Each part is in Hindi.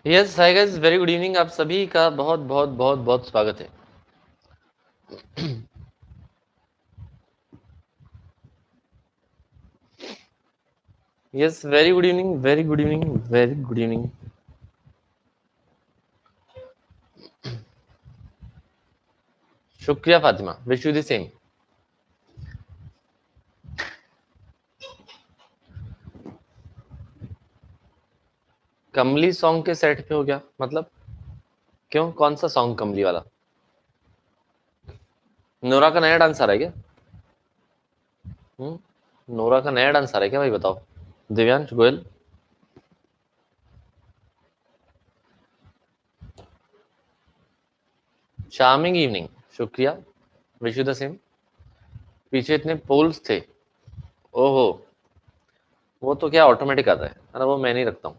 Yes hi guys, very good evening. आप सभी का बहुत बहुत बहुत बहुत स्वागत है। Yes, very good evening, very good evening, very good evening. शुक्रिया Fatima, wish you the same. Kamli song के सेट पे हो गया मतलब? क्यों, कौन सा सॉन्ग कमली वाला? नोरा का नया डांस आ रहा है क्या? नोरा का नया डांस आ रहा है क्या भाई, बताओ। दिव्यांश गोयल। चार्मिंग इवनिंग, शुक्रिया, विश यू द सेम। पीछे इतने पोल्स थे। ओहो, वो तो क्या ऑटोमेटिक आता है ना, वो मैं नहीं रखता हूँ।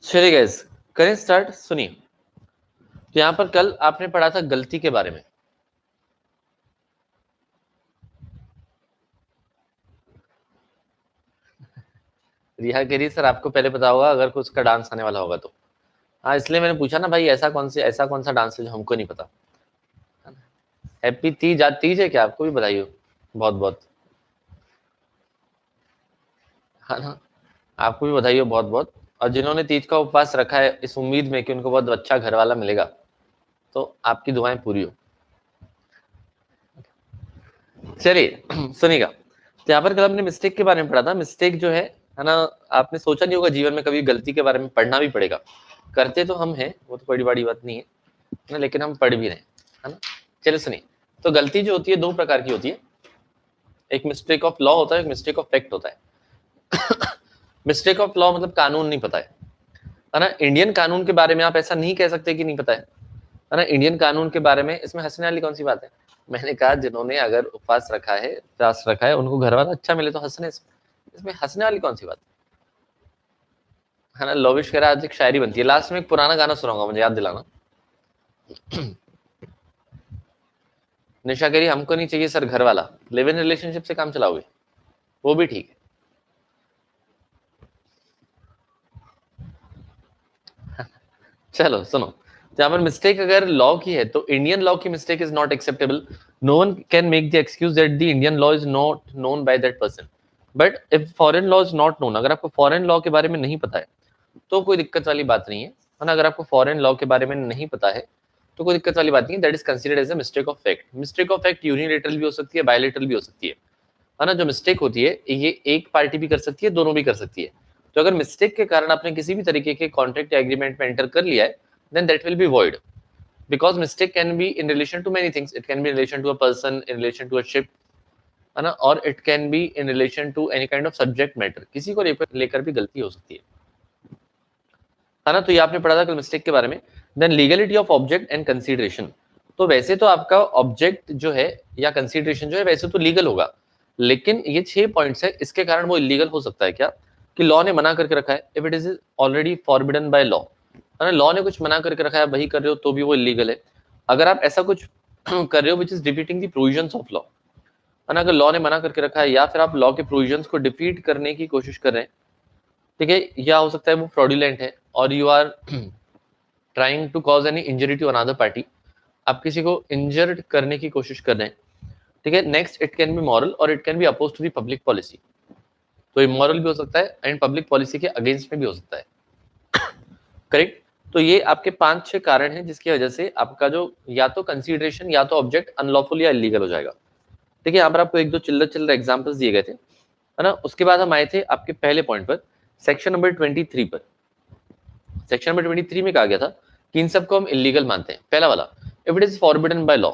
चलिए गाइस, करें स्टार्ट। सुनिए, तो यहाँ पर कल आपने पढ़ा था गलती के बारे में। रिहा कह रही सर आपको पहले पता होगा अगर कुछ का डांस आने वाला होगा तो। हाँ, इसलिए मैंने पूछा ना भाई, ऐसा कौन सा डांस है जो हमको नहीं पता। हैप्पी तीज, आज तीज है क्या? आपको भी बधाई हो बहुत बहुत। है ना, आपको भी बधाई हो बहुत बहुत। और जिन्होंने तीज का उपवास रखा है इस उम्मीद में कि उनको बहुत अच्छा घर वाला मिलेगा, तो आपकी दुआएं पूरी हो। चलिए सुनिएगा, तो यहाँ पर कल हमने मिस्टेक के बारे में पढ़ा था। मिस्टेक जो है ना, आपने सोचा नहीं होगा जीवन में कभी गलती के बारे में पढ़ना भी पड़ेगा। करते तो हम हैं, वो तो बड़ी बड़ी बात नहीं है ना, लेकिन हम पढ़ भी रहे हैं, है ना। चलिए सुनिए, तो गलती जो होती है दो प्रकार की होती है। एक मिस्टेक ऑफ लॉ होता है, एक मिस्टेक ऑफ फैक्ट होता है। मिस्टेक ऑफ लॉ मतलब कानून नहीं पता है ना। इंडियन कानून के बारे में आप ऐसा नहीं कह सकते कि नहीं पता है ना। इंडियन कानून के बारे में इसमें हंसने वाली कौन सी बात है? मैंने कहा जिन्होंने अगर उपवास रखा है, फास्ट रखा है, उनको घर वाला अच्छा मिले तो हंसने, इसमें हंसने वाली कौन सी बात है ना। लोविश कह रहा है आज एक शायरी बनती है। लास्ट में एक पुराना गाना सुनाऊंगा, मुझे याद दिलाना। निशा कह रही हमको नहीं चाहिए सर घर वाला, लिव इन रिलेशनशिप से काम चलाओगे, वो भी ठीक है। चलो सुनो, जहां पर मिस्टेक अगर लॉ की है तो इंडियन लॉ की mistake is not acceptable. No one can make the excuse that the Indian law is not known by that person. But if foreign law is not known, अगर आपको फॉरेन लॉ के बारे में नहीं पता है तो कोई दिक्कत वाली बात नहीं है ना। अगर आपको फॉरेन लॉ के बारे में नहीं पता है तो कोई दिक्कत वाली बात नहीं है। That is considered as a mistake of fact. Mistake of fact unilateral भी हो सकती है, बायलेटरल भी हो सकती है ना। जो मिस्टेक होती है ये एक पार्टी भी कर सकती है, दोनों भी कर सकती है। तो अगर मिस्टेक के कारण आपने किसी भी तरीके के कॉन्ट्रैक्ट या एग्रीमेंट में एंटर कर लिया है, then that will be void, because mistake can be in relation to many things. It can be in relation to a person, in relation to a ship, है ना, और it can be in relation to any kind of subject matter। किसी को लेकर भी गलती हो सकती है ना। तो ये आपने पढ़ा था कल मिस्टेक के बारे में। Then legality of object and consideration. तो वैसे तो आपका ऑब्जेक्ट जो है या कंसीडरेशन जो है वैसे तो लीगल होगा, लेकिन ये 6 पॉइंट्स है, इसके कारण वो इलीगल हो सकता है। क्या कि लॉ ने मना करके रखा है, if it is already forbidden by law, है ना। लॉ ने कुछ मना करके रखा है, वही कर रहे हो तो भी वो इलीगल है। अगर आप ऐसा कुछ कर रहे हो which is defeating the provisions of law, है ना, अगर लॉ ने मना करके रखा है या फिर आप लॉ के प्रोविजंस को डिफीट करने की कोशिश कर रहे हैं, ठीक है, या हो सकता है वो फ्रॉडुलेंट है और you are trying to cause any injury to another party, आप किसी को इंजर्ड करने की कोशिश कर रहे हैं, ठीक है। Next, it can be moral or it can be oppose to the public policy. तो इमोरल भी हो सकता है एंड पब्लिक पॉलिसी के अगेंस्ट में भी हो सकता है, करेक्ट। तो ये आपके 5-6 कारण हैं जिसकी वजह से आपका जो या तो कंसीडरेशन या तो ऑब्जेक्ट अनलॉफुल या इलीगल हो जाएगा। ठीक है, यहाँ पर आपको एक दो चिल्लर चिल्लर एग्जांपल्स दिए गए थे, है ना। उसके बाद हम आए थे आपके पहले पॉइंट पर, सेक्शन नंबर 23 पर। सेक्शन नंबर 23 में कहा गया था कि इन सबको हम इलीगल मानते हैं। पहला वाला, if it is forbidden by law,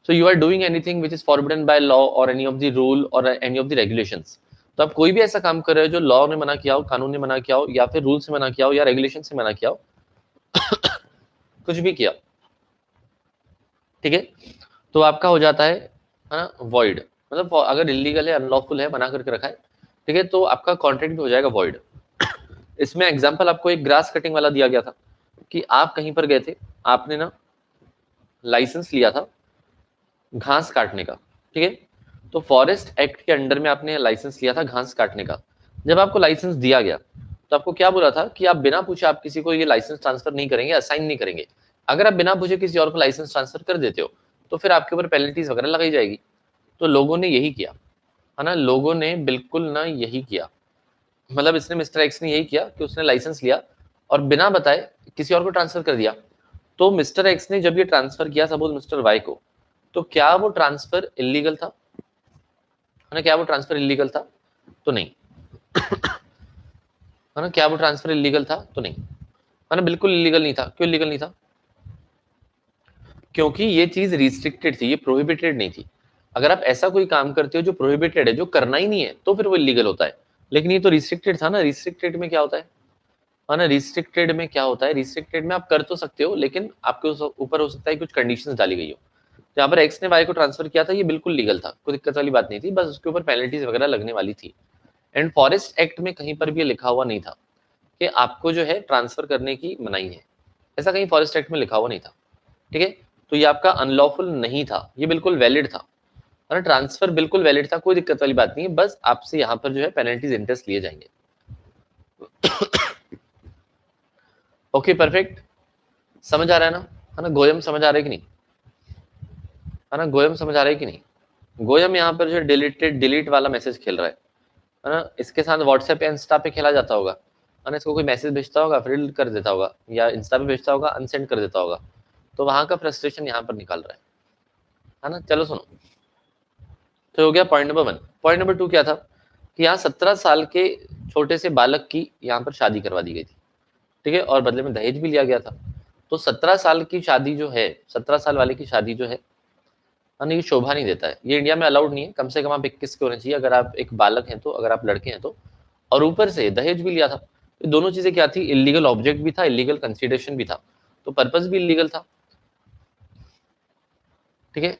so you are doing anything which is forbidden by law or any of the rule or any of the regulations. तो आप कोई भी ऐसा काम कर रहे हो जो लॉ ने मना किया हो, कानून ने मना किया हो, या फिर रूल से मना किया हो, या रेगुलेशन से मना किया हो, कुछ भी किया, ठीक है, तो आपका हो जाता है ना वॉइड। मतलब अगर इलीगल है, अनलॉफुल है, मना करके रखा है, ठीक है, तो आपका कॉन्ट्रैक्ट भी हो जाएगा वॉइड। इसमें एग्जांपल आपको एक ग्रास कटिंग वाला दिया गया था कि आप कहीं पर गए थे, आपने ना लाइसेंस लिया था, घास काटने का, ठीक है। तो फॉरेस्ट एक्ट के अंडर में आपने लाइसेंस लिया था घास काटने का। जब आपको लाइसेंस दिया गया तो आपको क्या बोला था कि आप बिना पूछे आप किसी को ये लाइसेंस ट्रांसफर नहीं करेंगे, असाइन नहीं करेंगे। अगर आप बिना पूछे किसी और को लाइसेंस ट्रांसफर कर देते हो तो फिर आपके ऊपर पेनल्टीज वगैरह लगाई जाएगी। तो लोगों ने यही किया, है ना, लोगों ने बिल्कुल ना यही किया। मतलब इसने मिस्टर एक्स ने यही किया कि उसने लाइसेंस लिया और बिना बताए किसी और को ट्रांसफर कर दिया। तो मिस्टर एक्स ने जब ये ट्रांसफर किया सपोज मिस्टर वाई को, तो क्या वो ट्रांसफर इलीगल था, है ना, क्या वो ट्रांसफर इलीगल था? तो नहीं, है ना, क्या वो ट्रांसफर इलीगल था? तो नहीं, है ना, बिल्कुल इलीगल नहीं था। क्यों इलीगल नहीं था? क्योंकि ये चीज रिस्ट्रिक्टेड थी, ये प्रोहिबिटेड नहीं थी। अगर आप ऐसा कोई काम करते हो जो प्रोहिबिटेड है, जो करना ही नहीं है, तो फिर वो इलीगल होता है। लेकिन ये तो रिस्ट्रिक्टेड था ना। रिस्ट्रिक्टेड में क्या होता है ना, रिस्ट्रिक्टेड में क्या होता है, रिस्ट्रिक्टेड में आप कर तो सकते हो लेकिन आपके ऊपर हो सकता है कुछ कंडीशंस डाली गई हो। तो यहाँ पर एक्स ने वाई को ट्रांसफर किया था, ये बिल्कुल लीगल था, कोई दिक्कत वाली बात नहीं थी, बस उसके ऊपर पेनल्टीज वगैरह लगने वाली थी। एंड फॉरेस्ट एक्ट में कहीं पर भी ये लिखा हुआ नहीं था कि आपको जो है ट्रांसफर करने की मनाही है। ऐसा कहीं फॉरेस्ट एक्ट में लिखा हुआ नहीं था, ठीक है। तो ये आपका अनलॉफुल नहीं था, ये बिल्कुल वैलिड था, है ना, ट्रांसफर बिल्कुल वैलिड था, कोई दिक्कत वाली बात नहीं है। बस आपसे यहाँ पर जो है पेनल्टीज इंटरेस्ट लिए जाएंगे। ओके परफेक्ट, समझ आ रहा है ना, है ना, गोयम समझ आ रहा है कि नहीं, है ना, गोयम समझ आ रहा है कि नहीं? गोयम यहाँ पर जो डिलीटेड डिलीट वाला मैसेज खेल रहा है ना, इसके साथ व्हाट्सएप या इंस्टा पे खेला जाता होगा, है ना, इसको कोई मैसेज भेजता होगा फिर डिलीट कर देता होगा, या इंस्टा पे भेजता होगा अनसेंड कर देता होगा। तो वहां का फ्रस्ट्रेशन यहाँ पर निकाल रहा है ना। चलो सुनो, तो हो गया पॉइंट नंबर 1। पॉइंट नंबर 2 क्या था कि यहाँ 17 साल के छोटे से बालक की यहाँ पर शादी करवा दी गई थी, ठीक है, और बदले में दहेज भी लिया गया था। तो 17 साल की शादी जो है, 17 साल वाले की शादी जो है ना, ये शोभा नहीं देता है, ये इंडिया में अलाउड नहीं है। कम से कम आप 21 के होने चाहिए अगर आप एक बालक हैं तो, अगर आप लड़के हैं तो। और ऊपर से दहेज भी लिया था, तो दोनों चीजें क्या थी, इलीगल ऑब्जेक्ट भी था, इलीगल कंसिडरेशन भी था, तो पर्पस भी इलीगल था, ठीक है।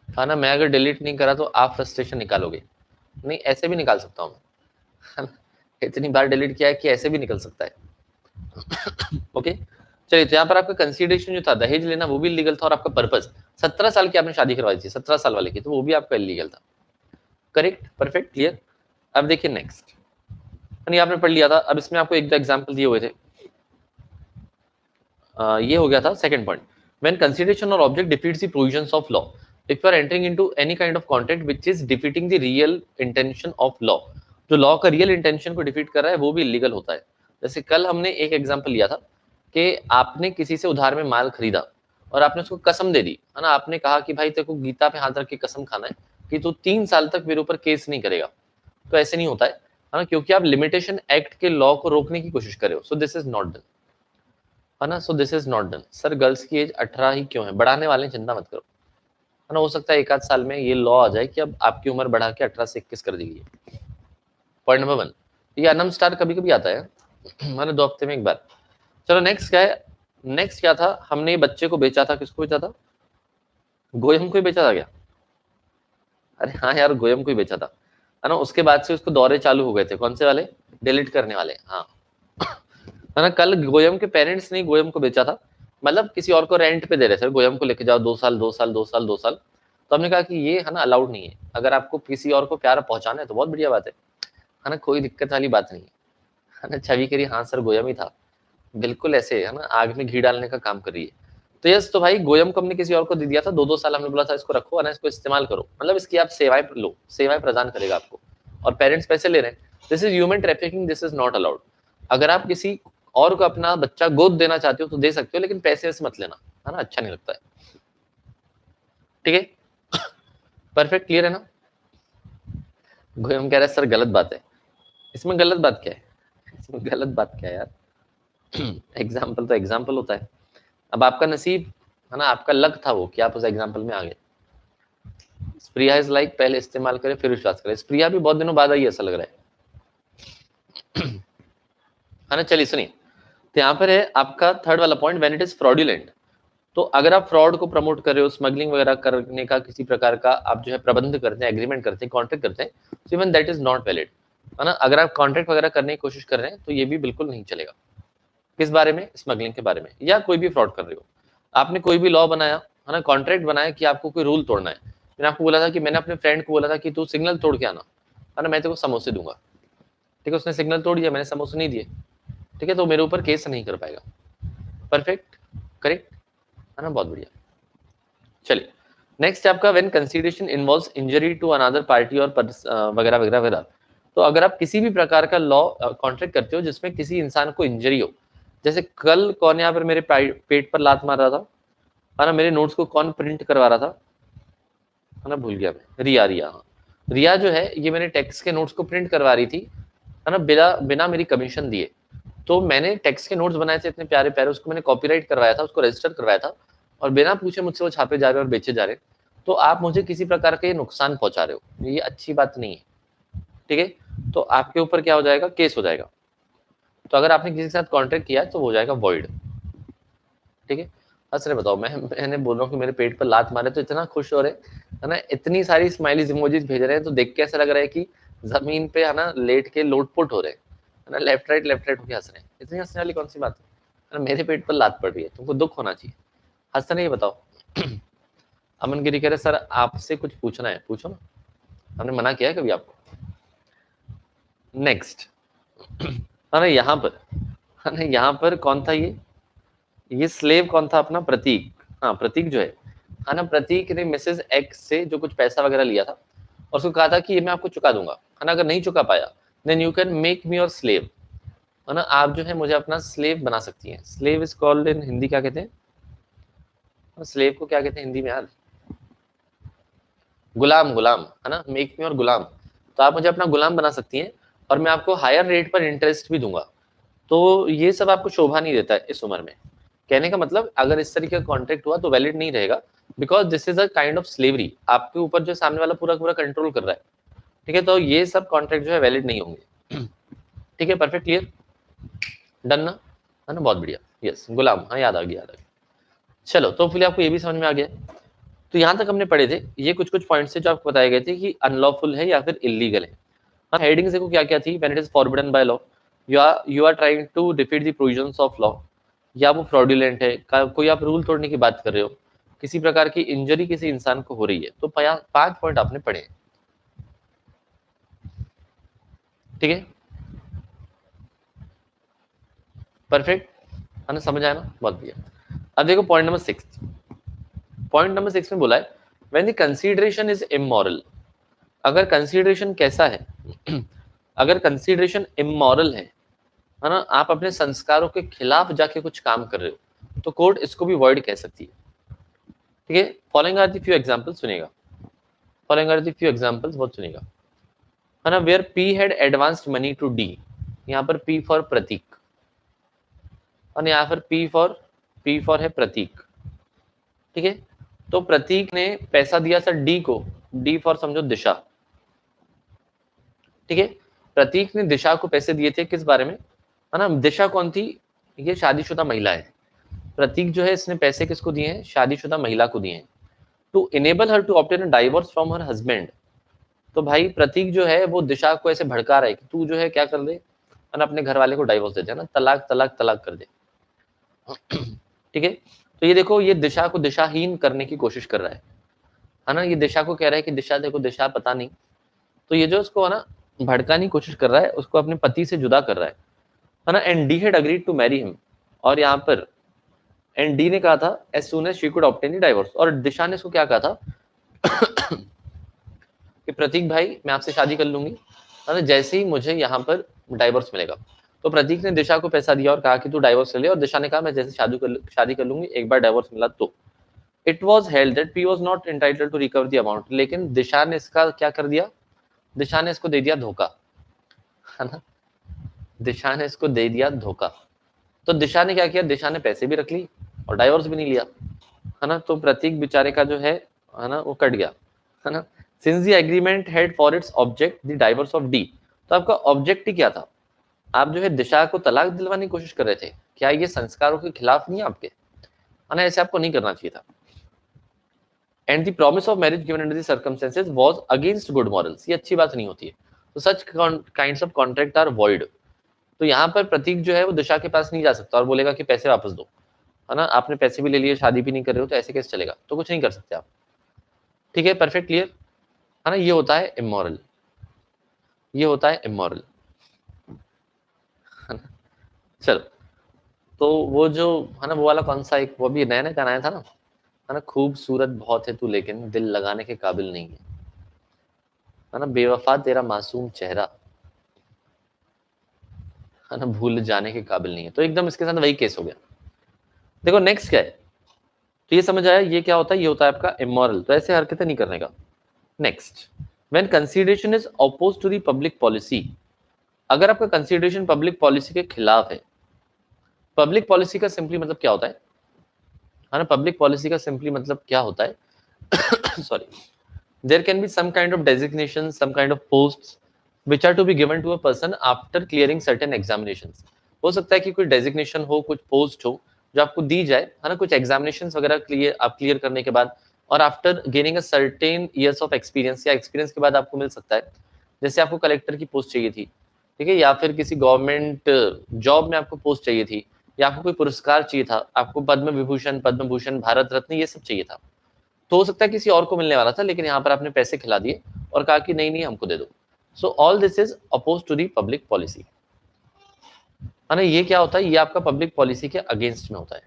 हाँ ना, मैं अगर डिलीट नहीं करा तो आप फ्रस्ट्रेशन निकालोगे, नहीं ऐसे भी निकाल सकता हूँ मैं, इतनी बार डिलीट किया है कि ऐसे भी निकल सकता है। ओके चलिए, तो यहाँ पर आपका कंसिडरेशन जो था दहेज लेना वो भी इलीगल था, और आपका पर्पस 17 साल की आपने शादी करवाई थी 17 साल वाले की, तो वो भी आपका इलीगल था। Correct, perfect, clear. अब देखिए नेक्स्ट, यानी आपने पढ़ लिया था, अब इसमें आपको एक दो एग्जाम्पल दिए हुए थे। ये हो गया था second point, when consideration or object defeats the provisions of law, if you are entering into any kind of contract which is defeating the real intention of law, जो लॉ का रियल इंटेंशन को डिफीट कर रहा है वो भी इलीगल होता है। जैसे कल हमने एक एग्जांपल लिया था कि आपने किसी से उधार में माल खरीदा और आपने उसको कसम दे दी, है ना, आपने कहा कि भाई तेरे को गीता पे हाथ रख के कसम खाना है कि तू 3 साल तक मेरे ऊपर केस नहीं करेगा। तो ऐसे नहीं होता है ना, क्योंकि आप लिमिटेशन एक्ट के लॉ को रोकने की कोशिश कर रहे हो, so this is not done, है ना, सो this is not done. Sir girls की एज 18 ही क्यों है, बढ़ाने वाले हैं, चिंता मत करो, है ना, हो सकता है एक आध साल में ये लॉ आ जाए कि अब आपकी उम्र बढ़ा के 18 से 21 कर दी गई है। पॉइंट नंबर 1, ये अनम स्टार कभी कभी आता है, मैंने 2 हफ्ते में एक बार। चलो नेक्स्ट क्या है, नेक्स्ट क्या था, हमने ये बच्चे को बेचा था, किसको बेचा था, गोयम को ही बेचा था क्या? अरे हाँ यार, गोयम को ही बेचा था, है ना, उसके बाद से उसको दौरे चालू हो गए थे, कौन से वाले, डिलीट करने वाले, हाँ, है ना। कल गोयम के पेरेंट्स ने गोयम को बेचा था, मतलब किसी और को रेंट पे दे रहे थे, गोयम को लेके जाओ 2 साल 2 साल 2 साल 2 साल। तो हमने कहा कि ये है ना अलाउड नहीं है, अगर आपको किसी और को प्यार पहुंचाना है तो बहुत बढ़िया बात है ना, कोई दिक्कत वाली बात नहीं है ना। छवि करी हाँ सर गोयम ही था, बिल्कुल ऐसे, है ना, आग में घी डालने का काम कर रही है। तो यस, तो भाई गोयम को हमने किसी और को दे दिया था, 2 2 साल हमने बोला था इसको रखो, है ना, इसको इस्तेमाल करो, मतलब इसकी आप सेवाएं लो, सेवाएं प्रदान करेगा आपको, और पेरेंट्स पैसे ले रहे हैं, this is human trafficking, this is not allowed. अगर आप किसी और को अपना बच्चा गोद देना चाहते हो तो दे सकते हो, लेकिन पैसे से मत लेना, है ना, अच्छा नहीं लगता है, ठीक है, परफेक्ट, क्लियर है ना। गोयम कह रहा है सर गलत बात है, इसमें गलत बात क्या है, इसमें गलत बात क्या है यार, एग्जाम्पल तो एग्जाम्पल होता है, अब आपका नसीब, है ना, आपका लक था वो कि आप उस एग्जाम्पल में आ गए। स्प्रिया इज लाइक, पहले इस्तेमाल करें फिर विश्वास करें, स्प्रिया भी बहुत दिनों बाद आई ऐसा लग रहा है ना। चलिए सुनिए, तो यहाँ पर है आपका थर्ड वाला point, when it is fraudulent, तो अगर आप फ्रॉड को प्रमोट कर रहे हो, स्मगलिंग वगैरह करने का किसी प्रकार का आप जो है प्रबंध करते हैं, एग्रीमेंट करते हैं, कॉन्ट्रैक्ट करते हैं, तो even that is not valid, है ना। अगर आप कॉन्ट्रैक्ट वगैरह करने की कोशिश कर रहे हैं तो ये भी बिल्कुल नहीं चलेगा। किस बारे में, स्मगलिंग के बारे में, या कोई भी फ्रॉड कर रहे हो। आपने कोई भी लॉ बनाया है ना, कॉन्ट्रैक्ट बनाया कि आपको कोई रूल तोड़ना है, मैंने आपको बोला था कि मैंने अपने फ्रेंड को बोला था कि तू सिग्नल तोड़ के आना, है ना, मैं तेरे को समोसे दूंगा, ठीक है, उसने सिग्नल तोड़ दिया, मैंने समोसे नहीं दिए, ठीक है, तो मेरे ऊपर केस नहीं कर पाएगा। परफेक्ट, करेक्ट, है ना, बहुत बढ़िया। चलिए नेक्स्ट आपका when consideration involves injury to another party और वगैरह वगैरह वगैरह। तो अगर आप किसी भी प्रकार का लॉ कॉन्ट्रैक्ट करते हो जिसमें किसी इंसान को इंजरी हो, जैसे कल कौन यहाँ पर मेरे पेट पर लात मार रहा था, है ना, मेरे नोट्स को कौन प्रिंट करवा रहा था, है ना, भूल गया मैं, रिया, रिया, हाँ, रिया जो है ये मेरे टेक्स्ट के नोट्स को प्रिंट करवा रही थी, है ना, बिना बिना मेरी कमीशन दिए। तो मैंने टेक्स्ट के नोट्स बनाए थे इतने प्यारे प्यारे, उसको मैंने कॉपीराइट करवाया था, उसको रजिस्टर करवाया था, और बिना पूछे मुझसे वो छापे जा रहे और बेचे जा रहे, तो आप मुझे किसी प्रकार का ये नुकसान पहुंचा रहे हो, ये अच्छी बात नहीं है, ठीक है, तो आपके ऊपर क्या हो जाएगा, केस हो जाएगा। तो अगर आपने किसी के साथ कॉन्ट्रैक्ट किया है तो वो हो जाएगा वॉइड, ठीक है। हंस रहे, बताओ, मैंने बोल रहा हूँ कि मेरे पेट पर लात मारे तो इतना खुश हो रहे, है ना, इतनी सारी स्माइलीज इमोजीज भेज रहे हैं, तो देख के ऐसा लग रहा है कि जमीन पे, है ना, लेट के लोटपुट हो रहे हैं, है ना, लेफ्ट राइट होके हंस रहे हैं, इतनी हंसने वाली कौन सी बात है ना, मेरे पेट पर लात पड़ रही है, तुमको दुख होना चाहिए, हंसते नहीं, बताओ। अमन गिरी कह रहे सर आपसे कुछ पूछना है, पूछो ना, हमने मना किया है कभी आपको। नेक्स्ट, है ना, यहाँ पर, है ना, यहाँ पर कौन था ये स्लेव कौन था अपना, प्रतीक, हाँ प्रतीक जो है ना, प्रतीक ने मिसेज एक्स से जो कुछ पैसा वगैरह लिया था और उसको कहा था कि ये मैं आपको चुका दूंगा, है ना, अगर नहीं चुका पाया then you can make me your slave, है ना, आप जो है मुझे अपना स्लेव बना सकती हैं। Slave is called in Hindi क्या कहते हैं, स्लेव को क्या कहते हैं हिंदी में यार, गुलाम, गुलाम, है ना, मेक मी और गुलाम, तो आप मुझे अपना गुलाम बना सकती हैं और मैं आपको हायर रेट पर इंटरेस्ट भी दूंगा। तो ये सब आपको शोभा नहीं देता है इस उम्र में, कहने का मतलब अगर इस तरीके का कॉन्ट्रैक्ट हुआ तो वैलिड नहीं रहेगा, because this is a kind of slavery, आपके ऊपर जो सामने वाला पूरा पूरा कंट्रोल कर रहा है, ठीक है, तो ये सब कॉन्ट्रैक्ट जो है वैलिड नहीं होंगे। ठीक है, परफेक्ट, क्लियर, डन ना, है ना, बहुत बढ़िया, यस, गुलाम, हाँ याद आ गया, याद आ गया। चलो तो फिर आपको ये भी समझ में आ गया। तो यहाँ तक हमने पढ़े थे, ये कुछ कुछ पॉइंट्स थे जो आपको बताए गए थे कि अनलॉफुल है या फिर इलीगल है। हाँ, हेडिंग्स देखो क्या क्या थी, when it is forbidden by law, you are trying to defeat the provisions of law, या वो फ्रॉडुलेंट है, कोई आप रूल तोड़ने की बात कर रहे हो, किसी प्रकार की इंजरी किसी इंसान को हो रही है, तो 5 पॉइंट आपने पढ़े हैं, ठीक है, परफेक्ट, है ना, समझ आया ना, बहुत बढ़िया। अब देखो पॉइंट नंबर 6, पॉइंट नंबर 6 में बोला है when the consideration is immoral, अगर कंसीडरेशन कैसा है, अगर कंसीडरेशन इमोरल है ना, आप अपने संस्कारों के खिलाफ जाके कुछ काम कर रहे हो, तो कोर्ट इसको भी वॉइड कह सकती है, ठीक है। Following are the few examples, सुनेगा, following are the few examples, बहुत सुनेगा, है ना, where P had advanced money to D, यहाँ पर पी फॉर प्रतीक, और यहाँ पर पी फॉर है प्रतीक, ठीक है, तो प्रतीक ने पैसा दिया सर डी को, डी फॉर समझो दिशा, ठीक है, प्रतीक ने दिशा को पैसे दिए थे किस बारे में, है ना, दिशा कौन थी, ये शादीशुदा महिला है, प्रतीक जो है इसने पैसे किसको दिए हैं, शादीशुदा महिला को दिए हैं, to enable her to obtain divorce from her husband. तो भाई प्रतीक जो है वो दिशा को ऐसे भड़का रहा है कि तू जो है क्या कर दे, है ना, अपने घर वाले को डाइवोर्स दे दे, ना, तलाक तलाक तलाक कर दे, ठीक है। तो ये देखो, ये दिशा को दिशाहीन करने की कोशिश कर रहा है ना, ये दिशा को कह रहा है कि दिशा देखो, दिशा पता नहीं, तो ये जो उसको है ना भड़काने की कोशिश कर रहा है, उसको अपने पति से जुदा कर रहा है ना, and D had agreed to marry him, और यहाँ पर एंड डी ने कहा था as soon as she could obtain the divorce, और दिशा ने इसको क्या कहा था कि प्रतीक भाई मैं आपसे शादी कर लूंगी, है ना, जैसे ही मुझे यहाँ पर डाइवोर्स मिलेगा। तो प्रतीक ने दिशा को पैसा दिया और कहा कि तू डाइवोर्स ले ले, और दिशा ने कहा मैं जैसे शादी कर लूंगी, एक बार डाइवोर्स मिला तो। It was held that P was not entitled to recover the amount, लेकिन दिशा ने इसका क्या कर दिया, दिशा ने इसको दे दिया धोखा, है ना, दिशा ने इसको दे दिया धोखा। तो दिशा ने क्या किया, दिशा ने पैसे भी रख ली और डाइवोर्स भी नहीं लिया, है ना, तो प्रतीक बेचारे का जो है ना, वो कट गया, है ना। Since the agreement had for its object the divorce of D, तो आपका ऑब्जेक्ट ही क्या था, आप जो है दिशा को तलाक दिलवाने की कोशिश कर रहे थे, क्या ये संस्कारों के खिलाफ नहीं आपके, है ना, ऐसे आपको नहीं करना चाहिए था। And the promise of marriage given under the circumstances was against good morals, ये अच्छी बात नहीं होती है, तो such kinds of contract are void. तो यहाँ पर प्रतीक जो है वो दिशा के पास नहीं जा सकता और बोलेगा कि पैसे वापस दो, है ना, आपने पैसे भी ले लिए, शादी भी नहीं कर रहे हो, तो ऐसे कैसे चलेगा? तो कुछ नहीं कर सकते आप। ठीक है, परफेक्ट क्लियर है ना? ये होता है इमोरल, ये होता है इमोरल, है ना? चलो, तो वो जो है ना, वो वाला कौन सा, एक वो भी नया नया गाना आया था ना, है ना, खूबसूरत बहुत है तू लेकिन दिल लगाने के काबिल नहीं है ना, बेवफा तेरा मासूम चेहरा, है ना, भूल जाने के काबिल नहीं है। तो एकदम इसके साथ वही केस हो गया। देखो नेक्स्ट क्या है, तो ये समझ आया ये क्या होता है, ये होता है आपका इमोरल, तो ऐसे हरकतें नहीं करने का। Next, when consideration is oppose to the public policy, अगर आपका कंसीडरेशन पब्लिक पॉलिसी के खिलाफ है। पब्लिक पॉलिसी का सिंपली मतलब क्या होता है ना, पब्लिक पॉलिसी का सिंपली मतलब क्या होता है sorry, there can be some kind of designation, some kind of posts which are to be given to a person after clearing certain examinations। हो सकता है कि कोई डेजिग्नेशन हो, कुछ पोस्ट हो जो आपको दी जाए, है ना, कुछ एग्जामिनेशंस वगैरह क्लियर करने के बाद, और after gaining a certain years of experience, या एक्सपीरियंस के बाद आपको मिल सकता है। जैसे आपको कलेक्टर की पोस्ट चाहिए थी, ठीक है, या फिर किसी गवर्नमेंट जॉब में आपको पोस्ट चाहिए थी, या आपको कोई पुरस्कार चाहिए था, आपको पद्म विभूषण, पद्म भूषण, भारत रत्न, ये सब चाहिए था। तो हो सकता है किसी और को मिलने वाला था, लेकिन यहाँ पर आपने पैसे खिला दिए और कहा कि नहीं नहीं हमको दे दो। So all this is oppose to the public policy, है ना। ये क्या होता है, ये आपका पब्लिक पॉलिसी के अगेंस्ट में होता है।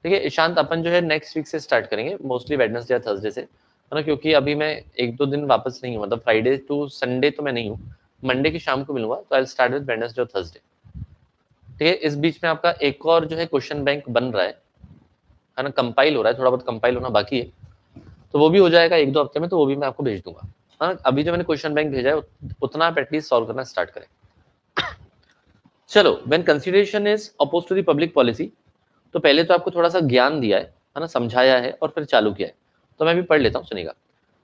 ठीक है ईशांत, अपन जो है नेक्स्ट वीक से स्टार्ट करेंगे, मोस्टली वेडनेसडे या थर्सडे से, है ना, क्योंकि अभी मैं एक दो दिन वापस नहीं हूँ, मतलब फ्राइडे टू संडे तो मैं नहीं हूँ, मंडे की शाम को मिलूंगा, तो आई स्टार्ट विद वेडनेसडे और थर्सडे। ठीक है, इस बीच में आपका एक और जो है क्वेश्चन बैंक बन रहा है ना, कंपाइल हो रहा है, थोड़ा बहुत कंपाइल होना बाकी है, तो वो भी हो जाएगा एक दो हफ्ते में, तो वो भी मैं आपको भेज दूंगा। हाँ, अभी जो मैंने क्वेश्चन बैंक भेजा है उतना आप एटलीस्ट सॉल्व करना स्टार्ट करें। चलो, when consideration is oppose to the public policy, तो पहले तो आपको थोड़ा सा ज्ञान दिया है ना, समझाया है, और फिर चालू किया है। तो मैं भी पढ़ लेता हूँ, सुनिएगा।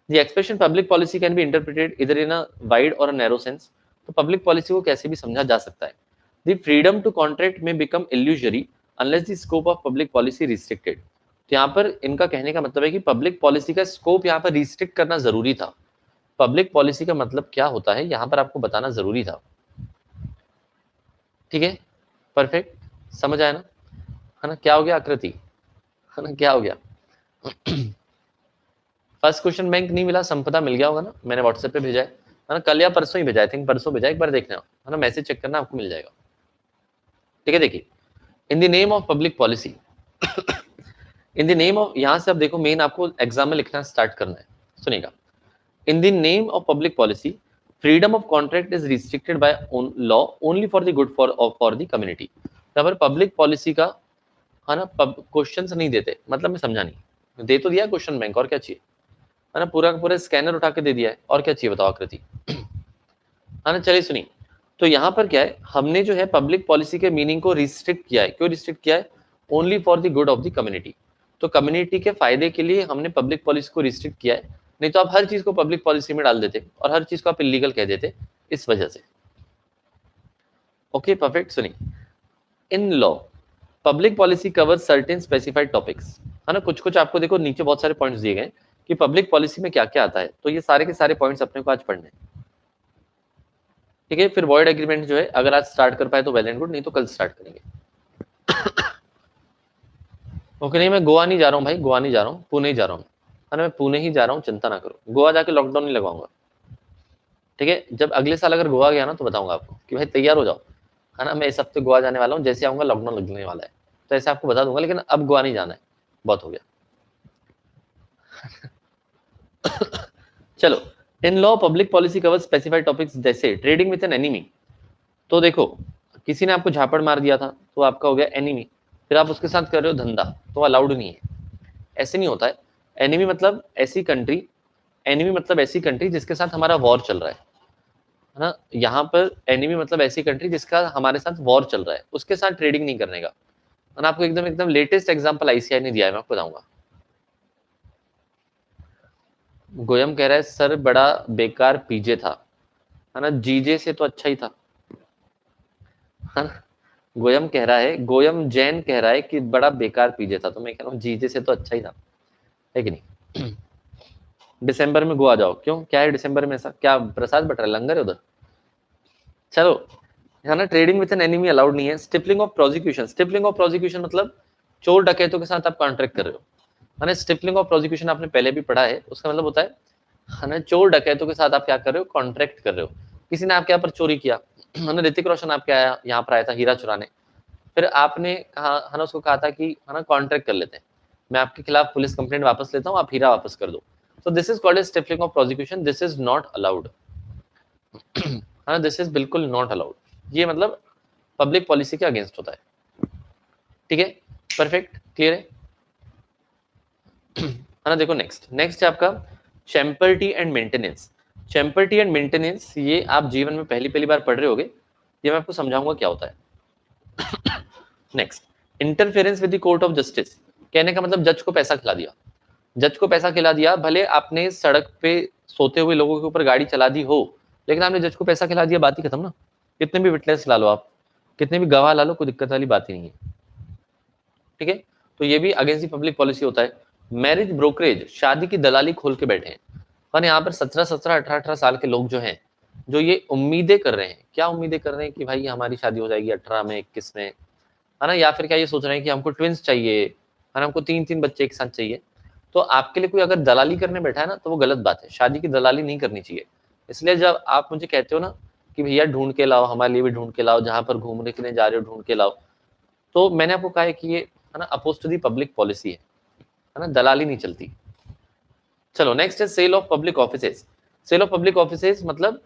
The expression public policy can be interpreted इधर इन अ वाइड और अ नैरो सेंस। तो पब्लिक पॉलिसी को कैसे भी समझा जा सकता है। द फ्रीडम टू कॉन्ट्रैक्ट में become illusory unless the scope of public policy restricted. तो यहाँ पर इनका कहने का मतलब है कि पब्लिक पॉलिसी का स्कोप यहाँ पर रिस्ट्रिक्ट करना जरूरी था। पब्लिक पॉलिसी का मतलब क्या होता है यहाँ पर आपको बताना जरूरी था। ठीक है, परफेक्ट, समझ आया ना, है ना। क्या हो गया आकृति, है ना, क्या हो गया फर्स्ट क्वेश्चन बैंक नहीं मिला, संपदा मिल गया होगा ना, मैंने व्हाट्सएप पे भेजा है ना, कल या परसों ही भेजा, आई थिंक परसों भेजा, एक बार देखना है ना, मैसेज चेक करना, आपको मिल जाएगा। ठीक है, देखिए, in the name of public policy, in the name of, यहां से आप देखो मेन आपको एग्जाम में लिखना स्टार्ट करना है, सुनिएगा। In the name of public policy, freedom of contract is restricted by law only for the good for the community। तो अगर पब्लिक पॉलिसी का, है ना, क्वेश्चन नहीं देते, मतलब मैं समझा नहीं, दे तो दिया क्वेश्चन बैंक, और क्या चाहिए, है ना, पूरा का पूरा स्कैनर उठा के दे दिया है, और क्या चाहिए बताओ आकृति, है ना। चलिए सुनिए, तो यहाँ पर क्या है, हमने जो है पब्लिक पॉलिसी के मीनिंग को रिस्ट्रिक्ट किया है। क्यों रिस्ट्रिक्ट किया है? Only for the good of the community. तो कम्युनिटी के फायदे के लिए हमने पब्लिक पॉलिसी को रिस्ट्रिक्ट किया है, नहीं तो आप हर चीज को पब्लिक पॉलिसी में डाल देते और हर चीज को आप इलीगल कह देते, इस वजह से। ओके परफेक्ट, सुनिए। In law public policy cover certain specified topics, है ना, कुछ कुछ आपको देखो नीचे बहुत सारे पॉइंट्स दिए गए कि पब्लिक पॉलिसी में क्या क्या आता है, तो ये सारे के सारे पॉइंट्स अपने को आज पढ़ने हैं। ठीक है, फिर वॉइड एग्रीमेंट जो है अगर आज स्टार्ट कर पाए तो वेल एंड गुड, नहीं तो कल स्टार्ट करेंगे। ओके, नहीं मैं गोवा नहीं जा रहा हूँ भाई, गोवा नहीं जा रहा हूँ, पुणे ही जा रहा हूँ, है ना, मैं पुणे ही जा रहा हूँ, चिंता ना करो, गोवा जाके लॉकडाउन नहीं लगवाऊंगा। ठीक है, जब अगले साल अगर गोवा गया ना तो बताऊंगा आपको कि भाई तैयार हो जाओ, है ना, मैं इस हफ्ते गोवा जाने वाला हूँ, जैसे आऊंगा लॉकडाउन लगने वाला है, तो ऐसे आपको बता दूंगा, लेकिन अब गोवा नहीं जाना है, बहुत हो गया। चलो, in law public policy cover specified topics जैसे ट्रेडिंग विद एन एनिमी। तो देखो, किसी ने आपको झापड़ मार दिया था तो आपका हो गया एनिमी, फिर आप उसके साथ कर रहे हो धंधा, तो अलाउड नहीं है, ऐसे नहीं होता है। एनिमी मतलब ऐसी कंट्री, एनिमी मतलब ऐसी कंट्री जिसके साथ हमारा वॉर चल रहा है ना। यहाँ पर एनिमी मतलब ऐसी कंट्री जिसका हमारे साथ वॉर चल रहा है, उसके साथ ट्रेडिंग नहीं करने का। और आपको एकदम एकदम लेटेस्ट एग्जांपल आईसीआई ने दिया है, मैं आपको बताऊंगा। गोयम कह रहा है सर बड़ा बेकार पीजे था, है ना, जीजे से तो अच्छा ही था, है ना। गोयम कह रहा है, गोयम जैन कह रहा है कि बड़ा बेकार पीजे था, तो मैं कह रहा हूँ जीजे से तो अच्छा ही था, है कि नहीं। दिसंबर में गोवा जाओ, क्यों, क्या है दिसंबर में, ऐसा क्या प्रसाद बट रहा है, लंगर है उधर। चलो, है ना, trading with an enemy allowed नहीं है। Stippling of prosecution, stippling of prosecution मतलब चोर डकैतों के साथ आप कॉन्ट्रैक्ट कर रहे हो, है ना। स्टिफलिंग ऑफ प्रोसिक्यूशन आपने पहले भी पढ़ा है, उसका मतलब होता है ना, चोर डकैतों के साथ आप क्या कर रहे हो, कॉन्ट्रैक्ट कर रहे हो। किसी ने आपके यहाँ पर चोरी किया, है ना, ऋतिक रोशन आपके यहाँ पर आया था हीरा चुराने, फिर आपने कहा, है ना, उसको कहा था कि है ना कॉन्ट्रैक्ट कर लेते हैं, मैं आपके खिलाफ पुलिस कंप्लेंट वापस लेता हूँ, आप हीरा वापस कर दो। So this is called as stifling of prosecution. This is not allowed. हाँ, this is बिल्कुल not allowed. ये मतलब पब्लिक पॉलिसी के अगेंस्ट होता है, ठीक है, परफेक्ट, क्लियर है ना। देखो नेक्स्ट है आपका champerty and maintenance. Champerty and maintenance ये आप जीवन में पहली बार पढ़ रहे होगे, ये मैं आपको समझाऊंगा क्या होता है। Next, interference with the court of justice. कहने का मतलब जज को पैसा खिला दिया, जज को पैसा खिला दिया, भले आपने सड़क पे सोते हुए लोगों के ऊपर गाड़ी चला दी हो, लेकिन आपने जज को पैसा खिला दिया, बात ही खत्म ना। कितने भी विटनेस ला लो आप, कितने भी गवाह ला लो, कोई दिक्कत वाली बात ही नहीं है, ठीक है। तो ये भी अगेंस्ट दी पब्लिक पॉलिसी होता है। मैरिज ब्रोकरेज, शादी की दलाली खोल के बैठे हैं, और यहाँ पर 17 18 साल के लोग जो हैं, जो ये उम्मीदें कर रहे हैं, क्या उम्मीदें कर रहे हैं कि भाई हमारी शादी हो जाएगी 18 में 21 में, है ना, या फिर क्या ये सोच रहे हैं कि हमको ट्विंस चाहिए, है ना, हमको 3 बच्चे एक साथ चाहिए। तो आपके लिए कोई अगर दलाली करने बैठा है ना, तो वो गलत बात है, शादी की दलाली नहीं करनी चाहिए। इसलिए जब आप मुझे कहते हो ना कि भैया ढूंढ के लाओ, हमारे लिए भी ढूंढ के लाओ, जहां पर घूमने के लिए जा रहे हो ढूंढ के लाओ, तो मैंने आपको कहा है कि ये, है ना, oppose to the public policy है ना, दलाली नहीं चलती। चलो नेक्स्ट है sale of public offices. Sale of public offices मतलब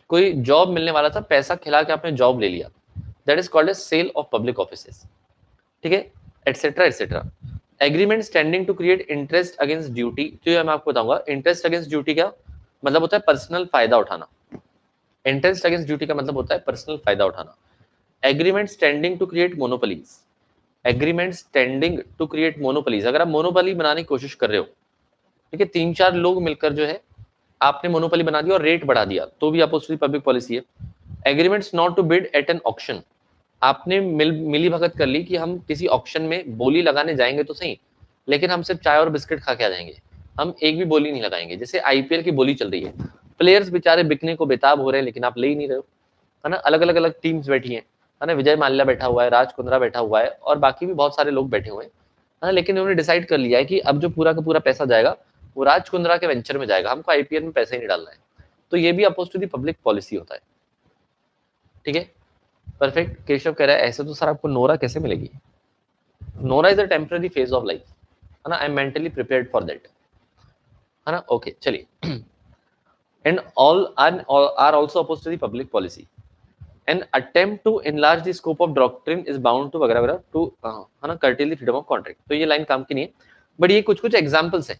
कोई जॉब मिलने वाला था, पैसा खिला के आपने जॉब ले लिया, that is called as sale of public offices, ठीक है, etcetera etcetera. Agreement standing to create interest against duty, तो ये मैं आपको बताऊंगा इंटरेस्ट अगेंस्ट ड्यूटी क्या मतलब होता है, पर्सनल फायदा उठाना। इंटरेस्ट अगेंस्ट ड्यूटी का मतलब होता है पर्सनल फायदा उठाना। Agreement standing to create monopolies, agreement standing to create monopolies, अगर आप मोनोपोली बनाने की कोशिश कर रहे हो, ठीक है, 3 4 लोग मिलकर जो है आपने मोनोपोली बना दिया और रेट बढ़ा दिया, तो भी अपोजिट पब्लिक पॉलिसी है। Agreements not to bid at an auction, आपने मिली भगत कर ली कि हम किसी ऑक्शन में बोली लगाने जाएंगे तो सही, लेकिन हम सिर्फ चाय और बिस्किट खा के आ जाएंगे, हम एक भी बोली नहीं लगाएंगे। जैसे आईपीएल की बोली चल रही है, प्लेयर्स बेचारे बिकने को बेताब हो रहे हैं, लेकिन आप ले ही नहीं रहे हो, है ना। अलग अलग टीम्स बैठी है ना, विजय माल्या बैठा हुआ है, राज कुंद्रा बैठा हुआ है, और बाकी भी बहुत सारे लोग बैठे हुए हैं, है ना, लेकिन उन्होंने डिसाइड कर लिया है कि अब जो पूरा का पूरा पैसा जाएगा वो राज कुंद्रा के वेंचर में जाएगा, हमको आईपीएल में पैसे ही नहीं डालना है। तो ये भी oppose to the public policy होता है, ठीक है, परफेक्ट। केशव कह रहा है ऐसे तो सर आपको नोरा कैसे मिलेगी, Nora is a temporary phase of life, है ना, I am mentally prepared for that, है ना, ओके चलिए। And all are also oppose to the public policy. An attempt to enlarge the scope of doctrine is bound to वगैरह वगैरह टू, है ना, curtail the freedom of contract. तो ये लाइन काम की नहीं है, बट ये कुछ एग्जांपल्स हैं,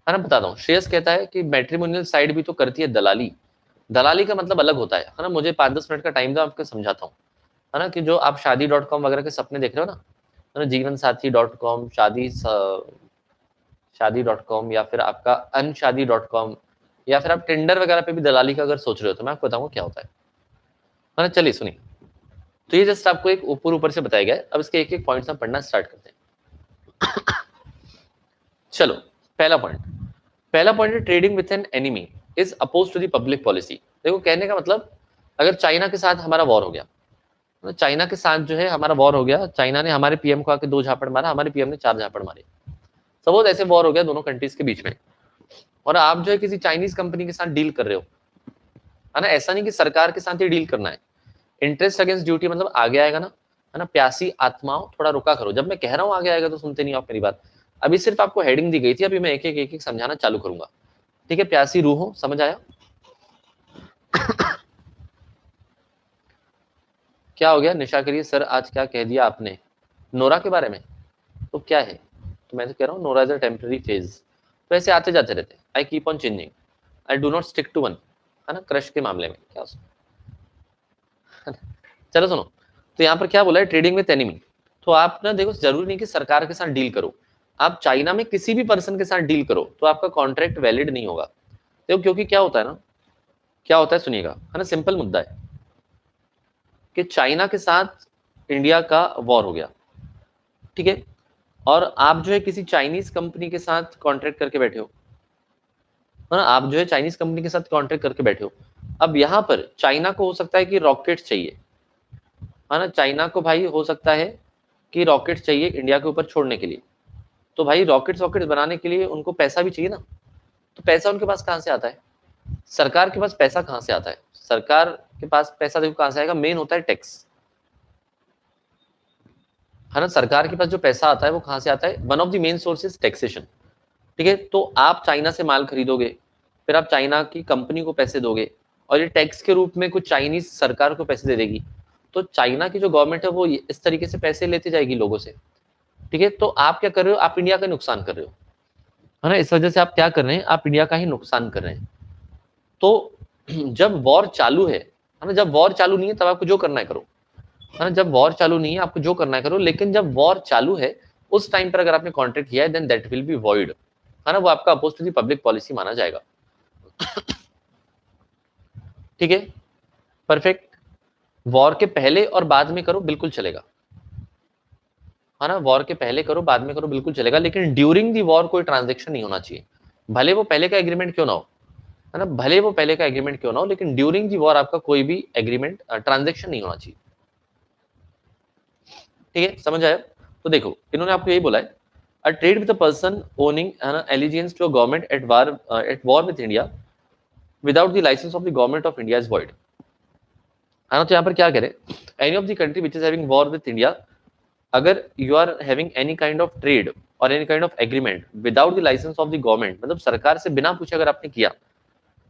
है ना, बताता हूँ। श्रेयस कहता है कि मैट्रिमोनियल साइड भी तो करती है दलाली, दलाली का मतलब अलग होता है ना। मुझे 5 10 मिनट का टाइम दो, आपको समझाता हूँ, है ना, कि जो आप शादी.com वगैरह के सपने देख रहे हो ना, जीवन साथी.com, शादी.com, या फिर आपका अनशादी.com, या फिर आप टेंडर वगैरह पे भी दलाली का अगर सोच रहे हो, तो मैं आपको बताऊंगा क्या होता है ना। चलिए सुनिए, तो ये जस्ट आपको एक ऊपर से बताया गया है, अब इसके एक एक पॉइंट्स हम पढ़ना स्टार्ट करते हैं। चलो पहला पॉइंट है trading with an enemy is oppose to the public policy. देखो कहने का मतलब, अगर चाइना के साथ हमारा वॉर हो गया, चाइना के साथ जो है हमारा वॉर हो गया, चाइना ने हमारे पीएम को आके 2 झापड़ मारा, हमारे पीएम ने 4 झापड़ मारे, सपोज ऐसे वॉर हो गया दोनों कंट्रीज के बीच में, और आप जो है किसी चाइनीज कंपनी के साथ डील कर रहे हो, है ना, ऐसा नहीं कि सरकार के साथ ही डील करना है। इंटरेस्ट अगेंस्ट ड्यूटी मतलब आगे आएगा ना, है ना, प्यासी आत्माओं थोड़ा रुका करो, जब मैं कह रहा हूँ आगे आएगा तो सुनते नहीं आप मेरी बात। अभी सिर्फ आपको हेडिंग दी गई थी, अभी मैं एक एक समझाना चालू करूंगा, ठीक है। प्यासी रूहों, समझ आया? क्या हो गया निशा करिए सर, आज क्या कह दिया आपने नोरा के बारे में? तो क्या है, तो मैं तो कह रहा हूँ Nora is a temporary phase, तो ऐसे आते जाते रहते, I keep on changing, I do not stick to one, है ना, क्रश के मामले में क्या चलो सुनो, तो यहाँ पर क्या बोला है, ट्रेडिंग विथ एनिमी। तो आप ना देखो, जरूरी नहीं कि सरकार के साथ डील करो, आप चाइना में किसी भी पर्सन के साथ डील करो तो आपका कॉन्ट्रैक्ट वैलिड नहीं होगा। देखो क्योंकि क्या होता है ना, क्या होता है सुनिएगा, है ना, सिंपल मुद्दा है कि चाइना के साथ इंडिया का वॉर हो गया, ठीक है, और आप जो है किसी चाइनीज कंपनी के साथ कॉन्ट्रैक्ट करके बैठे हो, है ना, आप जो है चाइनीज कंपनी के साथ कॉन्ट्रैक्ट करके बैठे हो। अब यहाँ पर चाइना को हो सकता है कि रॉकेट चाहिए, है ना, चाइना को भाई हो सकता है कि रॉकेट चाहिए इंडिया के ऊपर छोड़ने के लिए, तो भाई रॉकेट्स बनाने के लिए उनको पैसा भी चाहिए ना, तो पैसा उनके पास कहाँ से आता है? सरकार के पास पैसा कहाँ से आता है? सरकार के पास पैसा देखो कहाँ से आएगा, मेन होता है टैक्स, है ना। सरकार के पास जो पैसा आता है वो कहाँ से आता है? One of the main sources taxation, ठीक है। तो आप चाइना से माल खरीदोगे, फिर आप चाइना की कंपनी को पैसे दोगे, और ये टैक्स के रूप में कुछ चाइनीज सरकार को पैसे दे देगी, तो चाइना की जो गवर्नमेंट है वो इस तरीके से पैसे लेते जाएगी लोगों से, ठीक है। तो आप क्या कर रहे हो? आप इंडिया का नुकसान कर रहे हो, है ना। इस वजह से आप क्या कर रहे हैं? आप इंडिया का ही नुकसान कर रहे हैं। तो जब वॉर चालू है ना, जब वॉर चालू नहीं है तब आपको जो करना है करो, है ना। जब वॉर चालू नहीं है आपको जो करना है करो, लेकिन जब वॉर चालू है उस टाइम पर अगर आपने कॉन्ट्रैक्ट किया है then that will be void, है ना। वो आपका oppose to the public policy माना जाएगा, ठीक है। परफेक्ट। वॉर के पहले और बाद में करो बिल्कुल चलेगा, है ना। वॉर के पहले करो बाद में करो बिल्कुल चलेगा, लेकिन ड्यूरिंग दी वॉर कोई ट्रांजेक्शन नहीं होना चाहिए, भले वो पहले का एग्रीमेंट क्यों ना हो, है ना। भले वो पहले का एग्रीमेंट क्यों ना हो, लेकिन ड्यूरिंग दी वॉर आपका कोई भी एग्रीमेंट ट्रांजेक्शन नहीं होना चाहिए, ठीक है। समझ आया? तो देखो इन्होंने आपको यही बोला है, a trade with a person owning allegiance to a government at war with India without the license of the government of India is void, है ना। तो यहाँ पर क्या करें, any of the country which is having war with India, अगर you are having any kind of trade or any kind of agreement without the license of the government, मतलब सरकार से बिना पूछे अगर आपने किया,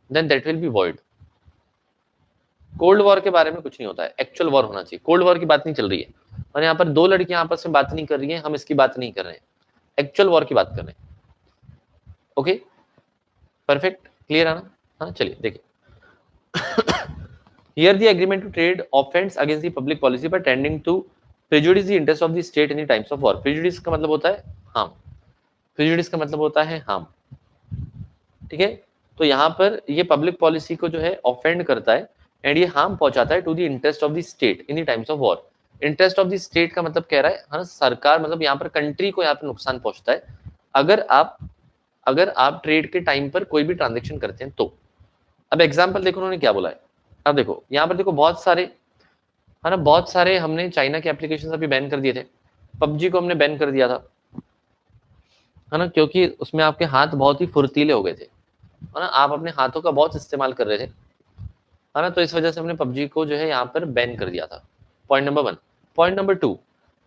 then that will be void. Cold war के बारे में कुछ नहीं होता है, एक्चुअल वॉर होना चाहिए, कोल्ड वॉर की बात नहीं चल रही है, और यहाँ पर दो लड़कियां आपस में बात नहीं कर रही हैं, हम इसकी बात नहीं कर रहे हैं, एक्चुअल वॉर की बात कर रहे हैं, ओके। परफेक्ट, क्लियर है ना? हाँ चलिए देखिए, here the agreement to trade offends against the public policy by tending to prejudice the interest of the state in the times of war। prejudice का मतलब होता है harm, prejudice का मतलब होता है harm, ठीक है। तो यहाँ पर ये पब्लिक पॉलिसी को जो है ऑफेंड करता है एंड ये हार्म पहुंचाता है to the interest of the state in the times of war. Interest of the state का मतलब कह रहा है ना सरकार, मतलब यहाँ पर कंट्री को यहाँ पर नुकसान पहुंचता है अगर आप ट्रेड के टाइम पर कोई भी ट्रांजेक्शन करते हैं तो। अब एग्जाम्पल देखो उन्होंने क्या बोला है, अब देखो यहाँ पर देखो बहुत सारे, है ना, बहुत सारे हमने चाइना के एप्लीकेशन अभी बैन कर दिए थे, पबजी को हमने बैन कर दिया था, है ना, क्योंकि उसमें आपके हाथ बहुत ही फुर्तीले हो गए थे, है ना, आप अपने हाथों का बहुत इस्तेमाल कर रहे थे, है ना। तो इस वजह से हमने पबजी को जो है यहाँ पर बैन कर दिया था, पॉइंट नंबर 1। पॉइंट नंबर 2,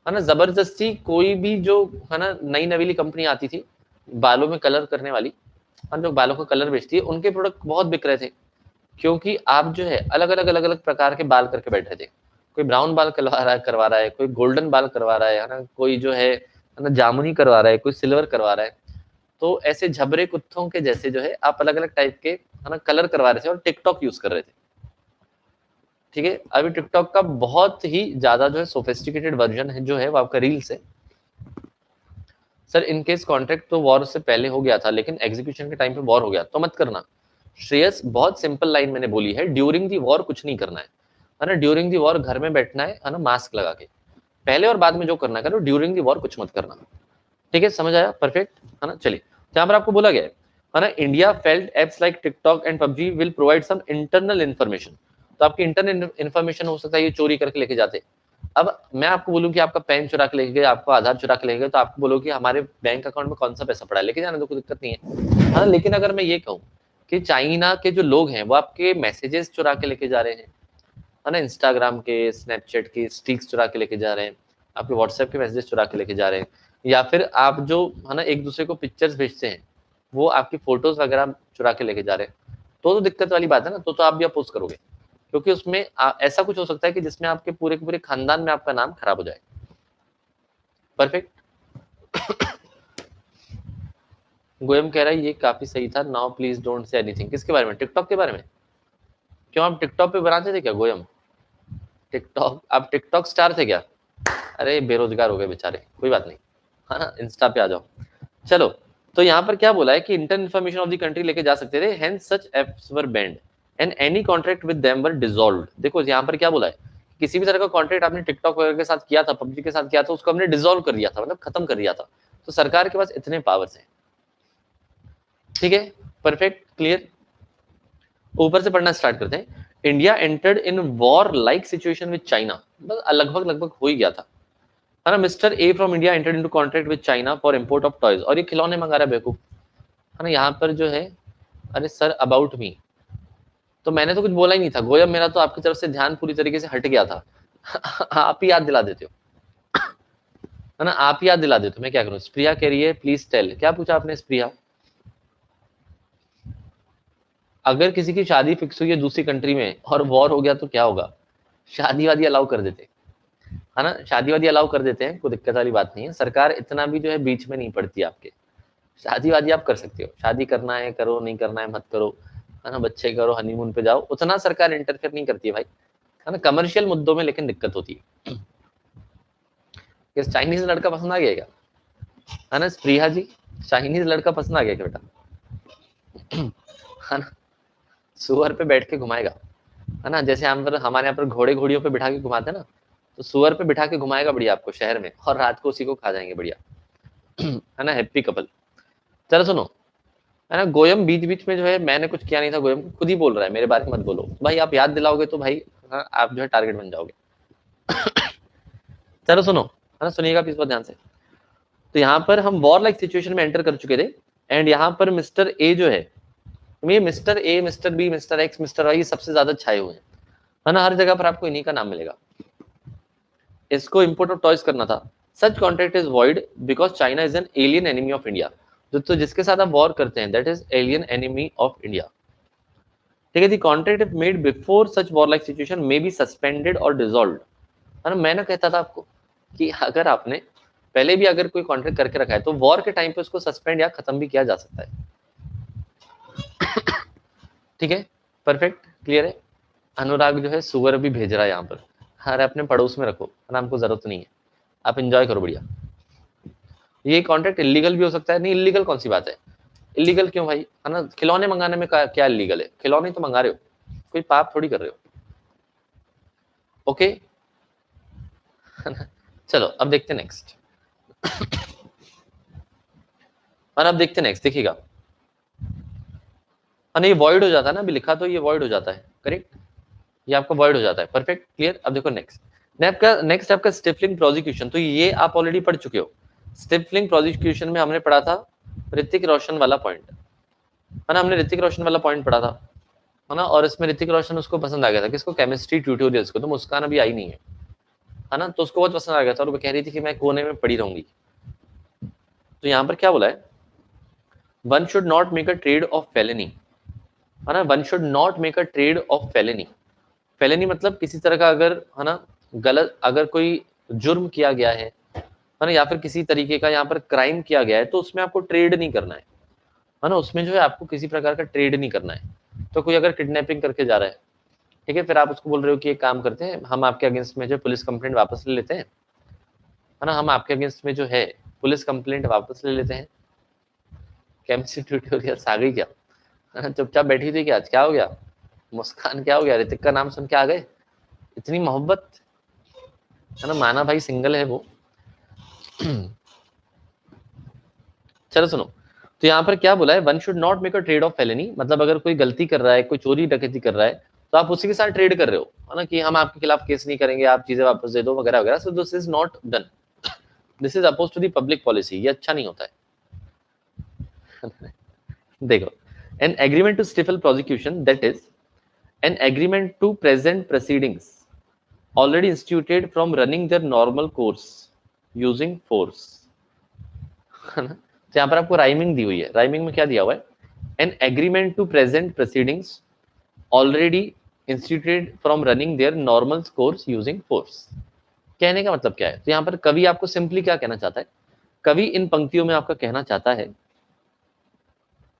है ना, जबरदस्ती कोई भी जो, है ना, नई नवीली कंपनी आती थी बालों में कलर करने वाली, और जो बालों का कलर बेचती है, उनके प्रोडक्ट बहुत बिक रहे थे, क्योंकि आप जो है अलग अलग प्रकार के बाल करके बैठ रहे थे, कोई ब्राउन बाल करवा रहा है, कोई गोल्डन बाल करवा रहा है ना, कोई जो है ना जामुनी करवा रहा है, कोई सिल्वर करवा रहा है। तो ऐसे झबरे कुत्तों के जैसे जो है आप अलग अलग टाइप के, है ना, कलर करवा रहे थे और टिकटॉक यूज कर रहे थे, ठीक है। अभी टिकटॉक का बहुत ही ज्यादा जो है सोफिस्टिकेटेड वर्जन है जो है वो आपका रील्स है। सर इनकेस कॉन्ट्रैक्ट तो वॉर से पहले हो गया था लेकिन एग्जीक्यूशन के टाइम पे वॉर हो गया तो मत करना। श्रेयस बहुत सिंपल लाइन मैंने बोली है, ड्यूरिंग दी वॉर कुछ नहीं करना है ना, ड्यूरिंग दी वॉर घर में बैठना है ना, मास्क लगा के, पहले और बाद में जो करना करो, ड्यूरिंग दी वॉर कुछ मत करना, ठीक है। समझ आया? परफेक्ट, है ना। चलिए यहाँ पर आपको बोला गया है ना, India felt apps like TikTok and PUBG will provide some internal information. तो आपकी इंटरनल इन्फॉर्मेशन हो सकता है ये चोरी करके लेके जाते। अब मैं आपको बोलूं कि आपका पैन चुरा के लेके गए, आपको आधार चुरा के लेके गए, तो आपको बोलो कि हमारे बैंक अकाउंट में कौन सा पैसा पड़ा है, लेके जाने दो, कोई दिक्कत नहीं है, हाँ। लेकिन अगर मैं ये कहूँ कि चाइना के जो लोग हैं वो आपके मैसेजेस चुरा के लेके जा रहे हैं, है ना, इंस्टाग्राम के, स्नैपचैट के स्ट्रीक्स चुरा के लेके जा रहे हैं, आपके व्हाट्सएप के मैसेजेस चुरा के लेके जा रहे हैं, या फिर आप जो, है ना, एक दूसरे को पिक्चर्स भेजते हैं वो आपकी फोटोज वगैरह चुरा के लेके जा रहे हैं, तो दिक्कत वाली बात है ना। तो आप भी अपोज करोगे, क्योंकि उसमें ऐसा कुछ हो सकता है कि जिसमें आपके पूरे के पूरे खानदान में आपका नाम खराब हो जाए। परफेक्ट। गोयम कह रहा है ये काफी सही था, now please don't say anything. किसके बारे में? टिकटॉक के बारे में? क्यों आप टिकटॉक पे बनाते थे क्या गोयम? टिकटॉक, आप टिकटॉक स्टार थे क्या? अरे बेरोजगार हो गए बेचारे, कोई बात नहीं, है ना, इंस्टा पे आ जाओ। चलो, तो यहाँ पर क्या बोला है कि internal information of the country लेके जा सकते थे, hence such apps were band and any contract with them were dissolved. देखो यहाँ पर क्या बोला है, किसी भी तरह का कॉन्ट्रैक्ट आपने टिकटॉक वगैरह के साथ किया था, पबजी के साथ किया था, उसको हमने डिसॉल्व कर दिया था, मतलब खत्म कर दिया था। तो सरकार के पास इतने पावर्स हैं, ठीक है। Perfect, clear. ऊपर से पढ़ना स्टार्ट करते हैं। India entered in war like situation with China, बस लगभग हो ही गया था, है ना। Mister A from India entered into contract with China for import of toys, और ये खिलौने मंगा रहा है बेवकूफ, है ना। यहाँ पर जो है, अरे सर अबाउट मी, तो मैंने तो कुछ बोला ही नहीं था गोयम, मेरा तो आपकी तरफ से ध्यान पूरी तरीके से हट गया था। आप ही याद दिला देते हो, है ना, आप ही याद दिला देते हो, मैं क्या करूं। स्प्रिया कह रही है प्लीज टेल, क्या पूछा आपने स्प्रिया। अगर किसी की शादी फिक्स हुई है दूसरी कंट्री में और वॉर हो गया तो क्या होगा। शादी वादी अलाउ कर देते, है ना, शादी वादी अलाउ कर देते हैं, कोई दिक्कत वाली बात नहीं है। सरकार इतना भी जो है बीच में नहीं पड़ती आपके, शादी वादी आप कर सकते हो, शादी करना है करो, नहीं करना है मत करो, है ना, बच्चे करो, हनीमून पे जाओ, उतना सरकार इंटरफेयर नहीं करती है भाई, है ना। कमर्शियल मुद्दों में लेकिन दिक्कत होती है। किस चाइनीज लड़का पसंद आ गया क्या, है ना स्प्रिया जी, चाइनीज लड़का पसंद आ गया क्या बेटा। है ना, सुअर पे बैठ के घुमाएगा, है ना, जैसे हम हमारे यहाँ पर घोड़े घोड़ियों पे बिठा के घुमाते हैं ना, तो सुअर पे बिठा के घुमाएगा बढ़िया आपको शहर में, और रात को उसी को खा जाएंगे बढ़िया। है ना, हैप्पी कपल। चलो सुनो, है ना, गोयम बीच बीच में जो है, मैंने कुछ किया नहीं था, गोयम खुद ही बोल रहा है, मेरे बारे में मत बोलो भाई, आप याद दिलाओगे तो भाई, हाँ, आप जो है टारगेट बन जाओगे। चलो सुनो, है ना, सुनिएगा इस बात ध्यान से। तो यहाँ पर हम वॉर लाइक सिचुएशन में एंटर कर चुके थे, एंड यहाँ पर मिस्टर ए जो है, ये Mr A, Mr B, Mr X, Mr Y सबसे ज्यादा छाए हुए हैं, है ना, हर जगह पर आपको इन्हीं का नाम मिलेगा। इसको इंपोर्ट ऑफ टॉयज करना था। सच contract is void because China is an alien enemy of India, तो जिसके साथ आप वॉर करते हैं that is alien enemy of India. ठीक है, दी contract if made before such war like situation may be suspended और डिसॉल्व्ड, है ना। मैंने कहता था आपको कि अगर आपने पहले भी अगर कोई कॉन्ट्रैक्ट करके रखा है तो वॉर के टाइम पे उसको सस्पेंड या खत्म भी किया जा सकता है। ठीक है, परफेक्ट, क्लियर है। अनुराग जो है सुअर भी भेज रहा है यहाँ पर, अरे अपने पड़ोस में रखो, है ना, हमको जरूरत नहीं है, आप एंजॉय करो बढ़िया। ये कॉन्ट्रैक्ट इलीगल भी हो सकता है, नहीं इलीगल कौन सी बात है, इलीगल क्यों भाई, है ना, खिलौने मंगाने में क्या इलीगल है, खिलौने तो मंगा रहे हो, कोई पाप थोड़ी कर रहे हो। ओके, चलो अब देखते हैं नेक्स्ट, और अब देखते हैं नेक्स्ट, देखिएगा, ये वॉइड हो जाता है ना, अभी लिखा तो ये वॉइड हो जाता है, करेक्ट, ये आपका वॉइड हो जाता है, परफेक्ट क्लियर। अब देखो नेक्स्ट, नेक्स्ट आपका स्टिफलिंग प्रोसिक्यूशन, तो ये आप ऑलरेडी पढ़ चुके हो। स्टिफलिंग प्रोसिक्यूशन में हमने पढ़ा था ऋतिक रोशन वाला पॉइंट, है ना, हमने ऋतिक रोशन वाला पॉइंट पढ़ा था, है ना, और इसमें ऋतिक रोशन उसको पसंद आ गया था, किसको, केमिस्ट्री ट्यूटोरियल्स को, तो मुस्कान अभी आई नहीं है ना, तो उसको बहुत पसंद आ गया था, और वो कह रही थी कि मैं कोने में पड़ी रहूंगी। तो यहाँ पर क्या बोला है, one should not make a trade of felony, है ना, one should not make a trade of felony. Felony मतलब किसी तरह का अगर, है ना, गलत अगर कोई जुर्म किया गया है ना, या फिर किसी तरीके का यहाँ पर क्राइम किया गया है, तो उसमें आपको ट्रेड नहीं करना है ना, उसमें जो है आपको किसी प्रकार का ट्रेड नहीं करना है। तो कोई अगर किडनैपिंग करके जा रहा है, ठीक है, फिर आप उसको बोल रहे हो कि एक काम करते हैं, हम आपके अगेंस्ट में जो पुलिस कंप्लेंट वापस ले लेते हैं, है ना, हम आपके अगेंस्ट में जो है पुलिस कंप्लेंट वापस ले लेते हैं। केमिस्ट्री ट्यूटोरियल आ गई क्या, है ना, चुपचाप बैठी थी क्या, आज क्या हो गया, मुस्कान क्या हो गया, ऋतिक का नाम सुन के आ गए, इतनी मोहब्बत, है ना, माना भाई सिंगल है वो। चलो सुनो, तो यहाँ पर क्या बोला है, one should not make a trade of felony, मतलब अगर कोई गलती कर रहा है, कोई चोरी डकैती कर रहा है, तो आप उसी के साथ ट्रेड कर रहे हो, है ना, कि हम आपके खिलाफ केस नहीं करेंगे, आप चीजें वापस दे दो वगैरह वगैरह, so this is not done, this is oppose to the public policy, ये अच्छा नहीं होता है। देखो, an agreement to stifle prosecution that is an agreement to present proceedings already instituted from running their normal course using force, है ना। तो यहाँ पर आपको राइमिंग दी हुई है, राइमिंग में क्या दिया हुआ है, an agreement to present proceedings already instituted from running their normal course using force. कहने का मतलब क्या है, तो यहाँ पर कवि आपको सिंपली क्या कहना चाहता है, कवि इन पंक्तियों में आपका कहना चाहता है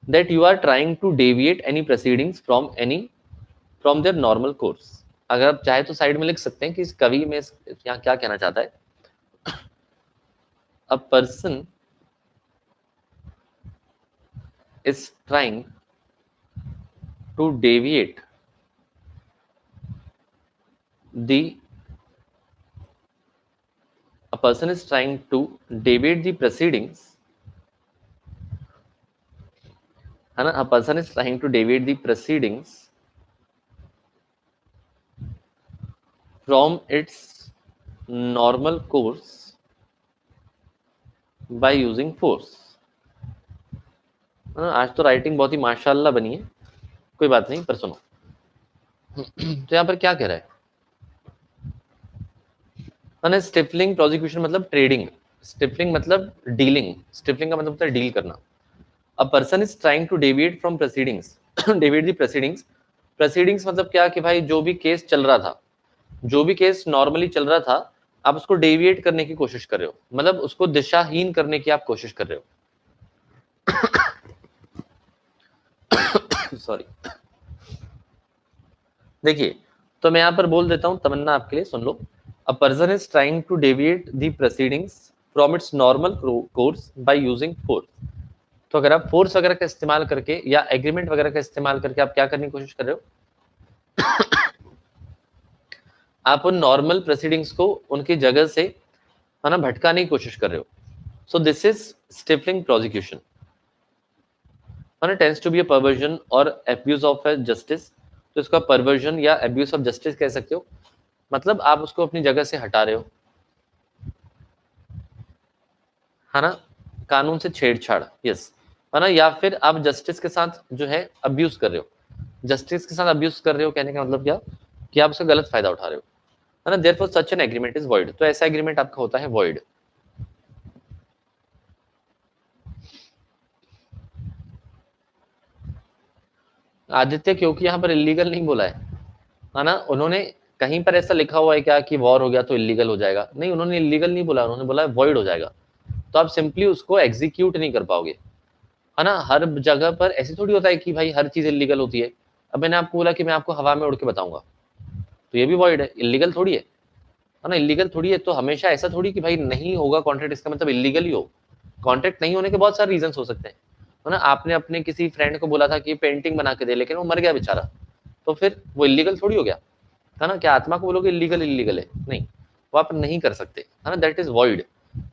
that you are trying to deviate any proceedings from their normal course. अगर आप चाहे तो साइड में लिख सकते हैं कि इस कवि में यहाँ क्या कहना चाहता है, a person is trying to deviate the a person is trying to deviate the proceedings, है ना, a person is trying to deviate the proceedings from its normal course bye using force. आज तो राइटिंग बहुत ही माशाल्लाह बनी है, कोई बात नहीं, पर सुनो। तो यहाँ पर क्या कह रहा है, स्टिफलिंग प्रोसिक्यूशन मतलब ट्रेडिंग, स्टिफलिंग मतलब डीलिंग, स्टिफलिंग का मतलब होता है डील करना। A person is trying to deviate from proceedings, deviate the proceedings. Proceedings मतलब क्या कि भाई जो भी केस चल रहा था, जो भी केस नॉर्मली चल रहा था, आप उसको डेविएट करने की कोशिश कर रहे हो, मतलब उसको दिशाहीन करने की आप कोशिश कर रहे हो। सॉरी। देखिए, तो मैं यहाँ पर बोल देता हूँ, तमन्ना आपके लिए सुन लो। A person is trying to deviate the proceedings from its normal course by using force. तो अगर आप फोर्स वगैरह का इस्तेमाल करके या एग्रीमेंट वगैरह का इस्तेमाल करके आप क्या करने की कोशिश कर रहे हो, आप उन नॉर्मल प्रोसीडिंग्स को उनकी जगह से है ना भटकाने की कोशिश कर रहे हो। So this is stifling prosecution, है ना, tends to be a perversion और एब्यूज ऑफ जस्टिस। तो इसका परवर्जन या एब्यूज ऑफ जस्टिस कह सकते हो, मतलब आप उसको अपनी जगह से हटा रहे हो, है ना, कानून से छेड़छाड़, यस, है ना, या फिर आप जस्टिस के साथ जो है अब्यूज कर रहे हो। जस्टिस के साथ अब्यूज कर रहे हो कहने का मतलब क्या, कि आप उसका गलत फायदा उठा रहे हो, है ना। Therefore such an agreement is void, तो ऐसा एग्रीमेंट आपका होता है वॉइड। आदित्य, क्योंकि यहाँ पर इलीगल नहीं बोला है ना, उन्होंने कहीं पर ऐसा लिखा हुआ है क्या कि वॉर हो गया तो इलीगल हो जाएगा, नहीं, उन्होंने इलीगल नहीं बोला, उन्होंने बोला वॉइड हो जाएगा। तो आप सिंपली उसको एग्जीक्यूट नहीं कर पाओगे, है ना। हर जगह पर ऐसे थोड़ी होता है कि भाई हर चीज इलीगल होती है। अब मैंने आपको बोला कि मैं आपको हवा में उड़ के बताऊंगा, तो ये भी वॉइड है, इलीगल थोड़ी है ना, इलीगल थोड़ी है। तो हमेशा ऐसा थोड़ी कि भाई नहीं होगा कॉन्ट्रैक्ट इसका मतलब इलीगल ही हो। कॉन्ट्रैक्ट नहीं होने के बहुत सारे रीजन हो सकते हैं, है ना। आपने अपने किसी फ्रेंड को बोला था कि पेंटिंग बना के दे, लेकिन वो मर गया बेचारा, तो फिर वो इलीगल थोड़ी हो गया, है ना। क्या आत्मा को बोलोगे इलीगल इलीगल है, नहीं, वो आप नहीं कर सकते, है ना, दैट इज वॉइड।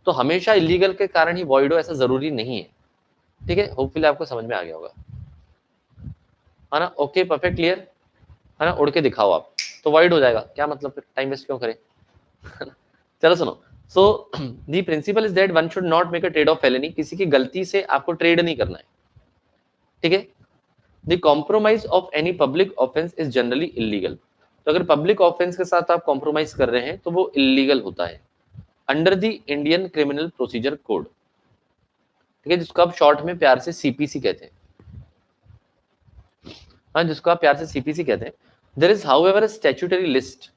तो हमेशा इलीगल के कारण ही वॉइड हो ऐसा जरूरी नहीं है, ठीक है। होपफुली आपको समझ में आ गया होगा, है ना। ओके, परफेक्ट, क्लियर, है ना। उड़ के दिखाओ आप, तो वॉइड हो जाएगा, क्या मतलब, फिर टाइम वेस्ट क्यों करें। चलो सुनो। So the principle is that one should not make a trade of felony, किसी की गलती से आपको ट्रेड नहीं करना है, ठीक है। The compromise of any public offence is generally illegal, तो अगर पब्लिक ऑफेंस के साथ आप कॉम्प्रोमाइज कर रहे हैं तो वो इलीगल होता है under the Indian criminal procedure code, ठीक है, जिसको आप शॉर्ट में प्यार से सीपीसी कहते हैं, हाँ, जिसको आप प्यार से सीपीसी कहते हैं। There is however a statutory list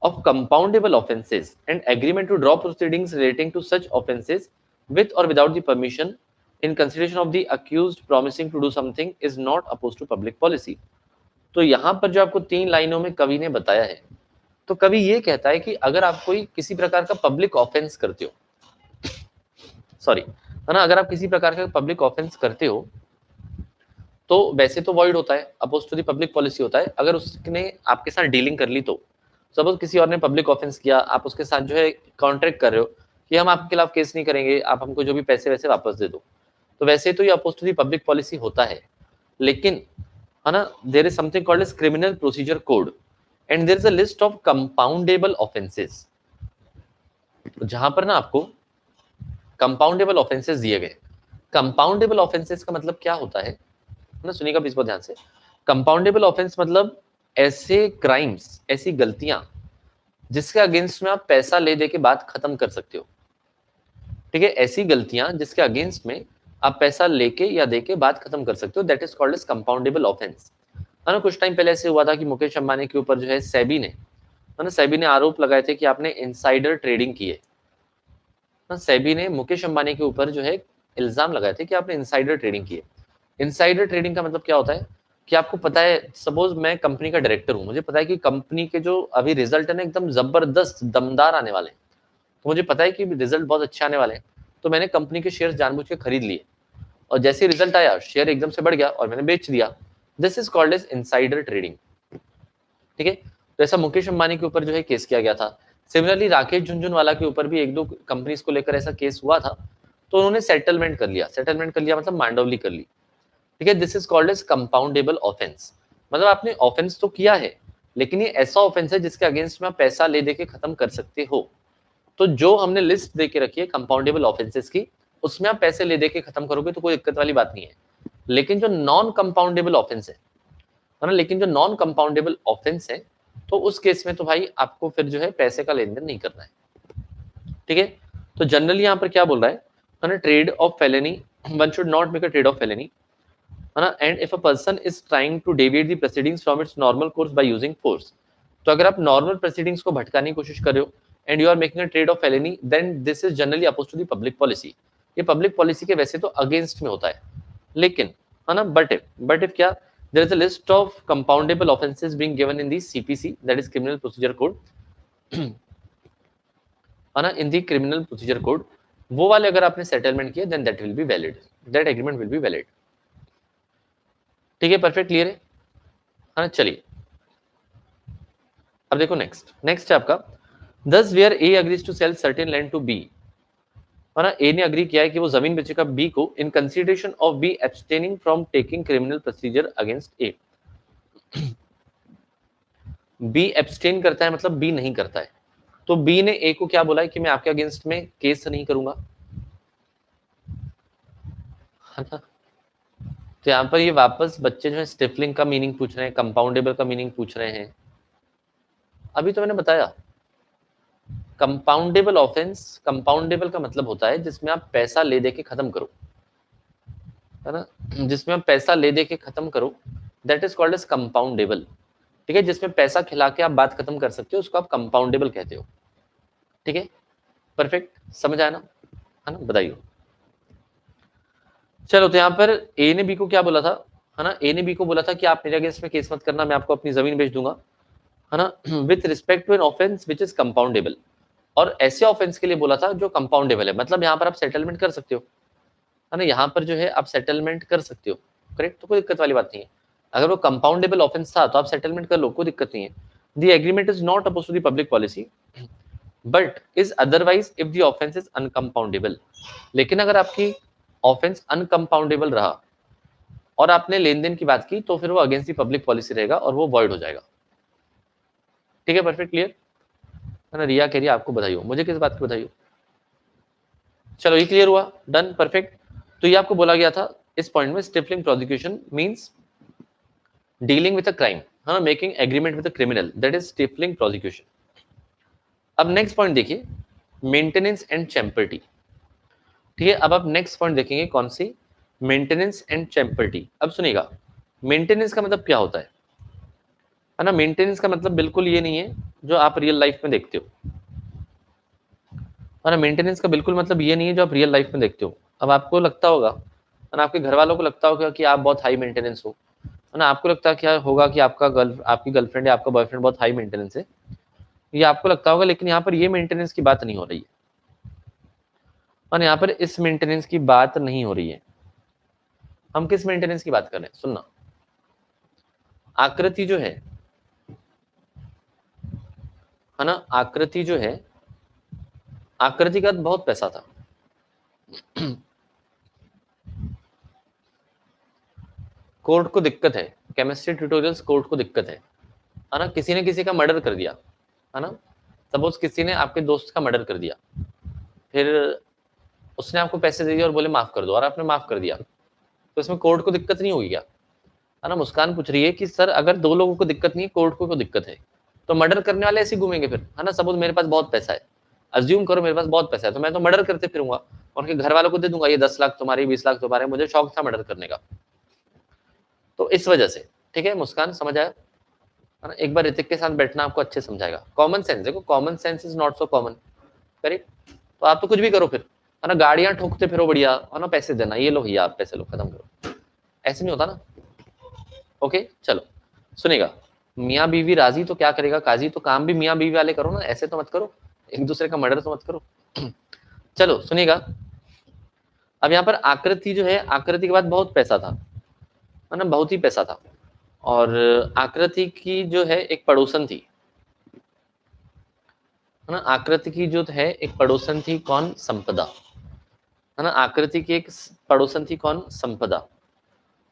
of compoundable offenses and agreement to draw proceedings relating to such offenses with or without the permission in consideration of the accused promising to do something is not opposed to public policy। तो यहाँ पर जो आपको 3 लाइनों में कवि ने बताया है, तो कवि ये कहता है कि अगर आप कोई किसी प्रकार का पब्लिक ऑफेंस करते हो, सॉरी, है ना, अगर आप किसी प्रकार का पब्लिक ऑफेंस करते हो तो वैसे तो वॉइड होता है, oppose to the public policy होता है। अगर उसने आपके साथ डीलिंग कर ली, तो सपोज किसी और ने पब्लिक ऑफेंस किया, आप उसके साथ जो है कॉन्ट्रैक्ट कर रहे हो कि हम आपके खिलाफ केस नहीं करेंगे, आप हमको जो भी पैसे वैसे वापस दे दो, तो वैसे तो ये oppose to the public policy होता है। लेकिन, है ना, there is something called as criminal procedure code and there is a list of compoundable offences, जहां पर ना आपको कंपाउंडेबल ऑफेंसेस दिए गए। कंपाउंडेबल ऑफेंसेस का मतलब क्या होता है ना, सुनिएगा प्लीज बहुत ध्यान से। कंपाउंडेबल ऑफेंस मतलब ऐसे क्राइम्स, ऐसी गलतियां जिसके अगेंस्ट में आप पैसा ले दे के बात खत्म कर सकते हो, ठीक है। ऐसी गलतियां जिसके अगेंस्ट में आप पैसा लेके या दे के बात खत्म कर सकते हो, that is called as compoundable offence, है ना। कुछ टाइम पहले ऐसे हुआ था कि मुकेश अंबानी के ऊपर जो है सेबी ने, है ना, सेबी ने आरोप लगाए थे कि आपने इनसाइडर ट्रेडिंग की है ना। सेबी ने मुकेश अंबानी के ऊपर जो है इल्जाम लगाए थे कि आपने इनसाइडर ट्रेडिंग की है। इनसाइडर ट्रेडिंग का मतलब क्या होता है कि आपको पता है, सपोज मैं कंपनी का डायरेक्टर हूं, मुझे पता है कि कंपनी के जो अभी रिजल्ट है ना एकदम जबरदस्त दमदार आने वाले हैं, तो मुझे पता है कि रिजल्ट बहुत अच्छे आने वाले हैं, तो मैंने कंपनी के शेयर जानबूझ के खरीद लिए, और जैसे रिजल्ट आया शेयर एकदम से बढ़ गया और मैंने बेच दिया। This is called as insider trading, ठीक है। तो ऐसा मुकेश अंबानी के ऊपर जो है केस किया गया था। सिमिलरली राकेश झुनझुनवाला के ऊपर भी एक दो कंपनीज को लेकर ऐसा केस हुआ था, तो उन्होंने सेटलमेंट कर लिया, सेटलमेंट कर लिया मतलब मांडवली कर ली, ठीक है। This is called as compoundable offence, मतलब आपने ऑफेंस तो किया है, लेकिन ये ऐसा ऑफेंस है जिसके अगेंस्ट में आप पैसा ले दे के खत्म कर सकते हो। तो जो हमने लिस्ट दे के रखी है कंपाउंडेबल ऑफेंसेस की, उसमें आप पैसे ले दे के खत्म करोगे तो कोई दिक्कत वाली बात नहीं है। लेकिन जो नॉन कंपाउंडेबल ऑफेंस है ना, लेकिन जो नॉन कंपाउंडेबल ऑफेंस है तो उस केस में तो भाई आपको फिर जो है पैसे का लेन देन नहीं करना है, ठीक है। तो जनरली यहाँ पर क्या बोल रहा है ना, trade of felony, one should not make a trade of felony, है ना, and if a person is trying to deviate the proceedings from its normal course by using force, तो अगर आप नॉर्मल प्रोसीडिंग्स को भटकाने की कोशिश कर रहे हो and you are making a trade of felony, then this is generally oppose to the public policy. ये पब्लिक पॉलिसी के वैसे तो अगेंस्ट में होता है, लेकिन है ना, बट इफ क्या, there is a list of compoundable offenses being given in the CPC, that is criminal procedure code, है ना, in the criminal procedure code, वो वाले अगर आपने सेटलमेंट किया then that will be valid, that agreement will be valid, ठीक है, परफेक्ट, क्लियर है ना। चलिए अब देखो नेक्स्ट है आपका, thus where A agrees to sell certain land to B, है ना, A ने अग्री किया है कि वो जमीन बेचेगा B को in consideration of B abstaining from taking criminal procedure against A। B abstain करता है मतलब B नहीं करता है, तो B ने A को क्या बोला है कि मैं आपके अगेंस्ट में केस नहीं करूंगा, है ना। तो यहाँ पर ये वापस बच्चे जो है स्टिफलिंग का मीनिंग पूछ रहे हैं, कंपाउंडेबल का मीनिंग पूछ रहे हैं। अभी तो मैंने बताया कंपाउंडेबल ऑफेंस, कंपाउंडेबल का मतलब होता है जिसमें आप पैसा ले दे के खत्म करो, है ना, जिसमें आप पैसा ले दे के खत्म करो, that is called as compoundable, ठीक है। जिसमें पैसा खिला के आप बात खत्म कर सकते हो उसको आप कंपाउंडेबल कहते हो, ठीक है, परफेक्ट, समझ आया ना, है ना, बताइए। चलो तो यहाँ पर ए ने बी को क्या बोला था, है ना, ए ने बी को बोला था कि आप मेरे अगेंस्ट में केस मत करना, मैं आपको अपनी जमीन बेच दूंगा, है ना, with respect to an offence which is compoundable, और ऐसे ऑफेंस के लिए बोला था जो कंपाउंडेबल है, मतलब यहाँ पर आप सेटलमेंट कर सकते हो, है ना, यहाँ पर जो है आप सेटलमेंट कर सकते हो, करेक्ट, तो कोई दिक्कत वाली बात नहीं है। अगर वो कंपाउंडेबल ऑफेंस था तो आप सेटलमेंट कर लो, कोई दिक्कत नहीं है। The agreement is not oppose to the public policy but is otherwise if the offence is uncompoundable, लेकिन अगर आपकी ऑफेंस अनकंपाउंडेबल रहा और आपने लेन देन की बात की तो फिर वो अगेंस्ट द पब्लिक पॉलिसी रहेगा और वो वॉइड हो जाएगा, ठीक है, परफेक्ट, क्लियर, है ना। रिया कह रही है आपको बधाई हो, मुझे किस बात की बधाई हो, चलो ये क्लियर हुआ, डन, परफेक्ट। तो ये आपको बोला गया था इस पॉइंट में, stifling prosecution means dealing with a crime, है ना, making agreement with a criminal, that is stifling prosecution. अब नेक्स्ट पॉइंट देखिए, मेंटेनेंस एंड चैम्पर्टी, ठीक है। अब आप नेक्स्ट पॉइंट देखेंगे कौन सी, मेंटेनेंस एंड चैम्पर्टी। अब सुनिएगा, मेंटेनेंस का मतलब क्या होता है ना, मेंटेनेंस का मतलब बिल्कुल ये नहीं है जो आप रियल लाइफ में देखते हो, है ना, मेंटेनेंस का बिल्कुल मतलब ये नहीं है जो आप रियल लाइफ में देखते हो। अब आपको लगता होगा, है ना, आपके घर वालों को लगता होगा कि आप बहुत हाई मेंटेनेंस हो, है ना, आपको लगता है क्या होगा कि आपकी गर्लफ्रेंड या आपका बॉयफ्रेंड बहुत हाई मेंटेनेंस है, ये आपको लगता होगा, लेकिन यहाँ पर ये मेंटेनेंस की बात नहीं हो रही है, और यहाँ पर इस मेंटेनेंस की बात नहीं हो रही है। हम किस मेंटेनेंस की बात कर रहे हैं, सुनना, आकृति जो है ना, आकृति जो है, आकृति का बहुत पैसा था, कोर्ट को दिक्कत है, केमिस्ट्री ट्यूटोरियल्स कोर्ट को दिक्कत है ना, किसी ने किसी का मर्डर कर दिया, है ना, सपोज किसी ने आपके दोस्त का मर्डर कर दिया, फिर उसने आपको पैसे दे दिए और बोले माफ कर दो, और आपने माफ कर दिया, तो इसमें कोर्ट को दिक्कत नहीं होगी क्या, है ना। मुस्कान पूछ रही है कि सर अगर दो लोगों को दिक्कत नहीं है, कोर्ट को क्यों दिक्कत है, तो मर्डर करने वाले ऐसे घूमेंगे फिर, है ना। सपोज मेरे पास बहुत पैसा है, अज्यूम करो मेरे पास बहुत पैसा है, तो मैं तो मर्डर करते फिरूंगा और उनके घर वालों को दे दूंगा, ये 10 लाख तुम्हारे, 20 लाख तुम्हारे, मुझे शौक था मर्डर करने का, तो इस वजह से, ठीक है, मुस्कान समझ आया, है ना। एक बार ऋतिक के साथ बैठना आपको अच्छे समझाएगा, कॉमन सेंस, देखो common sense is not so common, correct. तो आप तो कुछ भी करो फिर, है ना, गाड़ियां ठोकते फिरो बढ़िया, है ना, पैसे देना, ये लो भैया आप पैसे लो, खत्म करो, ऐसे नहीं होता ना। ओके चलो सुनेगा, मियाँ बीवी राजी तो क्या करेगा काजी, तो काम भी मियाँ बीवी वाले करो ना, ऐसे तो मत करो, एक दूसरे का मर्डर तो मत करो। चलो सुनेगा, अब यहाँ पर आकृति जो है, आकृति के बाद बहुत पैसा था, है ना, बहुत ही पैसा था, और आकृति की जो है एक पड़ोसन थी, है ना, आकृति की जो है एक पड़ोसन थी, कौन, संपदा, है ना, आकृति की एक पड़ोसन थी, कौन, संपदा,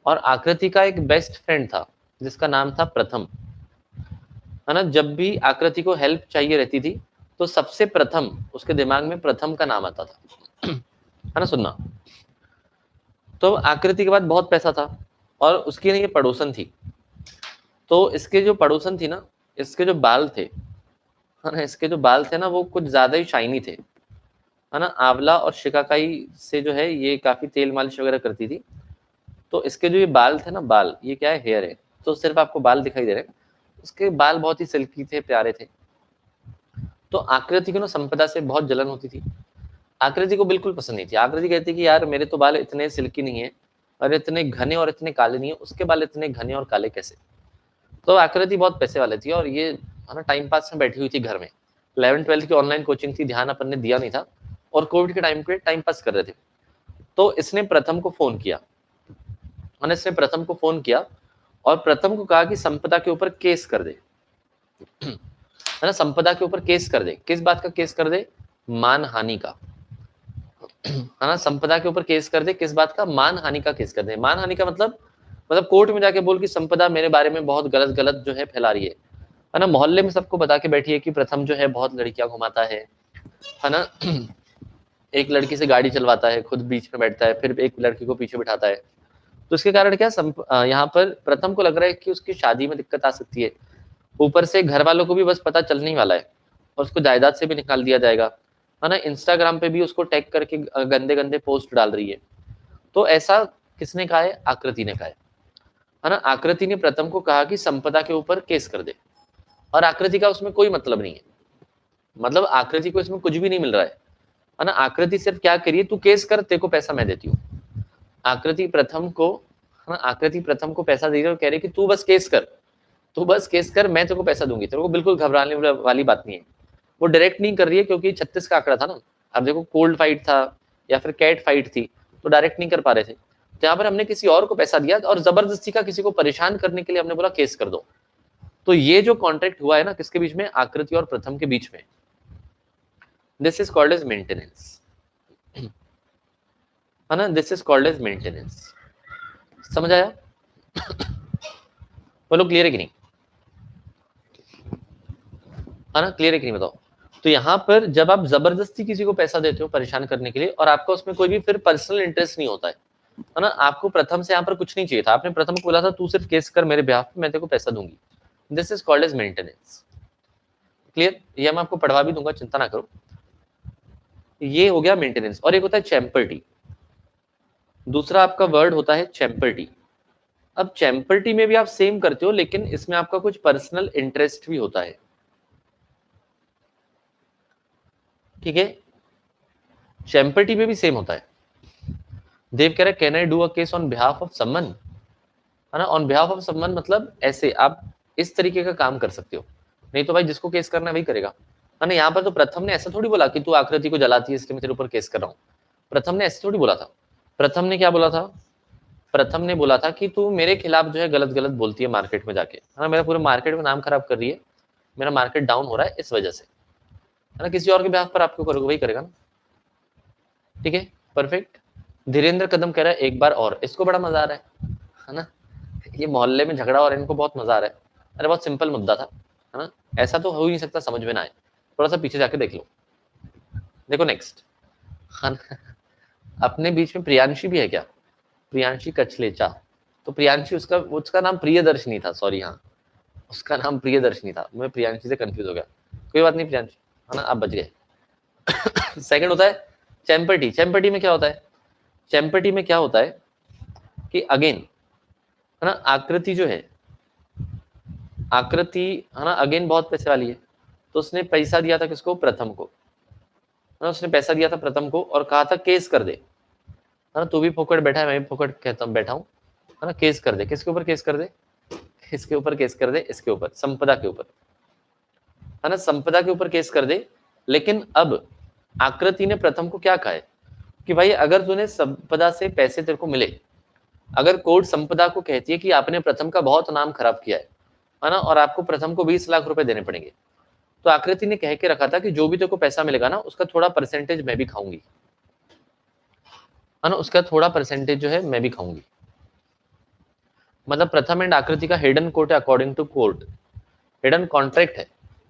और आकृति का एक बेस्ट फ्रेंड था जिसका नाम था प्रथम, है ना। जब भी आकृति को हेल्प चाहिए रहती थी तो सबसे प्रथम उसके दिमाग में प्रथम का नाम आता था, है ना, सुनना। तो आकृति के बाद बहुत पैसा था और उसकी ना ये पड़ोसन थी, तो इसके जो पड़ोसन थी ना, इसके जो बाल थे, है ना, इसके जो बाल थे ना वो कुछ ज्यादा ही शाइनी थे, है ना। आंवला और शिकाकाई से जो है ये काफी तेल मालिश वगैरह करती थी। तो इसके जो ये बाल थे ना, बाल, ये क्या है, हेयर है, तो सिर्फ आपको बाल दिखाई दे रहे हैं, उसके बाल बहुत ही सिल्की थे, प्यारे थे। तो आकृति को ना संपदा से बहुत जलन होती थी। आकृति को बिल्कुल पसंद नहीं थी। आकृति कहती कि यार मेरे तो बाल इतने सिल्की नहीं है और इतने घने और इतने काले नहीं है, उसके बाल इतने घने और काले कैसे। तो आकृति बहुत पैसे वाले थी और ये है ना टाइम पास में बैठी हुई थी घर में। 11th 12th की ऑनलाइन कोचिंग थी, ध्यान अपन ने दिया नहीं था और कोविड के टाइम पे टाइम पास कर रहे थे। तो इसने प्रथम को फोन किया, और इसने प्रथम को फोन किया और प्रथम को कहा कि संपदा के ऊपर केस कर दे, है ना, संपदा के ऊपर केस कर दे। किस बात का केस कर दे? मानहानि का, है ना, संपदा के ऊपर केस कर दे। किस बात का? मानहानि का केस कर दे। मानहानि का मतलब कोर्ट में जाके बोल कि संपदा मेरे बारे में बहुत गलत गलत जो है फैला रही है ना, मोहल्ले में सबको बता के बैठी है कि प्रथम जो है बहुत लड़कियां घुमाता है ना एक लड़की से गाड़ी चलवाता है, खुद बीच में बैठता है, फिर एक लड़की को पीछे बिठाता है। तो इसके कारण क्या, यहाँ पर प्रथम को लग रहा है कि उसकी शादी में दिक्कत आ सकती है। ऊपर से घर वालों को भी बस पता चलने ही वाला है और उसको जायदाद से भी निकाल दिया जाएगा, है ना। इंस्टाग्राम पे भी उसको टैग करके गंदे गंदे पोस्ट डाल रही है। तो ऐसा किसने कहा है? आकृति ने कहा है ना। आकृति ने प्रथम को कहा कि संपदा के ऊपर केस कर दे, और आकृति का उसमें कोई मतलब नहीं है, मतलब आकृति को इसमें कुछ भी नहीं मिल रहा है ना। आकृति सिर्फ क्या करिए, तू केस कर, तेरे को पैसा मैं देती हूँ। आकृति प्रथम को, है ना, आकृति प्रथम को पैसा दे रही है और कह रही है कि तू बस केस कर, तू बस केस कर, मैं तेरे को पैसा दूंगी। तेरे को बिल्कुल घबराने वाली बात नहीं है। वो डायरेक्ट नहीं कर रही है क्योंकि 36 का आंकड़ा था ना। अब देखो कोल्ड फाइट था या फिर कैट फाइट थी, तो डायरेक्ट नहीं कर पा रहे थे। तो यहाँ पर हमने किसी और को पैसा दिया और जबरदस्ती का किसी को परेशान करने के लिए हमने बोला केस कर दो। तो ये जो कॉन्ट्रैक्ट हुआ है ना, किसके बीच में? आकृति और प्रथम के बीच में। This is called as maintenance, है ना, this is called as maintenance. समझ आया? बोलो क्लियर है कि नहीं, है ना, क्लियर है कि नहीं बताओ। तो यहाँ पर जब आप जबरदस्ती किसी को पैसा देते हो परेशान करने के लिए और आपका उसमें कोई भी फिर पर्सनल इंटरेस्ट नहीं होता है ना, आपको प्रथम से यहाँ पर कुछ नहीं चाहिए था, आपने प्रथम को बोला था तू सिर्फ केस कर मेरे बिहाफ पे, मैं तेरे को पैसा दूंगी। This is called as maintenance. Clear? ये मैं आपको पढ़वा भी दूंगा, चिंता ना करो। ये हो गया मेंटेनेंस। और एक होता है चैम्पर्टी, दूसरा आपका वर्ड होता है चैम्पर्टी। अब चैम्पर्टी में भी आप सेम करते हो, लेकिन इसमें आपका कुछ पर्सनल इंटरेस्ट भी होता है, ठीक है। चैम्पर्टी में भी सेम होता है। देव कह रहे can I do a case on behalf of someone, है ना। ऑन बिहाफ ऑफ समवन मतलब ऐसे आप इस तरीके का काम कर सकते हो, नहीं तो भाई जिसको केस करना है वही करेगा, है ना। यहाँ पर तो प्रथम ने ऐसा थोड़ी बोला कि तू आकृति को जलाती है इसलिए मैं तेरे ऊपर केस कर रहा हूँ। प्रथम ने ऐसे थोड़ी बोला था। प्रथम ने क्या बोला था? प्रथम ने बोला था कि तू मेरे खिलाफ जो है गलत गलत बोलती है मार्केट में जाके, है ना, मेरा पूरे मार्केट में नाम खराब कर रही है, मेरा मार्केट डाउन हो रहा है इस वजह से, है ना। किसी और के बिहाफ पर आपको करोगे, वही करेगा ना, ठीक है, परफेक्ट। धीरेन्द्र कदम कह रहा है एक बार और, इसको बड़ा मजा आ रहा है ना। ये मोहल्ले में झगड़ा और इनको बहुत मजा आ रहा है। अरे बहुत सिंपल मुद्दा था, है ना, ऐसा तो हो ही नहीं सकता समझ में ना आए, थोड़ा सा पीछे जाके देख लो। देखो नेक्स्ट, अपने बीच में प्रियांशी भी है क्या? प्रियांशी कचलेचा, तो प्रियांशी उसका नाम प्रियदर्शनी था, सॉरी, हाँ उसका नाम प्रियदर्शनी था, मैं प्रियांशी से कंफ्यूज हो गया। कोई बात नहीं प्रियांशी, है ना, आप बच गए। सेकंड होता है चैम्पर्टी। चैम्पर्टी में क्या होता है? चैम्पर्टी में क्या होता है कि अगेन, है ना, आकृति जो है, आकृति, है ना, अगेन बहुत पैसे वाली है, तो उसने पैसा दिया था किसको? प्रथम को, है ना, उसने पैसा दिया था प्रथम को और कहा था केस कर दे, है ना, तू भी फोकट बैठा है, मैं भी फोकट कहता हूँ बैठा हूँ, है ना, केस कर दे। किसके ऊपर केस कर दे? इसके ऊपर केस कर दे, इसके ऊपर, संपदा के ऊपर, है ना, संपदा के ऊपर केस कर दे। लेकिन अब आकृति ने प्रथम को क्या कहा है कि भाई अगर तूने संपदा से पैसे तेरे को मिले, अगर कोर्ट संपदा को कहती है कि आपने प्रथम का बहुत नाम खराब किया है ना, और आपको प्रथम को 20 लाख रुपए देने पड़ेंगे, तो आकृति ने कह के रखा था कि जो भी तेरे को पैसा मिलेगा ना, उसका थोड़ा परसेंटेज मैं भी खाऊंगी, है ना, उसका थोड़ा परसेंटेज जो है मैं भी खाऊंगी। मतलब प्रथम एंड आकृति का हिडन कोर्ट है, according to court hidden contract है।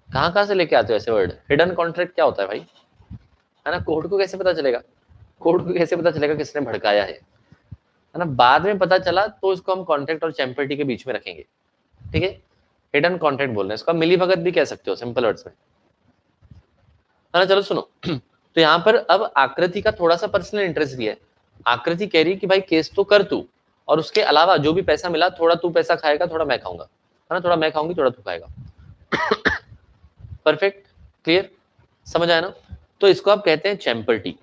कहां से लेके आते हो ऐसे वर्ड? हिडन कॉन्ट्रैक्ट क्या होता है भाई, है ना, कोर्ट को कैसे पता चलेगा? कोर्ट को कैसे पता चलेगा किसने भड़काया है ना? बाद में पता चला तो इसको हम कॉन्ट्रैक्ट और चैम्पर्टी के बीच में रखेंगे, ठीक है? हिडन कॉन्ट्रैक्ट बोल रहे हैं इसको, मिली भगत भी कह सकते हो सिंपल वर्ड्स में, है ना? चलो सुनो तो यहाँ पर अब आकृति का थोड़ा सा पर्सनल इंटरेस्ट भी है। आकृति कह रही है कि भाई केस तो कर तू, और उसके अलावा जो भी पैसा मिला थोड़ा तू पैसा खाएगा, थोड़ा मैं खाऊंगा, है ना? थोड़ा मैं खाऊंगी, थोड़ा तू खाएगा। परफेक्ट, क्लियर, समझ आया ना? तो इसको आप कहते हैं चैम्पर्टी,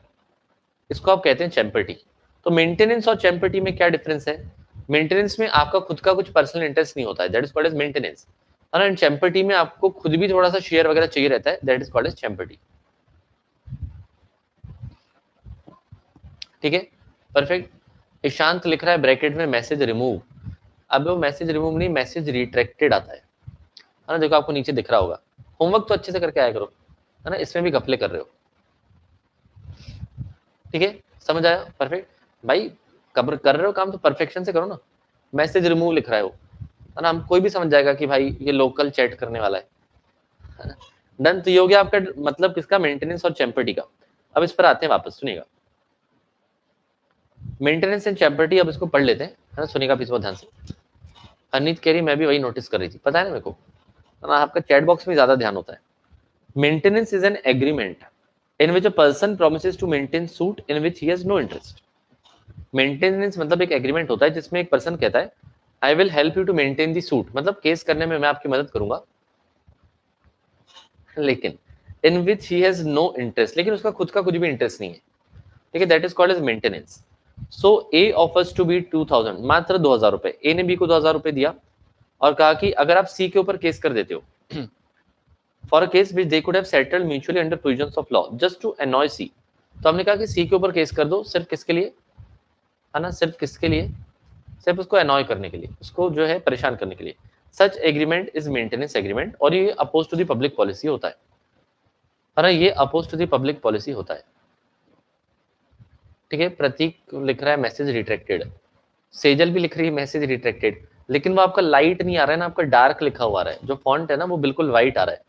इसको आप कहते हैं चैम्पर्टी। तो मेंटेनेंस और चैम्पर्टी में क्या डिफरेंस है? मेंटेनेंस में आपका खुद का कुछ पर्सनल इंटरेस्ट नहीं होता है, that is called as maintenance, है ना? एंड चैम्पर्टी में आपको खुद भी थोड़ा सा शेयर वगैरह चाहिए रहता है, that is called as champerty, ठीक है? परफेक्ट। ईशांत लिख रहा है ब्रैकेट में मैसेज रिमूव, अब वो मैसेज रिमूव नहीं, मैसेज रिट्रैक्टेड आता है ना? देखो आपको नीचे दिख रहा होगा। होमवर्क तो अच्छे से करके आया करो, है ना? इसमें भी घपले कर रहे हो, ठीक है? समझ आया? परफेक्ट भाई, कब्र कर रहे हो काम तो परफेक्शन से करो ना। मैसेज रिमूव लिख रहा है वो, है ना? हम कोई भी समझ जाएगा कि भाई ये लोकल चैट करने वाला है ना? डन। तो ये हो गया आपका मतलब किसका, मेंटेनेंस और चैम्पर्टी का। अब इस पर आते हैं वापस, सुनिएगा मेंटेनेंस एंड चैम्पर्टी, अब इसको पढ़ लेते हैं, है ना? सुनिएगा प्लीज बहुत ध्यान से। अनित कह रही मैं भी वही नोटिस कर रही थी, पता है ना मेरे को, है ना? आपका चैट बॉक्स में ज्यादा ध्यान होता है। Maintenance is an agreement in which a person promises to maintain suit in which he has no interest. Maintenance मतलब एक एग्रीमेंट होता है जिसमें एक पर्सन कहता है I will help you to maintain the suit, मतलब केस करने में मैं आपकी मदद करूंगा, लेकिन in which he has no interest, लेकिन उसका खुद का कुछ भी इंटरेस्ट नहीं है, ठीक है? That is called as maintenance. So A offers to be 2000, मात्र 2000 रुपए, ए ने बी को 2000 रुपए दिया और कहा कि अगर आप सी के ऊपर केस कर देते हो for a case which they could have settled mutually under provisions of law just to annoy C, तो हमने कहा कि सी के ऊपर केस कर दो, सिर्फ किसके लिए, है ना? सिर्फ किसके लिए? सिर्फ उसको अनॉय करने के लिए, उसको जो है परेशान करने के लिए। Such agreement is maintenance agreement, और ये oppose to the public policy होता है ना? ये oppose to the public policy होता है, ठीक है? प्रतीक लिख रहा है मैसेज रिट्रैक्टेड, सेजल भी लिख रही है मैसेज रिट्रैक्टेड, लेकिन वो आपका लाइट नहीं आ रहा है ना, आपका डार्क लिखा हुआ आ रहा है, जो फॉन्ट है ना वो बिल्कुल व्हाइट आ रहा है,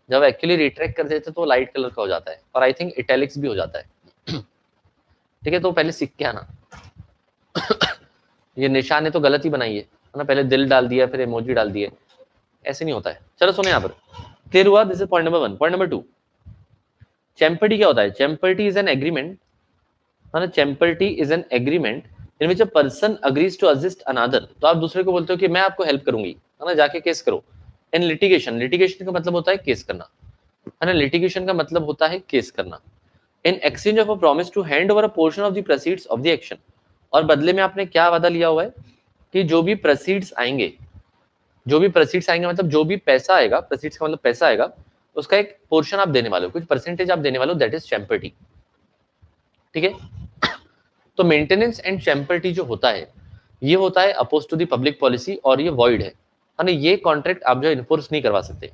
जब एक्चुअली रिट्रैक्ट कर देते तो वो लाइट कलर का हो जाता है, और आई थिंक इटैलिक्स भी हो जाता है, ठीक है? तो पहले सीख के आना। ये निशान ने तो गलत ही बनाई है ना? पहले दिल डाल दिया फिर इमोजी डाल दिए, ऐसे नहीं होता है। चलो सुने यहाँ पर, क्लियर हुआ? This is point number 1। Point number 2, champerty क्या होता है? चैम्पर्टी इज एन एग्रीमेंट, है ना? Champerty is an agreement in which a person agrees to assist another, तो आप दूसरे को बोलते हो कि मैं आपको हेल्प करूंगी, है ना? जाके केस करो। इन लिटिगेशन, लिटिगेशन का मतलब होता है केस करना, है ना? लिटिगेशन का मतलब होता है केस करना। In exchange of a promise to hand over a portion of the proceeds of the action, और बदले में आपने क्या वादा लिया हुआ है कि जो भी प्रोसीड्स आएंगे, जो भी प्रोसीड्स आएंगे मतलब जो भी पैसा आएगा, प्रोसीड्स का मतलब पैसा आएगा, उसका एक पोर्शन आप देने वाले हो, कुछ परसेंटेज आप देने वाले हो, दैट इज चैम्पर्टी, ठीक है? तो मेंटेनेंस एंड चैम्पर्टी जो होता है ये होता है oppose to the public policy, और ये वॉइड है ना? ये कॉन्ट्रैक्ट आप जो इन्फोर्स नहीं करवा सकते।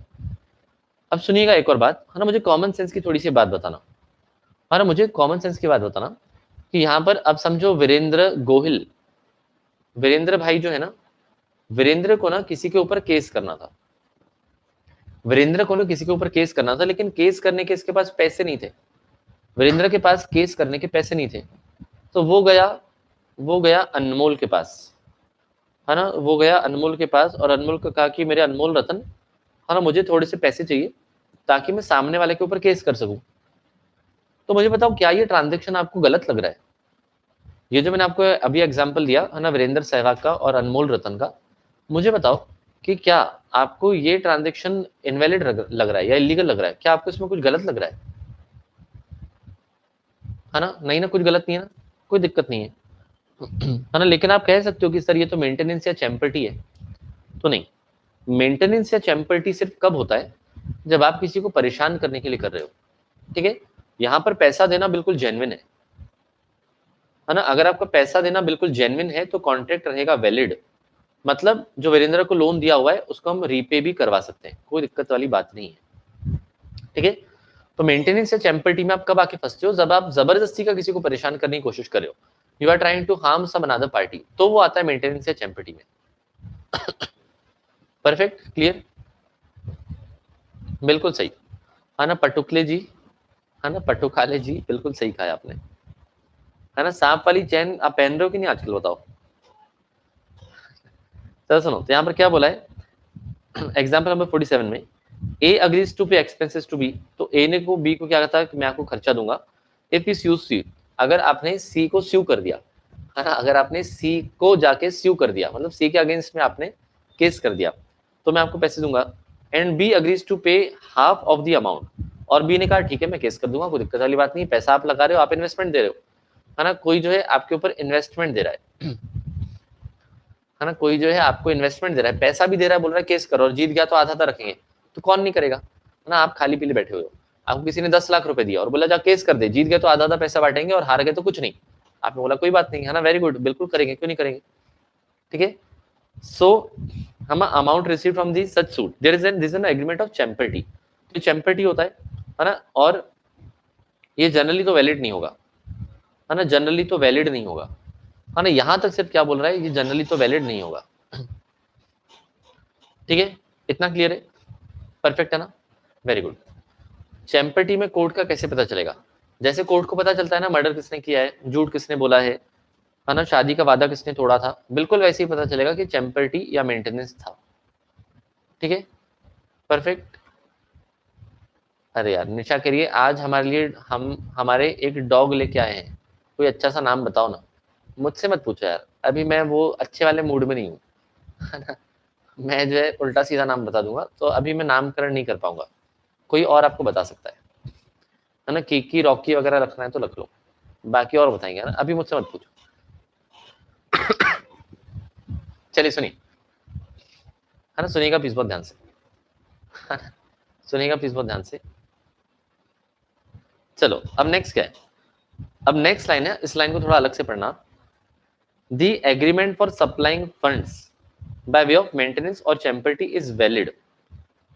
अब सुनिएगा एक और बात, है ना? मुझे कॉमन सेंस की थोड़ी सी बात बताना, है ना? मुझे कॉमन सेंस की बात बताना कि यहाँ पर अब समझो वीरेंद्र गोहिल, वीरेंद्र भाई जो है ना, वीरेंद्र को ना किसी के ऊपर केस करना था, वीरेंद्र को ना किसी के ऊपर केस करना था, लेकिन केस करने के इसके पास पैसे नहीं थे, वीरेंद्र के पास केस करने के पैसे नहीं थे, तो वो गया अनमोल के पास, है ना? वो गया अनमोल के पास और अनमोल को कहा कि मेरे अनमोल रतन, है ना, मुझे थोड़े से पैसे चाहिए ताकि मैं सामने वाले के ऊपर केस कर सकूं। तो मुझे बताओ क्या ये ट्रांजेक्शन आपको गलत लग रहा है? ये जो मैंने आपको अभी एग्जांपल दिया है ना, वीरेंद्र सहवाग का और अनमोल रतन का, मुझे बताओ कि क्या आपको ये ट्रांजेक्शन इनवैलिड लग रहा है या इलीगल लग रहा है? क्या आपको इसमें कुछ गलत लग रहा है ना? नहीं ना, कुछ गलत नहीं है ना, कोई दिक्कत नहीं है, है ना? लेकिन आप कह सकते हो कि सर ये तो मेंटेनेंस या चैम्पर्टी है, तो नहीं, मेंटेनेंस या चैम्पर्टी सिर्फ कब होता है जब आप किसी को परेशान करने के लिए कर रहे हो, ठीक है? यहाँ पर पैसा देना बिल्कुल जेन्युइन है ना? अगर आपका पैसा देना बिल्कुल जेन्युइन है तो कॉन्ट्रैक्ट रहेगा वैलिड, मतलब जो वीरेंद्र को लोन दिया हुआ है उसको हम रीपे भी करवा सकते हैं, कोई दिक्कत वाली बात नहीं है, ठीक है? तो मेंटेनेंस या चैम्पर्टी में आप कब आके फंसते हो? जब आप जबरदस्ती का किसी को परेशान करने की कोशिश कर रहे हो, you are trying to harm some another party, तो वो आता है मेंटेनेंस या चैम्पर्टी में। परफेक्ट, क्लियर, बिल्कुल सही, है ना? पटुकले जी, है ना, पटुखाले जी, बिल्कुल सही कहा आपने। है ना। सांप वाली चैन आप पहन रहे हो कि नहीं आजकल, बताओ। तो सुनो, तो यहाँ पर क्या बोला है, एग्जाम्पल नंबर 47 में, ए अग्रीज टू पे एक्सपेंसेस टू बी, तो ए ने को बी को क्या कहता है कि मैं आपको खर्चा दूंगा। इफ इज यूज सी, अगर आपने सी को स्यू कर दिया, है ना, अगर आपने सी को जाके स्यू कर दिया, मतलब सी के अगेंस्ट में आपने केस कर दिया, तो मैं आपको पैसे दूंगा। एंड बी अग्रीज टू पे हाफ ऑफ द अमाउंट, और बी ने कहा ठीक है मैं केस कर दूंगा, कोई दिक्कत वाली बात नहीं, पैसा आप लगा रहे हो, आप इन्वेस्टमेंट दे रहे हो, है ना, कोई जो है आपके ऊपर इन्वेस्टमेंट दे रहा है ना, कोई जो है आपको इन्वेस्टमेंट दे रहा है, पैसा भी दे रहा है, बोल रहा है केस करो, और जीत गया तो आधा आधा रखेंगे, तो कौन नहीं करेगा, है ना। आप खाली पीले बैठे हुए हो, आपको किसी ने 10 लाख रुपए दिया और बोला जा केस कर दे, जीत गए तो आधा आधा पैसा बांटेंगे और हार गए तो कुछ नहीं, आपने बोला कोई बात नहीं, है ना, वेरी गुड, बिल्कुल करेंगे, क्यों नहीं करेंगे, ठीक है। सो हम amount receive from the such suit, there is an this an agreement of champerty, तो चैम्पर्टी होता है ना, और ये जनरली तो वैलिड नहीं होगा, है ना, जनरली तो वैलिड नहीं होगा, है ना। यहां तक सिर्फ क्या बोल रहा है, ये जनरली तो वैलिड नहीं होगा, ठीक है, इतना क्लियर है, परफेक्ट है ना, वेरी गुड। चैम्पर्टी में कोर्ट का कैसे पता चलेगा, जैसे कोर्ट को पता चलता है ना मर्डर किसने किया है, झूठ किसने बोला है ना, शादी का वादा किसने तोड़ा था, बिल्कुल वैसे ही पता चलेगा कि चैम्पर्टी या मेंटेनेंस था, ठीक है, परफेक्ट। अरे यार निशा करिए, आज हमारे लिए हम हमारे एक डॉग लेके आए हैं, कोई अच्छा सा नाम बताओ ना, मुझसे मत पूछो यार, अभी मैं वो अच्छे वाले मूड में नहीं हूँ, है ना, मैं जो है उल्टा सीधा नाम बता दूंगा, तो अभी मैं नामकरण नहीं कर पाऊंगा, कोई और आपको बता सकता है ना, कीकी रॉकी वगैरह रखना है तो रख लो, बाकी और बताएंगे, है ना, अभी मुझसे मत पूछो। चलिए सुनिए, है ना, सुनिएगा प्लीज बहुत ध्यान से, है ना, सुनिएगा प्लीज बहुत ध्यान से। चलो अब नेक्स्ट क्या है, अब नेक्स्ट लाइन है, इस लाइन को थोड़ा अलग से पढ़ना, the agreement for supplying funds by way of maintenance और चैम्पर्टी इज वैलिड,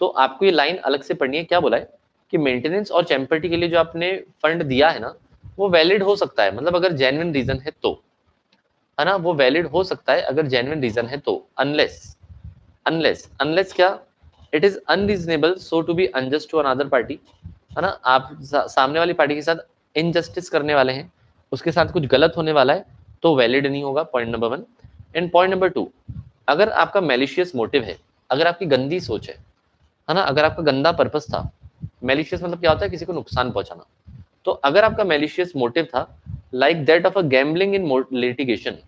तो आपको ये लाइन अलग से पढ़नी है, क्या बोला है कि मेंटेनेंस और चैम्पर्टी के लिए जो आपने फंड दिया है ना, वो वैलिड हो सकता है, मतलब अगर जेन्युइन रीजन है तो, है ना, वो वैलिड हो सकता है अगर जेन्युइन रीजन है तो, अनलेस अनलेस अनलेस क्या, it is unreasonable so to be unjust to another party, है ना, आप सामने वाली पार्टी के साथ इनजस्टिस करने वाले हैं, उसके साथ कुछ गलत होने वाला है, तो वैलिड नहीं होगा, point number 1। And point number 2, अगर आपका मैलिशियस मोटिव है, अगर आपकी गंदी सोच है ना, अगर आपका गंदा पर्पस था, मैलिशियस मतलब क्या होता है, किसी को नुकसान पहुंचाना, तो अगर आपका मैलिशियस मोटिव था like that of a gambling in litigation,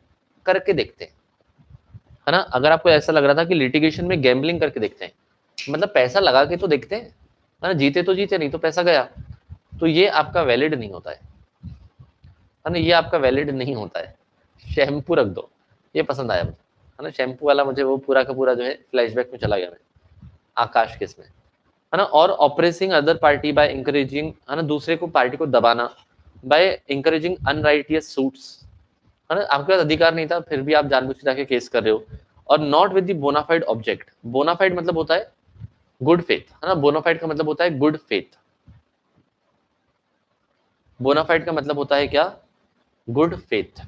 करके देखते हैं, है ना, अगर आपको ऐसा लग रहा था कि लिटिगेशन में गैम्बलिंग करके देखते हैं, मतलब पैसा लगा के तो देखते हैं, है ना, जीते तो जीते, नहीं तो पैसा गया, तो ये आपका वैलिड नहीं होता है ना, ये आपका वैलिड नहीं होता है। शैम्पू रख दो, ये पसंद आया मुझे, है ना, शैम्पू वाला मुझे वो पूरा का पूरा जो है फ्लैशबैक में चला गया मैं, आकाश के इसमें, है ना। और oppressing other party by encouraging, है ना, दूसरे को पार्टी को दबाना, बाय इंकरेजिंग अनराइटियस सूट्स, है ना, आपके पास अधिकार नहीं था फिर भी आप जानबूझ के जाके केस कर रहे हो, और not with the bona fide object, bona fide मतलब होता है गुड फेथ, है ना, बोनाफाइड का मतलब होता है गुड फेथ, बोनाफाइड का मतलब होता है क्या, गुड फेथ।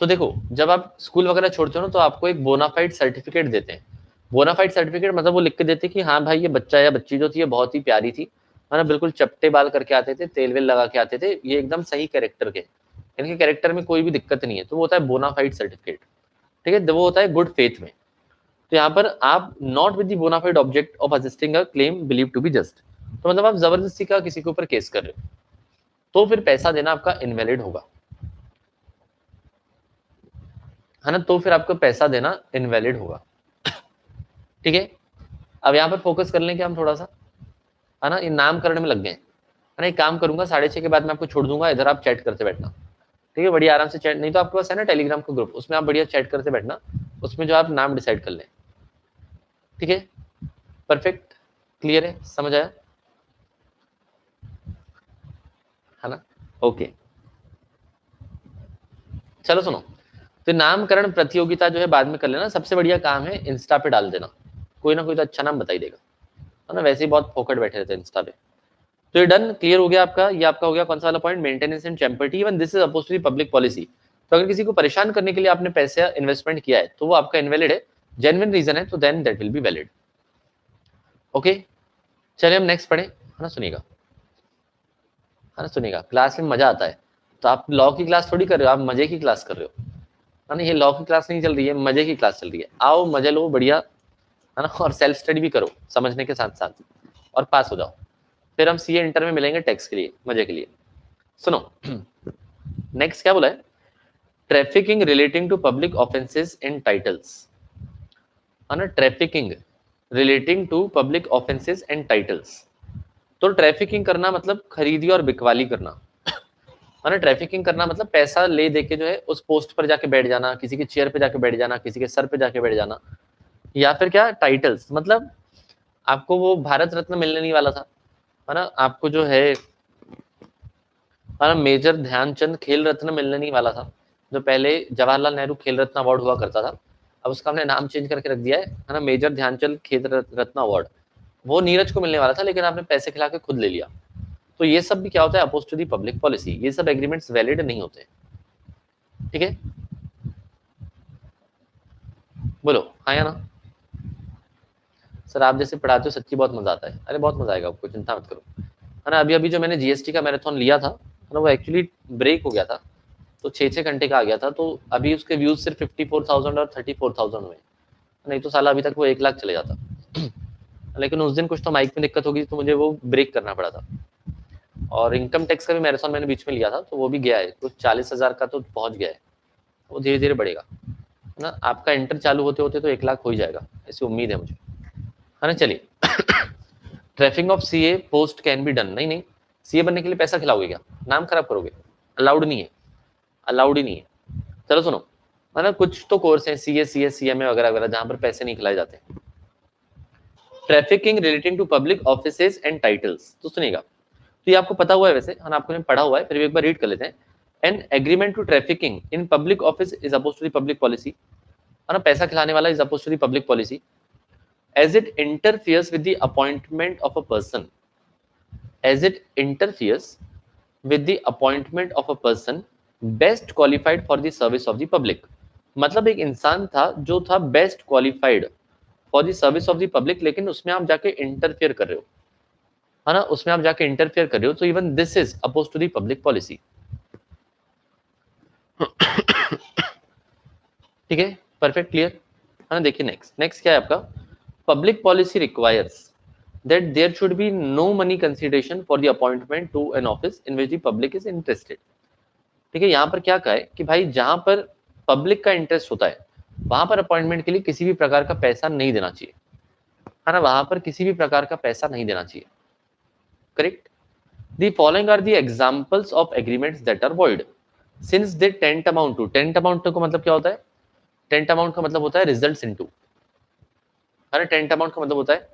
तो देखो जब आप स्कूल वगैरह छोड़ते हो ना, तो आपको एक बोनाफाइड सर्टिफिकेट देते हैं, बोनाफाइड सर्टिफिकेट मतलब वो लिख के देते हैं कि हाँ भाई ये बच्चा या बच्ची जो थी ये बहुत ही प्यारी थी, है ना, बिल्कुल चपटे बाल करके आते थे, तेल वेल लगा के आते थे, ये एकदम सही कैरेक्टर के, इनके कैरेक्टर में कोई भी दिक्कत नहीं है, तो वो होता है बोनाफाइड सर्टिफिकेट, ठीक है, वो होता है गुड फेथ में। तो यहाँ पर आप not with the bona fide object of assisting a claim believe to be just, तो मतलब आप जबरदस्ती का किसी के ऊपर केस कर रहे हो, तो फिर पैसा देना आपका इनवैलिड होगा, है ना, तो फिर आपको पैसा देना इनवैलिड होगा, ठीक है। अब यहाँ पर फोकस कर लें कि हम थोड़ा सा, है ना, ये नामकरण में लग गए, है ना, एक काम करूंगा 6:30 के बाद मैं आपको छोड़ दूंगा, इधर आप चैट करते बैठना, ठीक है, बढ़िया आराम से चैट, नहीं तो आपके पास है ना टेलीग्राम का ग्रुप, उसमें आप बढ़िया चैट करते बैठना, उसमें जो आप नाम डिसाइड कर लें, ठीक है, परफेक्ट, क्लियर है, समझ आया, है ना, ओके। चलो सुनो, तो नामकरण प्रतियोगिता जो है बाद में कर लेना, सबसे बढ़िया काम है इंस्टा पे डाल देना, कोई ना कोई तो अच्छा नाम बता ही देगा, है ना, वैसे ही बहुत फोकट बैठे रहते हैं इंस्टा पे। तो ये डन, क्लियर हो गया आपका, ये आपका हो गया कौन सा वाला point, maintenance and champerty, even this is opposed to be public policy, तो अगर किसी को परेशान करने के लिए आपने पैसे इन्वेस्टमेंट किया है तो वो आपका इनवैलिड है, जेन्युइन रीजन है तो then that will be valid, okay. चलिए हम नेक्स्ट पढ़े, है ना, सुनिएगा, है ना, सुनिएगा, क्लास में मजा आता है, तो आप लॉ की क्लास थोड़ी कर रहे हो, आप मजे की क्लास कर रहे हो, है ना। ये लॉ की क्लास नहीं चल रही है, मजे की क्लास चल रही है। आओ मजे लो बढ़िया, है ना, और सेल्फ स्टडी भी करो समझने के साथ साथ, और पास हो जाओ। फिर हम सीए इंटर में मिलेंगे टैक्स के लिए, मजे के लिए। सुनो नेक्स्ट क्या बोला है, trafficking relating to public offences in titles, है ना, trafficking relating to public offences and titles. तो ट्रैफिकिंग करना मतलब खरीदी और बिकवाली करना, है ना। ट्रैफिकिंग करना मतलब पैसा ले दे के जो है उस पोस्ट पर जाके बैठ जाना, किसी की चेयर पे जाके बैठ जाना, किसी के सर पे जाके बैठ जाना। या फिर क्या, टाइटल्स मतलब आपको वो भारत रत्न मिलने नहीं वाला था, है ना, आपको जो है मेजर ध्यानचंद खेल रत्न मिलने नहीं वाला था, जो पहले जवाहरलाल नेहरू खेल रत्न अवार्ड हुआ करता था, अब उसका हमने नाम चेंज करके रख दिया है ना, मेजर ध्यानचंद खेल रत्न अवार्ड। वो नीरज को मिलने वाला था, लेकिन आपने पैसे खिला के खुद ले लिया। तो ये सब भी क्या होता है, oppose to the public policy, ये सब एग्रीमेंट्स वैलिड नहीं होते। ठीक है, बोलो हाँ या ना। सर आप जैसे पढ़ाते हो सच्ची बहुत मजा आता है, अरे बहुत मजा आएगा आपको, चिंता मत करो, है ना। अभी अभी जो मैंने जीएसटी का मैराथन लिया था, है ना, वो एक्चुअली ब्रेक हो गया था, तो 6-6 घंटे का आ गया था, तो अभी उसके व्यूज सिर्फ 54,000 और 34,000 हुए, नहीं तो साला अभी तक वो 1 लाख चले जाता। लेकिन उस दिन कुछ तो माइक में दिक्कत होगी, तो मुझे वो ब्रेक करना पड़ा था। और इनकम टैक्स का भी मैराथन मैंने बीच में लिया था, तो वो भी गया है, कुछ 40,000 का तो पहुंच गया है, वो धीरे धीरे बढ़ेगा, है ना। आपका इंटर चालू होते होते तो 1 लाख हो ही जाएगा, ऐसी उम्मीद है मुझे, है ना। चलिए trafficking of CA post can be done, नहीं नहीं, सीए बनने के लिए पैसा खिलाओगे क्या, नाम खराब करोगे, अलाउड नहीं है, अलाउड ही नहीं है। चलो सुनो, है ना, कुछ तो कोर्स है सीए सीएस सीएमए वगैरह वगैरह जहां पर पैसे नहीं खिलाए जाते। Trafficking relating to public offices and titles, तो सुनिएगा, तो ये आपको पता हुआ है वैसे, है ना, आपको पढ़ा हुआ है, फिर भी एक बार रीड कर लेते हैं। An agreement to trafficking in public office is oppose to the public policy, है ना, पैसा खिलाने वाला is oppose to the public policy, as it interferes with the appointment of a person, as it interferes with the appointment of a person best qualified for the service of the public। मतलब एक इंसान था जो था best qualified for the service of the public, लेकिन उसमें आप जाके इंटरफेयर कर रहे हो, है ना, उसमें आप जाके इंटरफेयर कर रहे हो, तो even this is oppose to the public policy. ठीक है, परफेक्ट क्लियर, है ना। देखिए नेक्स्ट, नेक्स्ट क्या है आपका, public policy requires that there should be no money consideration for the appointment to an office in which the public is interested। ठीक है, यहाँ पर क्या कहा है कि भाई जहां पर पब्लिक का इंटरेस्ट होता है वहां पर अपॉइंटमेंट के लिए किसी भी प्रकार का पैसा नहीं देना चाहिए, है ना, वहां पर किसी भी प्रकार का पैसा नहीं देना चाहिए। Correct. The following are the examples of agreements that are void since they tantamount to, tantamount का मतलब क्या होता है, टेंट अमाउंट का मतलब होता है रिजल्ट्स इनटू, है ना, टेंट अमाउंट का मतलब होता है,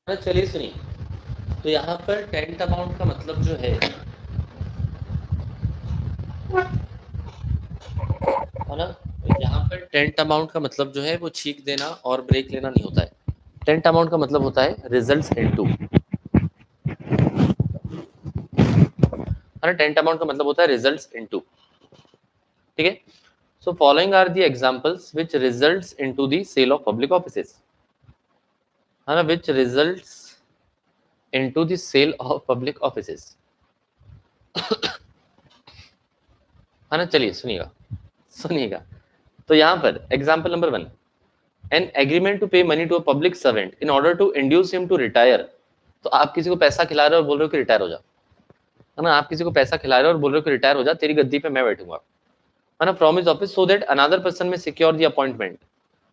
चलिए सुनिए, तो यहाँ पर टेंट अमाउंट का मतलब जो है ना, यहाँ पर टेंट अमाउंट का मतलब जो है वो छींक देना और ब्रेक लेना नहीं होता है। टेंट अमाउंट का मतलब होता है रिजल्ट्स इनटू, है ना, टेंट अमाउंट का मतलब होता है रिजल्ट्स इनटू। ठीक है, so following are the examples which results into the sale of public offices, है ना, which results into the sale of public offices, है ना। चलिए सुनिएगा, सुनिएगा, तो यहाँ पर example number 1, an agreement to pay money to a public servant in order to induce him to retire. तो आप किसी को पैसा खिला रहे हो और बोल रहे हो कि रिटायर हो जा, है ना, आप किसी को पैसा खिला रहे हो और बोल रहे हो कि रिटायर हो जा, तेरी गद्दी पे मैं बैठूंगा, है ना, from his office so that another person में सिक्योर द अपॉइंटमेंट,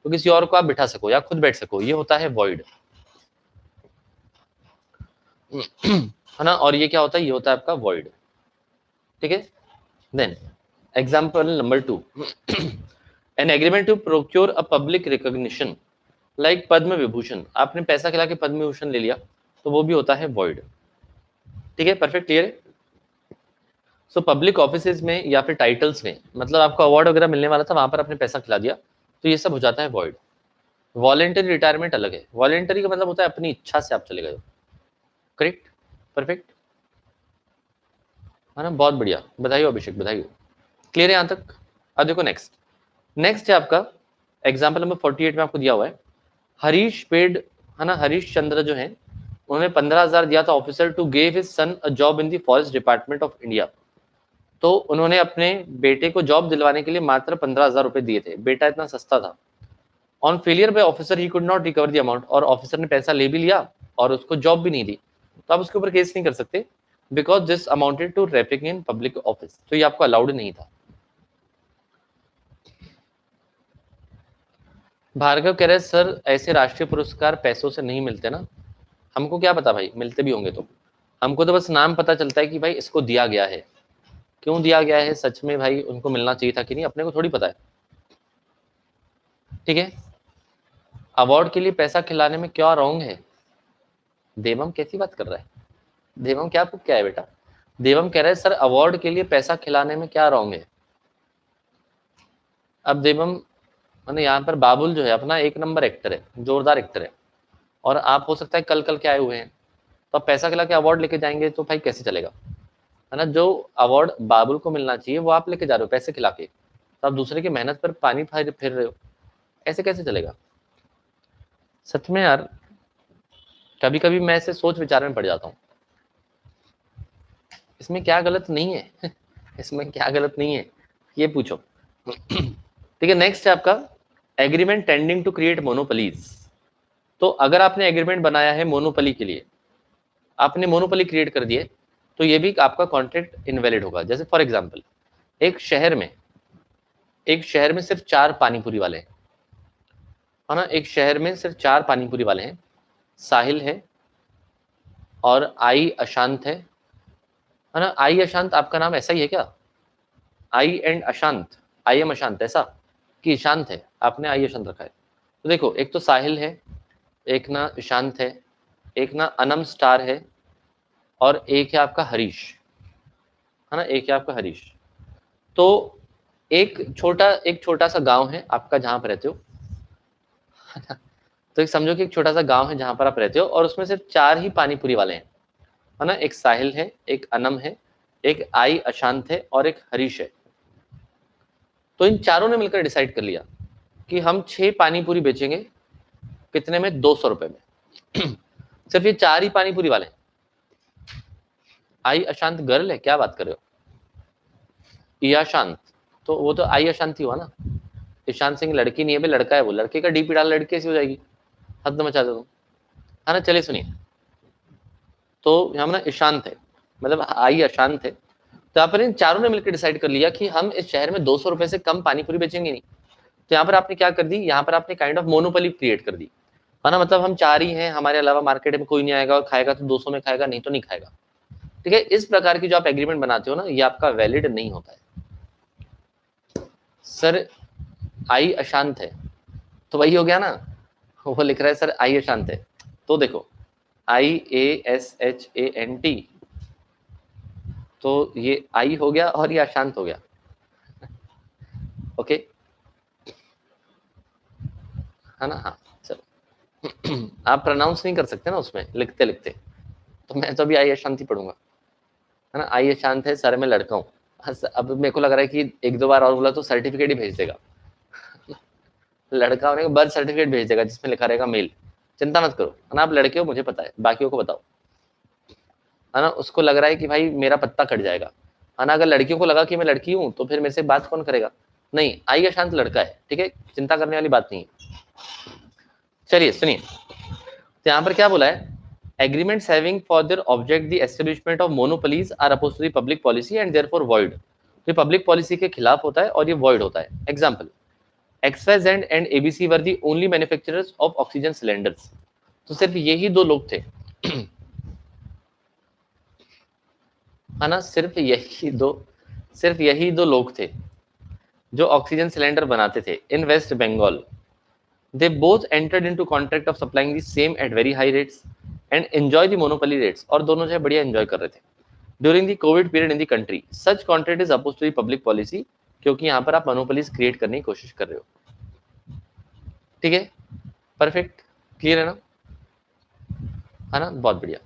तो किसी और को आप बिठा सको या खुद बैठ सको, ये होता है वॉइड, है ना। और ये क्या होता है, ये होता है आपका वॉइड, ठीक है। Then example number 2, an agreement to procure a public recognition like Padma Vibhushan, आपने पैसा खिला के पद्म विभूषण ले लिया, तो वो भी होता है वॉइड, ठीक है। परफेक्ट, क्लियर है। सो पब्लिक ऑफिसेज में या फिर टाइटल्स में, मतलब आपको अवार्ड वगैरह मिलने वाला था, वहां पर आपने पैसा खिला दिया, तो ये सब हो जाता है वॉइड। वॉलेंटरी रिटायरमेंट अलग है, वॉलेंटरी का मतलब होता है अपनी इच्छा से आप चले गए हो, करेक्ट, परफेक्ट, है ना, बहुत बढ़िया, बधाई हो अभिषेक, बधाई हो, क्लियर है यहाँ तक। अब देखो नेक्स्ट, नेक्स्ट है आपका एग्जाम्पल नंबर 48 में आपको दिया हुआ है, हरीश पेड, है ना, हरीश चंद्र जो है, उन्होंने 15,000 दिया था officer to give his son a job in the forest department of India, तो उन्होंने अपने बेटे को जॉब दिलवाने के लिए मात्र 15,000 रुपए दिए थे, बेटा इतना सस्ता था। On failure by officer he could not recover the amount, और ऑफिसर ने पैसा ले भी लिया और उसको जॉब भी नहीं दी, तो आप उसके ऊपर केस नहीं कर सकते, because this amounted to wrapping in public office, तो ये आपको अलाउड नहीं था। भार्गव कह रहे सर ऐसे राष्ट्रीय पुरस्कार पैसों से नहीं मिलते ना, हमको क्या पता भाई, मिलते भी होंगे तो, हमको तो बस नाम पता चलता है कि भाई इसको दिया गया है, क्यों दिया गया है, सच में भाई उनको मिलना चाहिए था कि नहीं, अपने को थोड़ी पता है, ठीक है। अवार्ड के लिए पैसा खिलाने में क्या रॉन्ग है, देवम कैसी बात कर रहा है, देवम क्या है बेटा, देवम कह रहा है सर अवार्ड के लिए पैसा खिलाने में क्या रॉन्ग है। अब देवम, मैंने यहाँ पर बाबुल जो है अपना एक नंबर एक्टर है, जोरदार एक्टर है, और आप हो सकता है कल कल के आए हुए हैं, तो आप पैसा खिला के अवार्ड लेके जाएंगे तो भाई कैसे चलेगा, है ना। जो अवार्ड बाबुल को मिलना चाहिए वो आप लेके जा रहे हो पैसे खिला के, तो आप दूसरे की मेहनत पर पानी फिर रहे हो, ऐसे कैसे चलेगा। सच में यार, कभी कभी मैं ऐसे सोच विचार में पड़ जाता हूँ, इसमें क्या गलत नहीं है इसमें क्या गलत नहीं है, ये पूछो ठीक है। नेक्स्ट है आपका agreement tending to create monopolies, तो अगर आपने एग्रीमेंट बनाया है मोनोपोली के लिए, आपने मोनोपोली क्रिएट कर दिए, तो ये भी आपका कॉन्ट्रैक्ट इनवैलिड होगा। जैसे फॉर एग्जांपल एक शहर में सिर्फ 4 पानीपुरी वाले हैं, है ना, एक शहर में सिर्फ 4 पानीपुरी वाले हैं, साहिल है और आई अशांत है ना। आई अशांत आपका नाम ऐसा ही है क्या, आई एंड अशांत, आई एम अशांत ऐसा कि ईशांत है, आपने आई अशांत रखा है। तो देखो एक तो साहिल है, एक ना ईशांत है, एक ना अनम स्टार है, और एक है आपका हरीश, है ना, एक है आपका हरीश। तो एक छोटा सा गांव है आपका जहां पर रहते हो तो एक समझो कि एक छोटा सा गांव है जहां पर आप रहते हो, और उसमें सिर्फ 4 ही पानीपुरी वाले हैं, है ना, एक साहिल है, एक अनम है, एक आई अशांत है और एक हरीश है। तो इन चारों ने मिलकर डिसाइड कर लिया कि हम 6 पानीपुरी बेचेंगे, कितने में, 200 रुपए में सिर्फ ये 4 ही पानीपुरी वाले हैं। आई अशांत गर्ल है, क्या बात कर रहे हो, ईया शांत, तो वो तो आई अशांत ही हुआ ना, ईशांत सिंह लड़की नहीं है, लड़का है, वो लड़के का डीपी डाल, लड़की कैसी हो जाएगी, हद मचा दो, है ना। चलिए सुनिए, तो हम ना ईशांत है, मतलब आई अशांत है, तो यहाँ पर इन चारों ने मिलकर डिसाइड कर लिया कि हम इस शहर में 200 रुपए से कम पानीपुरी बेचेंगे नहीं। तो यहाँ पर आपने क्या कर दी, यहाँ पर आपने काइंड ऑफ मोनोपोली क्रिएट कर दी, है ना, मतलब हम 4 ही हैं, हमारे अलावा मार्केट में कोई नहीं आएगा, और खाएगा तो 200 में खाएगा, नहीं तो नहीं खाएगा, ठीक है। इस प्रकार की जो आप एग्रीमेंट बनाते हो ना, ये आपका वैलिड नहीं होता है। सर आई अशांत है, तो वही हो गया ना, वो लिख रहा है सर आई अशांत है, तो देखो IASHANT, तो ये आई हो गया और ये अशांत हो गया, ओके, है ना। हाँ चलो आप प्रोनाउंस नहीं कर सकते ना उसमें लिखते लिखते, तो मैं तो अभी आई अशांति पढ़ूंगा, है ना। आई अशांत है सर, मैं लड़का हूँ, अब मेरे को लग रहा है कि 1-2 बार और बोला तो सर्टिफिकेट ही भेज देगा लड़का होने का बर्थ सर्टिफिकेट भेज देगा जिसमें लिखा रहेगा मेल, चिंता मत करो, है ना, आप लड़के हो मुझे पता है, बाकियों को बताओ, है ना। उसको लग रहा है कि भाई मेरा पत्ता कट जाएगा, है ना, अगर लड़कियों को लगा कि मैं लड़की हूं तो फिर मेरे से बात कौन करेगा, नहीं, आई अशांत लड़का है, ठीक है, चिंता करने वाली बात नहीं है। चलिए सुनिए, तो यहाँ पर क्या बोला है, agreements having for their object the establishment of monopolies are opposed to the public policy and therefore void, ये पब्लिक पॉलिसी के खिलाफ होता है और ये वॉइड होता है। Example, XYZ and ABC were the only manufacturers of oxygen cylinders. तो सिर्फ यही दो लोग थे है ना, सिर्फ यही दो लोग थे जो ऑक्सीजन सिलेंडर बनाते थे in West Bengal. They both entered into contract of supplying the same at very high rates and enjoy the monopoly rates, और दोनों जो है बढ़िया enjoy कर रहे थे during the COVID period in the country. Such contract is opposed to the public policy, क्योंकि यहाँ पर आप monopolies create करने की कोशिश कर रहे हो। ठीक है, परफेक्ट, क्लियर है ना, बहुत बढ़िया।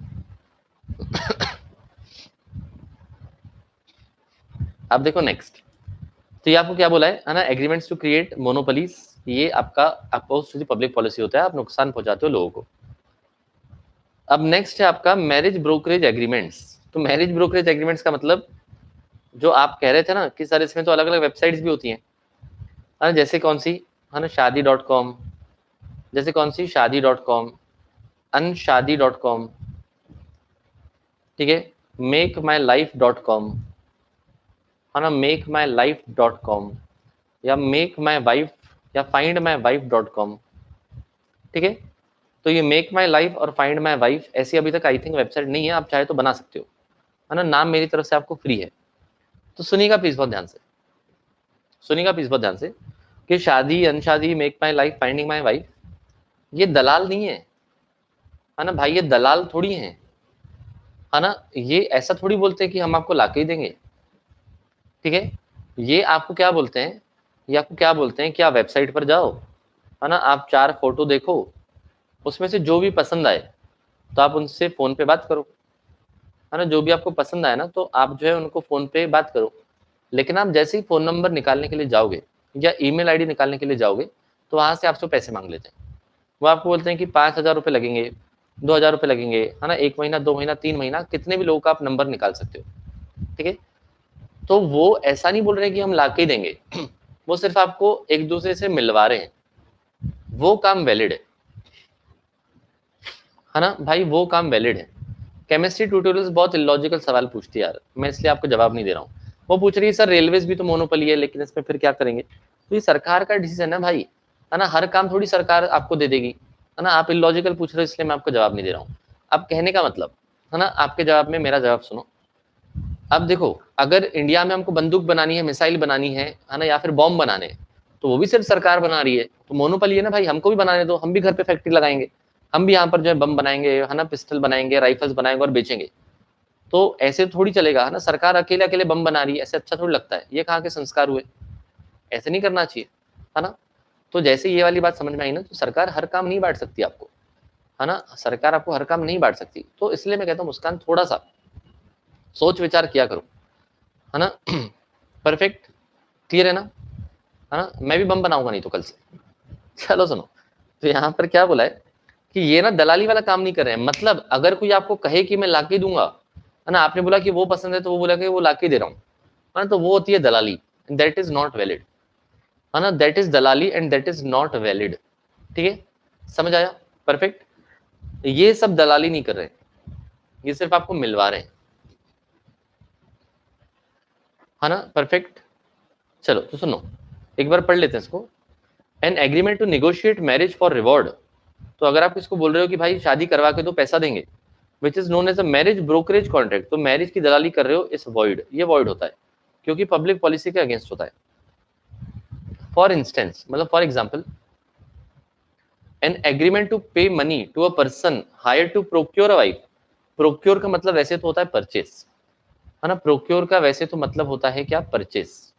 अब देखो नेक्स्ट, तो ये आपको क्या बोला है ना, एग्रीमेंट्स टू क्रिएट मोनोपोलीज, ये आपका oppose to the public policy होता है, आप नुकसान पहुंचाते हो लोगों को। अब नेक्स्ट है आपका मैरिज ब्रोकरेज एग्रीमेंट्स। तो मैरिज ब्रोकरेज एग्रीमेंट्स का मतलब, जो आप कह रहे थे ना कि सर इसमें तो अलग अलग वेबसाइट्स भी होती हैं, है ना, जैसे कौन सी, है ना, शादी.com, जैसे कौन सी, शादी.com, अनशादी.com, ठीक है, makemylife.com, है ना, makemylife.com, या makemywife या findmywife.com, ठीक है। तो ये मेक माई लाइफ और फाइंड माई वाइफ ऐसी अभी तक आई थिंक वेबसाइट नहीं है, आप चाहे तो बना सकते हो, है ना, नाम मेरी तरफ से आपको फ्री है। तो सुनिएगा प्लीज बहुत ध्यान से, सुनिएगा प्लीज बहुत ध्यान से, कि शादी, अनशादी, make my life, finding my wife, ये दलाल नहीं है ना भाई, ये दलाल थोड़ी है ना, ये ऐसा थोड़ी बोलते हैं कि हम आपको लाके ही देंगे, ठीक है। ये आपको क्या बोलते हैं, ये आपको क्या बोलते हैं कि आप वेबसाइट पर जाओ, है ना, आप 4 फोटो देखो, उसमें से जो भी पसंद आए तो आप उनसे फोन पे बात करो, है ना, जो भी आपको पसंद आए ना तो आप जो है उनको फोन पे बात करो। लेकिन आप जैसे ही फोन नंबर निकालने के लिए जाओगे या ईमेल आईडी निकालने के लिए जाओगे, तो वहां से आपसे पैसे मांग लेते हैं। वो आपको बोलते हैं कि 5,000 रुपये लगेंगे, 2,000 रुपये लगेंगे, है ना, 1 महीना, 2 महीना, 3 महीना, कितने भी लोगों का आप नंबर निकाल सकते हो, ठीक है। तो वो ऐसा नहीं बोल रहे कि हम लाके ही देंगे वो सिर्फ आपको एक दूसरे से मिलवा रहे हैं, वो काम वैलिड है ना भाई, वो काम वैलिड है। केमिस्ट्री ट्यूटोरियल्स बहुत इलॉजिकल सवाल पूछती है यार, मैं इसलिए आपको जवाब नहीं दे रहा हूँ। वो पूछ रही है सर रेलवेज भी तो मोनोपोली है, लेकिन इसमें फिर क्या करेंगे। तो ये सरकार का डिसीजन है भाई, है ना, हर काम थोड़ी सरकार आपको दे देगी, है ना। आप इलॉजिकल पूछ रहे हो इसलिए मैं आपको जवाब नहीं दे रहा हूँ। अब कहने का मतलब, है ना, आपके जवाब में मेरा जवाब सुनो। अब देखो, अगर इंडिया में हमको बंदूक बनानी है, मिसाइल बनानी है ना, या फिर बॉम्ब बनाने हैं, तो वो भी सिर्फ सरकार बना रही है, तो मोनोपोली है ना भाई, हमको भी बनाने दो, हम भी घर पे फैक्ट्री लगाएंगे, हम भी यहाँ पर जो है बम बनाएंगे, है ना, पिस्टल बनाएंगे, राइफल्स बनाएंगे और बेचेंगे। तो ऐसे थोड़ी चलेगा, है ना, सरकार अकेले अकेले बम बना रही है, ऐसे अच्छा थोड़ी लगता है, ये कहाँ के संस्कार हुए, ऐसे नहीं करना चाहिए, है ना। तो जैसे ये वाली बात समझ में आई ना, तो सरकार हर काम नहीं बांट सकती आपको, है ना, सरकार आपको हर काम नहीं बांट सकती। तो इसलिए मैं कहता हूँ मुस्कान, थोड़ा सा सोच विचार किया करो, है ना परफेक्ट, क्लियर है ना, मैं भी बम बनाऊंगा नहीं तो कल से। चलो सुनो, तो यहाँ पर क्या बोला है कि ये ना दलाली वाला काम नहीं कर रहे हैं। मतलब अगर कोई आपको कहे कि मैं लाके दूंगा, है ना, आपने बोला कि वो पसंद है तो वो बोला कि वो लाके दे रहा हूँ, है ना, तो वो होती है दलाली, दैट इज नॉट वैलिड, है ना, दैट इज दलाली and that is not valid, ठीक है, समझ आया, परफेक्ट। ये सब दलाली नहीं कर रहे, ये सिर्फ आपको मिलवा रहे हैं, है ना, परफेक्ट। चलो तो सुनो, एक बार पढ़ लेते हैं इसको। An agreement to negotiate marriage for reward, तो अगर आप इसको बोल रहे हो कि भाई शादी करवा के दो पैसा देंगे, which is known as a marriage brokerage contract, तो मैरिज की दलाली कर रहे हो, इस वॉइड, ये वॉइड होता है क्योंकि पब्लिक पॉलिसी के अगेंस्ट होता है। फॉर इंस्टेंस, मतलब for example, an agreement to pay money to a person hire to procure a wife. Procure का मतलब वैसे तो होता है परचेस, है ना, प्रोक्योर का वैसे तो मतलब होता है क्या, परचेस।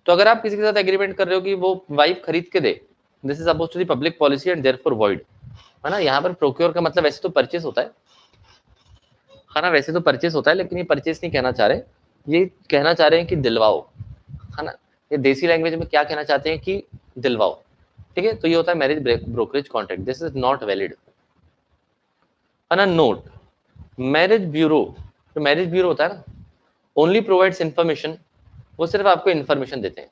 तो अगर आप किसी के साथ एग्रीमेंट कर रहे हो कि वो वाइफ खरीद के दे, this is oppose to the public policy and therefore void, है ना। यहाँ पर प्रोक्योर का मतलब वैसे तो परचेस होता है ना, वैसे तो परचेस होता है, लेकिन ये परचेस नहीं कहना चाह रहे, ये कहना चाह रहे हैं कि दिलवाओ, है ना। ये देसी लैंग्वेज में क्या कहना चाहते हैं कि दिलवाओ, ठीक है। तो ये होता है marriage brokerage contract, this is not valid, है ना। नोट, मैरिज ब्यूरो, जो मैरिज ब्यूरो होता है ना, ओनली प्रोवाइड्स इंफॉर्मेशन, वो सिर्फ आपको इन्फॉर्मेशन देते हैं,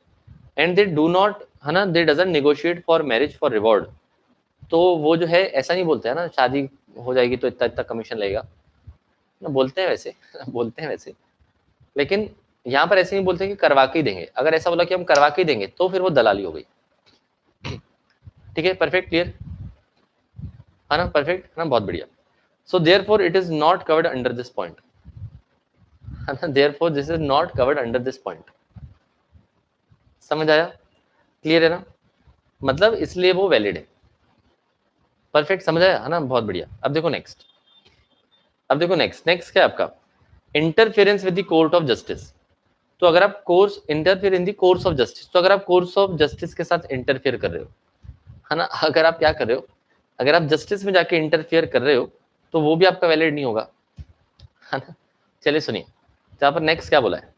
एंड दे डू नॉट, है ना, दे doesn't negotiate for marriage for reward. तो वो जो है ऐसा नहीं बोलते हैं ना, शादी हो जाएगी तो इतना इतना कमीशन लगेगा, बोलते हैं वैसे बोलते हैं वैसे, लेकिन यहाँ पर ऐसे नहीं बोलते कि करवा के ही देंगे, अगर ऐसा बोला कि हम करवा के ही देंगे तो फिर वो दलाली हो गई। ठीक है, परफेक्ट, क्लियर है ना, परफेक्ट है ना, बहुत बढ़िया। So therefore it is not covered under this point, है ना, therefore this is not covered under this point. समझ आया, क्लियर है ना, मतलब इसलिए वो वैलिड है। परफेक्ट, समझ आया है ना, बहुत बढ़िया। अब देखो नेक्स्ट, अब देखो नेक्स्ट, नेक्स्ट क्या है आपका, interference with the court of justice. तो अगर आप course interfere in the course of justice, तो अगर आप कोर्स ऑफ जस्टिस के साथ इंटरफेयर कर रहे हो, है ना, अगर आप क्या कर रहे हो, अगर आप जस्टिस में जाके इंटरफेयर कर रहे हो तो वो भी आपका वैलिड नहीं होगा, है ना। चलिए सुनिए, तो यहाँ पर नेक्स्ट क्या बोला है,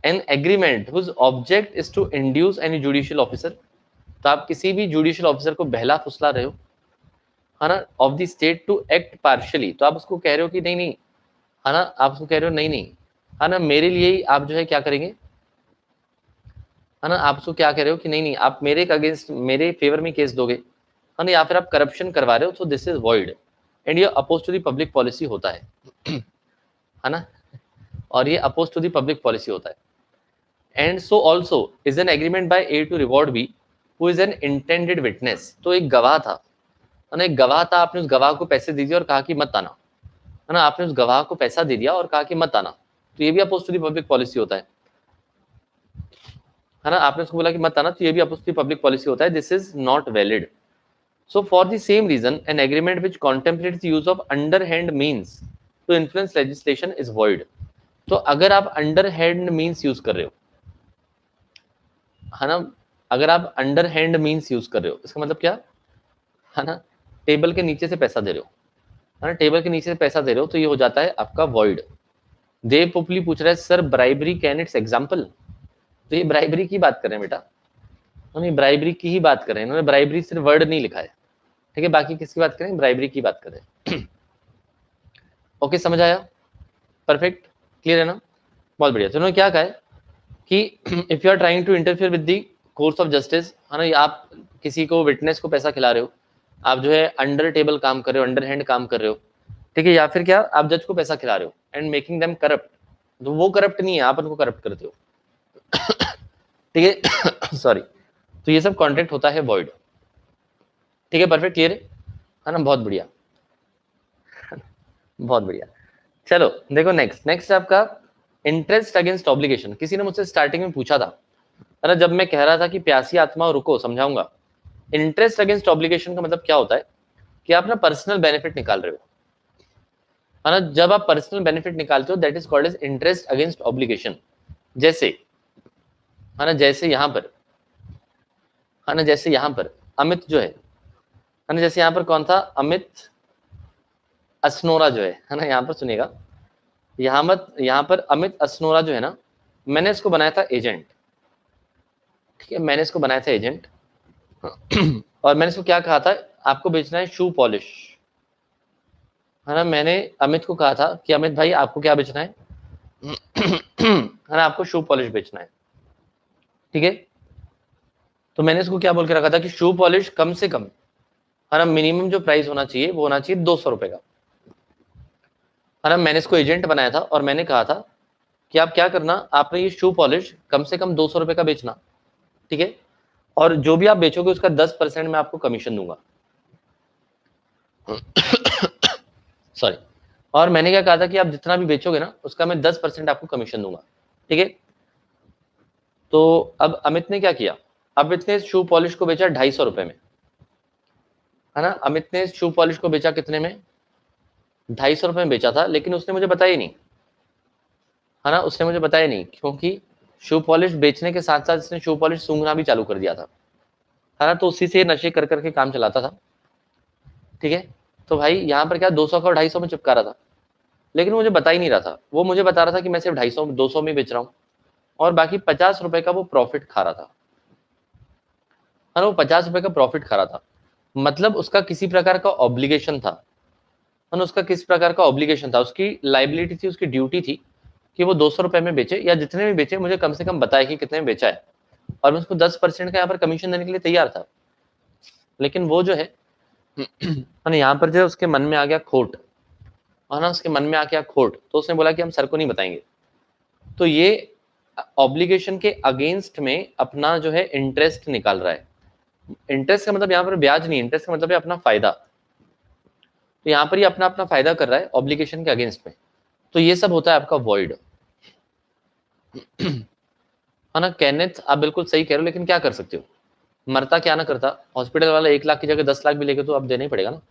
an agreement whose object is to induce any judicial officer. तो आप किसी भी जुडिशियल ऑफिसर को बहला फुसला रहे हो, है ना, of the state to act partially, तो आप उसको कह रहे हो कि नहीं नहीं, है ना, आप उसको कह रहे हो नहीं नहीं, है ना, मेरे लिए ही आप जो है क्या करेंगे, है ना, आप उसको क्या कह रहे हो कि नहीं नहीं आप मेरे अगेंस्ट, मेरे फेवर में केस दोगे, है ना, या फिर आप करप्शन करवा रहे हो, तो दिस इज वॉइड एंड ये oppose to the public policy होता है ना, और ये oppose to the public policy होता है। And so also is an agreement by A to reward B who is an intended witness. तो एक गवाह था, है ना, एक गवाह था, आपने उस गवाह को पैसे दे दिए और कहा कि मत आना, है ना, आपने उस गवाह को पैसा दे दिया और कहा कि मत आना, तो ये भी oppose to the public policy होता है ना, आपने उसको बोला कि मत आना, तो ये भी oppose to the public policy होता है, this is not valid. So for the same reason, an agreement which contemplates the use of underhand means to influence legislation is void. तो अगर आप underhand means यूज कर रहे हो, है ना, अगर आप underhand means यूज कर रहे हो, इसका मतलब क्या है ना, टेबल के नीचे से पैसा दे रहे हो, है ना, टेबल के नीचे से पैसा दे रहे हो, तो ये हो जाता है आपका void। देव पुपली पूछ रहा है sir bribery can it's example, तो ये ब्राइबरी की बात कर रहे हैं बेटा, उन्होंने ब्राइबरी की ही बात कर रहे हैं, इन्होंने ब्राइबरी सिर्फ वर्ड नहीं लिखा है, ठीक है, बाकी किसकी बात करें, ब्राइबरी की बात करें। ओके, समझ आया, परफेक्ट, क्लियर है ना, बहुत बढ़िया। तो उन्होंने क्या कहा है कि if you are trying to interfere with the course of justice, है ना, आप किसी को विटनेस को पैसा खिला रहे हो, आप जो है अंडर टेबल काम कर रहे हो, अंडर हैंड काम कर रहे हो, ठीक है, या फिर क्या आप जज को पैसा खिला रहे हो एंड मेकिंग देम करप्ट, तो वो करप्ट नहीं है, आप उनको करप्ट करते हो, ठीक है, सॉरी, तो ये सब कॉन्ट्रैक्ट होता है वॉइड, ठीक है, परफेक्ट, क्लियर है ना, बहुत बढ़िया, बहुत बढ़िया। चलो देखो नेक्स्ट, नेक्स्ट आपका इंटरेस्ट अगेंस्ट ऑब्लिगेशन। किसी ने मुझसे स्टार्टिंग में पूछा था, है ना, जब मैं कह रहा था कि प्यासी आत्मा रुको समझाऊंगा, इंटरेस्ट अगेंस्ट ऑब्लिगेशन का मतलब क्या होता है कि आप ना पर्सनल बेनिफिट निकाल रहे हो, है ना, जब आप पर्सनल बेनिफिट निकालते हो that is called as interest against obligation. जैसे, है ना, जैसे यहाँ पर, है ना, जैसे यहाँ पर अमित जो है ना, जैसे यहाँ पर कौन था, अमित असनोरा जो है ना, यहाँ पर सुनिएगा, यहाँ पर अमित असनोरा जो है ना, मैंने इसको बनाया था एजेंट, ठीक है, मैंने इसको बनाया था एजेंट, और मैंने इसको क्या कहा था, आपको बेचना है शू पॉलिश, है ना, मैंने अमित को कहा था कि अमित भाई आपको क्या बेचना है, है ना, आपको शू पॉलिश बेचना है, ठीक है, तो मैंने इसको क्या बोल के रखा था कि शू पॉलिश कम से कम, है ना, मिनिमम जो प्राइस होना चाहिए वो होना चाहिए 200 रुपए का, है ना, मैंने इसको एजेंट बनाया था और मैंने कहा था कि आप क्या करना, आपने ये शू पॉलिश कम से कम 200 रुपए का बेचना, ठीक है, और जो भी आप बेचोगे उसका 10% मैं आपको कमीशन दूंगा, सॉरी, और मैंने क्या कहा था कि आप जितना भी बेचोगे ना उसका मैं 10% आपको कमीशन दूंगा, ठीक है। तो अब अमित ने क्या किया, अमित ने शू पॉलिश को बेचा 250 रुपए में, है ना, अमित ने शू पॉलिश को बेचा कितने में, 250 रुपए में बेचा था, लेकिन उसने मुझे बताया नहीं, है ना, उसने मुझे बताया नहीं, क्योंकि शू पॉलिश बेचने के साथ साथ इसने शू पॉलिश सूंघना भी चालू कर दिया था, है ना, तो उसी से नशे कर करके काम चलाता था, ठीक है। तो भाई यहाँ पर क्या 200 का 250 में चिपका रहा था, लेकिन मुझे बता ही नहीं रहा था, वो मुझे बता रहा था कि मैं सिर्फ 250 200 में बेच रहा हूँ, और बाकी 50 रुपए का वो प्रॉफिट खा रहा था, है ना, वो 50 रुपए का प्रॉफिट खा रहा था, मतलब उसका किसी प्रकार का ऑब्लिगेशन था, है ना, उसका किस प्रकार का ऑब्लिगेशन था, उसकी लाइबिलिटी थी, उसकी ड्यूटी थी कि वो 200 रुपए में बेचे या जितने भी बेचे मुझे कम से कम बताए कि कितने में बेचा है, और मैं उसको 10% का यहाँ पर कमीशन देने के लिए तैयार था, लेकिन वो जो है ना, यहाँ पर जो है उसके मन में आ गया खोट, और ना उसके मन में आ गया खोट, तो उसने बोला कि हम सर को नहीं बताएंगे, तो ये ऑब्लिगेशन के अगेंस्ट में अपना जो है इंटरेस्ट निकाल रहा है। इंटरेस्ट का मतलब यहाँ पर ब्याज नहीं, इंटरेस्ट का मतलब है अपना फायदा। तो यहाँ पर ये अपना अपना फायदा कर रहा है ऑब्लिगेशन के अगेंस्ट में, तो ये सब होता है आपका वॉइड। है ना केनेथ, आप बिल्कुल सही कह रहे हो, लेकिन क्या कर सकते हो, मरता क्या ना करता, हॉस्पिटल वाला 1 लाख की जगह 10 लाख भी लेके तो अब देना ही पड़ेगा ना,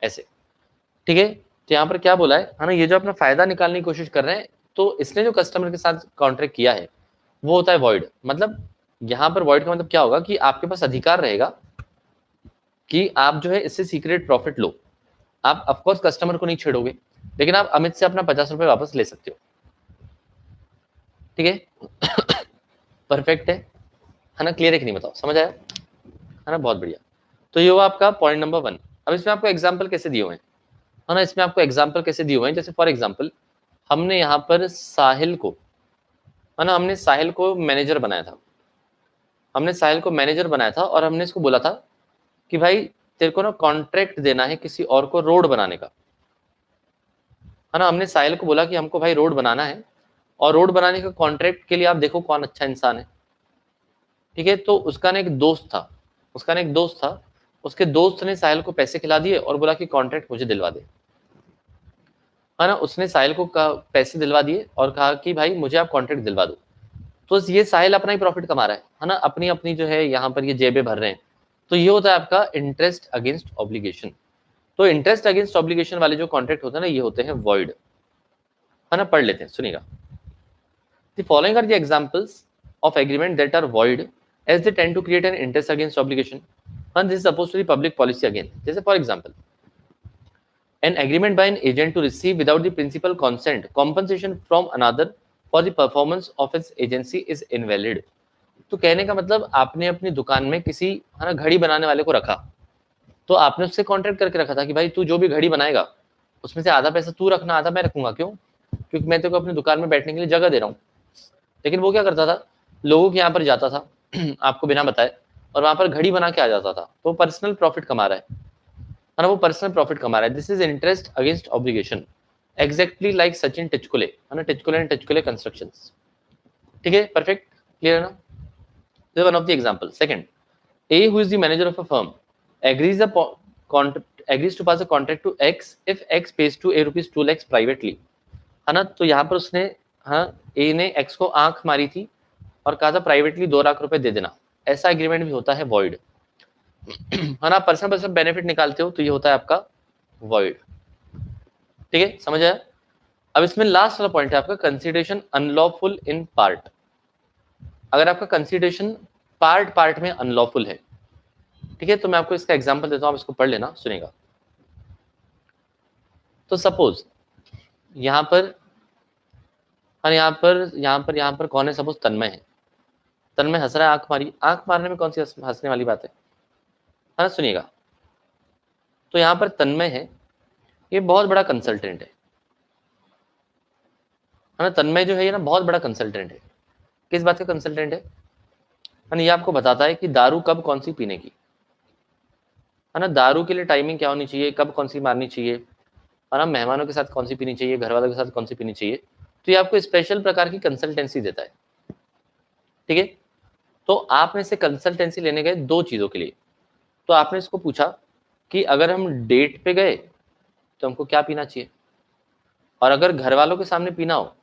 ऐसे। ठीक है, तो यहाँ पर क्या बोला है ना, ये जो अपना फायदा निकालने की कोशिश कर रहे हैं, तो इसने जो कस्टमर के साथ कॉन्ट्रैक्ट किया है वो होता है वॉइड। मतलब यहाँ पर वॉइड का मतलब क्या होगा कि आपके पास अधिकार रहेगा कि आप जो है इससे सीक्रेट प्रॉफिट लो। आप ऑफकोर्स कस्टमर को नहीं छेड़ोगे, लेकिन आप अमित से अपना 50 रुपए वापस ले सकते हो। ठीक है, परफेक्ट है ना, क्लियर है कि नहीं बताओ, समझ आया है ना, बहुत बढ़िया। तो ये हुआ आपका पॉइंट नंबर 1। अब इसमें आपको एग्जाम्पल कैसे दिए हुए हैं, है ना, इसमें आपको एग्जाम्पल कैसे दिए हुए हैं, जैसे फॉर एग्जाम्पल हमने यहाँ पर साहिल को, है ना, हमने साहिल को मैनेजर बनाया था, हमने साहिल को मैनेजर बनाया था और हमने इसको बोला था कि भाई तेरे को ना कॉन्ट्रैक्ट देना है किसी और को रोड बनाने का, है ना। हमने साहिल को बोला कि हमको भाई रोड बनाना है, और रोड बनाने का कॉन्ट्रैक्ट के लिए आप देखो कौन अच्छा इंसान है। ठीक है, तो उसका ना एक दोस्त था, उसका ना एक दोस्त था, उसके दोस्त ने साहिल को पैसे खिला दिए और बोला कि कॉन्ट्रैक्ट मुझे दिलवा दे, है ना। उसने साहिल को पैसे दिलवा दिए और कहा कि भाई मुझे आप कॉन्ट्रैक्ट दिलवा दो। तो ये साहिल अपना ही प्रॉफिट कमा रहा है ना, अपनी अपनी जो है यहाँ पर ये जेबें भर रहे हैं। तो ये होता है आपका इंटरेस्ट अगेंस्ट ऑब्लिगेशन। तो इंटरेस्ट अगेंस्ट ऑब्लिगेशन वाले जो कॉन्ट्रैक्ट होते हैं ना, ये होते हैं वॉइड, है ना। पढ़ लेते हैं, सुनिएगा। The following are the examples of agreement that are void as they tend to create an interest against obligation, and this is supposed to be public policy again. जैसे for example, an agreement by an agent to receive without the principal consent compensation from another for the performance of its agency is invalid. तो कहने का मतलब आपने अपनी दुकान में किसी, है ना, घड़ी बनाने वाले को रखा, तो आपने उससे कॉन्ट्रैक्ट करके रखा था कि भाई तू जो भी घड़ी बनाएगा उसमें से आधा पैसा तू रखना, आधा मैं रखूंगा। क्यों? क्योंकि मैं तेरे को अपनी दुकान में बैठने के लिए जगह दे रहा हूँ। लेकिन वो क्या करता था, लोगों के यहाँ पर जाता था आपको बिना बताए, और वहां पर घड़ी बना के आ जाता था। तो पर्सनल प्रॉफिट कमा रहा है ना, वो पर्सनल प्रॉफिट कमा रहा है। This is interest against obligation, exactly like Sachin Tichkule, है ना, टिचकुले एंड टिचकुले कंस्ट्रक्शंस। ठीक है, परफेक्ट, क्लियर है ना। This is one of the example. Second, A, who is the manager of a firm, agrees agrees to pass a contract to X if X pays to A rupees 2 lakhs privately, है ना। तो यहाँ पर उसने, हाँ, A ने X को आंख मारी थी और कहा था प्राइवेटली 2 लाख रुपए दे देना। ऐसा एग्रीमेंट भी होता है वॉइड, है ना। पर्सनल पर्सनल बेनिफिट निकालते हो तो ये होता है आपका वॉइड। ठीक है, समझ आया। अब इसमें लास्ट वाला पॉइंट है आपका कंसिडरेशन अनलॉफुल इन पार्ट। अगर आपका कंसिडरेशन पार्ट पार्ट में अनलॉफुल है, ठीक है, तो मैं आपको इसका एग्जांपल देता हूं, आप इसको पढ़ लेना, सुनेगा। तो सपोज यहां पर, और यहाँ पर कौन है, सपोज तन्मय है। तन्मय हंस रहा है, आंख मारने में कौन सी हंसने वाली बात है ना, सुनिएगा। तो यहाँ पर तन्मय है, ये बहुत बड़ा कंसल्टेंट है ना। तन्मय जो है ये ना बहुत बड़ा कंसल्टेंट है। किस बात का कंसल्टेंट है ना, ये आपको बताता है कि दारू कब कौन सी पीने की, है ना, दारू के लिए टाइमिंग क्या होनी चाहिए, कब कौन सी मारनी चाहिए, है ना, मेहमानों के साथ कौन सी पीनी चाहिए, घर वालों के साथ कौन सी पीनी चाहिए। तो ये आपको स्पेशल प्रकार की कंसल्टेंसी देता है। ठीक है, तो आप में से कंसल्टेंसी लेने गए 2 चीजों के लिए। तो आपने इसको पूछा कि अगर हम डेट पे गए तो हमको क्या पीना चाहिए, और अगर घर वालों के सामने पीना हो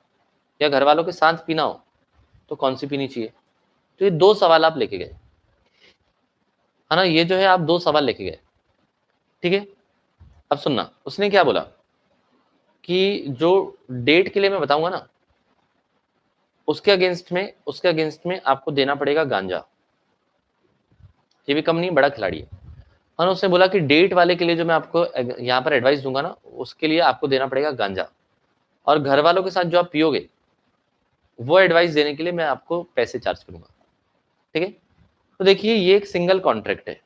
या घर वालों के साथ पीना हो तो कौन सी पीनी चाहिए। तो ये 2 सवाल आप लेके गए, है ना, ये जो है आप 2 सवाल लेके गए। ठीक है, अब सुनना, उसने क्या बोला कि जो डेट के लिए मैं बताऊंगा ना, उसके अगेंस्ट में आपको देना पड़ेगा गांजा। ये भी कम नहीं, बड़ा खिलाड़ी है। और उसने बोला कि डेट वाले के लिए जो मैं आपको यहाँ पर एडवाइस दूंगा ना, उसके लिए आपको देना पड़ेगा गांजा, और घर वालों के साथ जो आप पियोगे वो एडवाइस देने के लिए मैं आपको पैसे चार्ज करूंगा। ठीक है, तो देखिए ये एक सिंगल कॉन्ट्रैक्ट है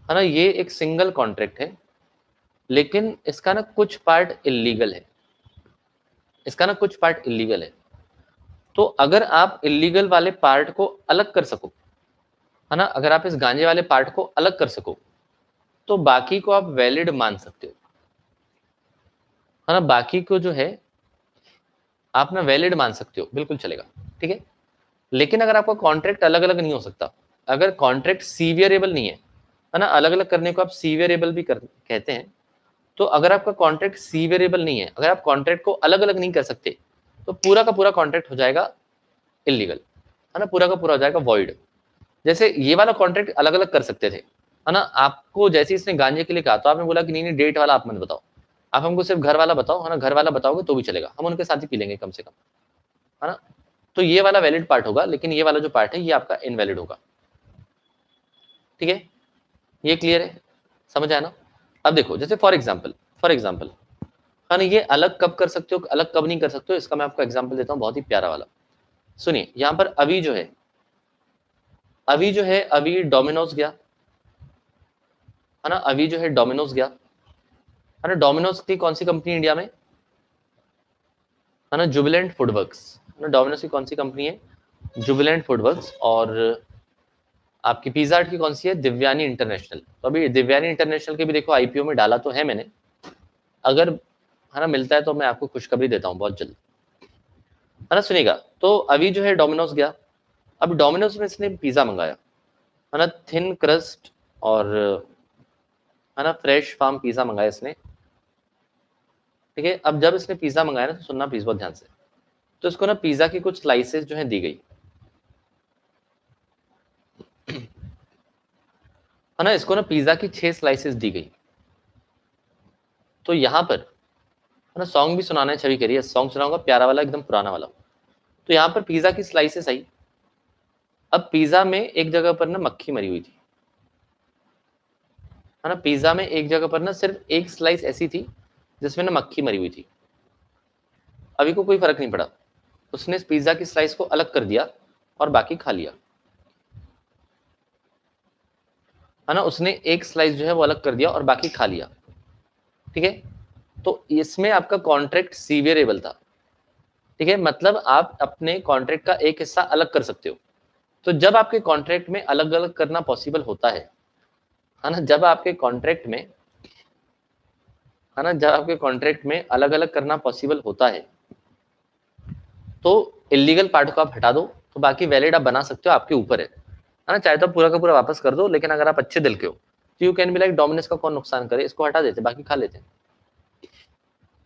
ना, ये एक सिंगल कॉन्ट्रैक्ट है, लेकिन इसका ना कुछ पार्ट इलीगल है, इसका ना कुछ पार्ट इलीगल है। तो अगर आप इलीगल वाले पार्ट को अलग कर सको, है ना, अगर आप इस गांजे वाले पार्ट को अलग कर सको तो बाकी को आप वैलिड मान सकते हो, है ना। बाकी को जो है आप ना वैलिड मान सकते हो, बिल्कुल चलेगा, ठीक है। लेकिन अगर आपका कॉन्ट्रैक्ट अलग अलग नहीं हो सकता, अगर कॉन्ट्रैक्ट सीवियरेबल नहीं है ना, अलग अलग करने को आप सीवियरेबल भी कहते हैं, तो अगर आपका कॉन्ट्रैक्ट सीवियरेबल नहीं है, अगर आप कॉन्ट्रैक्ट को अलग अलग नहीं कर सकते, तो पूरा का पूरा कॉन्ट्रैक्ट हो जाएगा इलीगल, है ना, पूरा का पूरा हो जाएगा वॉइड। जैसे ये वाला कॉन्ट्रैक्ट अलग अलग कर सकते थे, है ना, आपको जैसे इसने गांजे के लिए कहा तो आपने बोला कि नहीं नहीं डेट वाला आप मत बताओ, आप हमको सिर्फ घर वाला बताओ, है ना, घर वाला बताओगे तो भी चलेगा, हम उनके साथ ही पी लेंगे कम से कम, है ना। तो ये वाला वैलिड पार्ट होगा, लेकिन ये वाला जो पार्ट है ये आपका इनवैलिड होगा, ठीक है। ये क्लियर है, समझ आया ना। अब देखो जैसे फॉर एग्जाम्पल है ना, ये अलग कब कर सकते हो, अलग कब नहीं कर सकते हो, इसका मैं आपको एग्जाम्पल देता हूँ बहुत ही प्यारा वाला। सुनिए यहाँ पर अभी डोमिनोज गया, है ना, अभी जो है डोमिनोज गया, है ना, डोमिनोज की कौन सी कंपनी इंडिया में, है ना, जुबिलेंट फूडवर्क्स, है ना, डोमिनोज की कौन सी कंपनी है, जुबिलेंट फूडवर्क्स, और आपकी पिज्जा हट की कौन सी है, दिव्यानी इंटरनेशनल। तो अभी दिव्यानी इंटरनेशनल के भी देखो आईपीओ में डाला तो है मैंने, अगर है ना मिलता है तो मैं आपको खुशखबरी देता हूँ बहुत जल्द, है ना। सुनिएगा, तो अभी जो है डोमिनोज गया, अब डोमिनोज में इसने पिज्जा मंगाया, है ना, थिन क्रस्ट और है ना फ्रेश फार्म पिज्जा मंगाया इसने, ठीक है। अब जब इसने पिज्जा मंगाया ना, तो सुनना प्लीज बहुत ध्यान से, तो इसको ना पिज्जा की कुछ स्लाइसेस जो है दी गई, है ना, इसको ना पिज्जा की 6 स्लाइसेस दी गई। तो यहाँ पर है ना, सॉन्ग भी सुनाना है, छवि करिए सॉन्ग सुनाऊंगा प्यारा वाला एकदम पुराना वाला। तो यहाँ पर पिज्जा की स्लाइसेस आई, अब पिज्जा में एक जगह पर ना मक्खी मरी हुई थी, है ना, पिज्जा में एक जगह पर ना सिर्फ एक स्लाइस ऐसी थी जिसमें ना मक्खी मरी हुई थी। अभी को कोई फर्क नहीं पड़ा, उसने इस पिज्जा की स्लाइस को अलग कर दिया और बाकी खा लिया, है ना, उसने एक स्लाइस जो है वो अलग कर दिया और बाकी खा लिया, ठीक है। तो इसमें आपका कॉन्ट्रैक्ट सीवियरेबल था, ठीक है, मतलब आप अपने कॉन्ट्रैक्ट का एक हिस्सा अलग कर सकते हो। तो जब आपके कॉन्ट्रैक्ट में अलग अलग करना पॉसिबल होता है ना, जब आपके कॉन्ट्रैक्ट में, है ना, जब आपके कॉन्ट्रैक्ट में अलग अलग करना पॉसिबल होता है, तो इलीगल पार्ट को आप हटा दो, तो बाकी वैलिड आप बना सकते हो, आपके ऊपर है ना, चाहे तो पूरा का पूरा वापस कर दो, लेकिन अगर आप अच्छे दिल के हो तो you can be like Dominus का कौन नुकसान करे, इसको हटा देते बाकी खा लेते,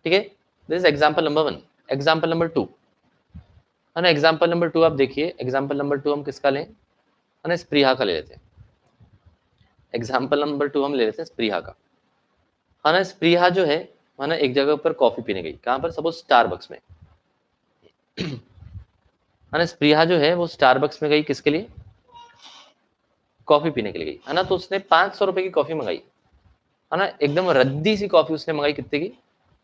ठीक है। This example number 1। Example number 2, है ना, एग्जाम्पल नंबर 2 आप देखिए, एग्जाम्पल नंबर 2 हम किसका लें, है ना, स्प्रीहा का ले लेते हैं। एग्जाम्पल नंबर 2 हम ले लेते हैं स्प्रीहा का, है ना। स्प्रीहा जो है ना एक जगह पर कॉफी पीने गई, कहाँ पर, सपोज स्टारबक्स में, है ना, स्प्रीहा जो है वो स्टारबक्स में गई किसके लिए, कॉफी पीने के लिए गई, है ना। तो उसने 500 रुपए की कॉफी मंगाई, है ना, एकदम रद्दी सी कॉफी उसने मंगाई, कितने की,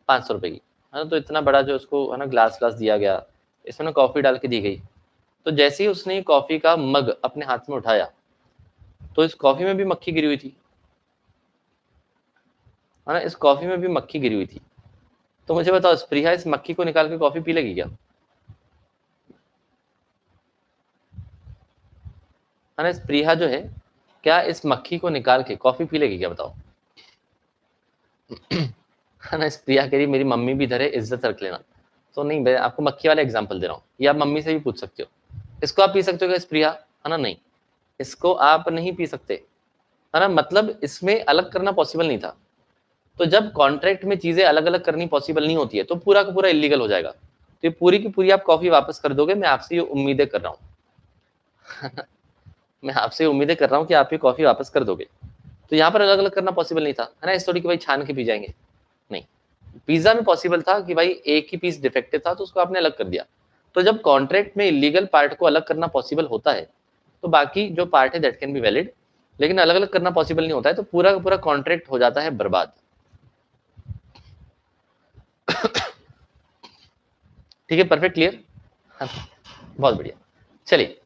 500 रुपए की, है ना। तो इतना बड़ा जो उसको है ना ग्लास ग्लास दिया गया, इसमें ना कॉफी डाल के दी गई। तो जैसे ही उसने कॉफी का मग अपने हाथ में उठाया, तो इस कॉफी में भी मक्खी गिरी हुई थी, है ना, इस कॉफी में भी मक्खी गिरी हुई थी। तो मुझे बताओ स्प्रिया इस मक्खी को निकाल के कॉफी पी लेगी क्या, है ना, स्प्रिया जो है क्या इस मक्खी को निकाल के कॉफी पी लेगी क्या, बताओ। है ना, स्प्रिया कह रही मेरी मम्मी भी इधर है, इज्जत रख लेना। तो नहीं, मैं आपको मक्खी वाला एग्जाम्पल दे रहा हूँ, ये आप मम्मी से भी पूछ सकते हो, इसको आप पी सकते हो क्या स्प्रिया, है ना, नहीं, इसको आप नहीं पी सकते, है ना, मतलब इसमें अलग करना पॉसिबल नहीं था। तो जब कॉन्ट्रैक्ट में चीजें अलग अलग करनी पॉसिबल नहीं होती है, तो पूरा का पूरा इलीगल हो जाएगा। तो ये पूरी की पूरी आप कॉफी वापस कर दोगे, मैं आपसे ये उम्मीदें कर रहा हूँ। मैं आपसे उम्मीदें कर रहा हूँ कि आप ये कॉफी वापस कर दोगे। तो यहाँ पर अलग अलग करना पॉसिबल नहीं था, है ना, इस थोड़ी कि भाई छान के पी जाएंगे, नहीं। पिज्जा में पॉसिबल था कि भाई एक ही पीस डिफेक्टिव था, तो उसको आपने अलग कर दिया। तो जब कॉन्ट्रैक्ट में इलीगल पार्ट को अलग करना पॉसिबल होता है, तो बाकी जो पार्ट है दैट कैन बी वैलिड, लेकिन अलग अलग करना पॉसिबल नहीं होता है, तो पूरा का पूरा कॉन्ट्रैक्ट हो जाता है बर्बाद। ठीक है, परफेक्ट क्लियर, हाँ, बहुत बढ़िया। चलिए,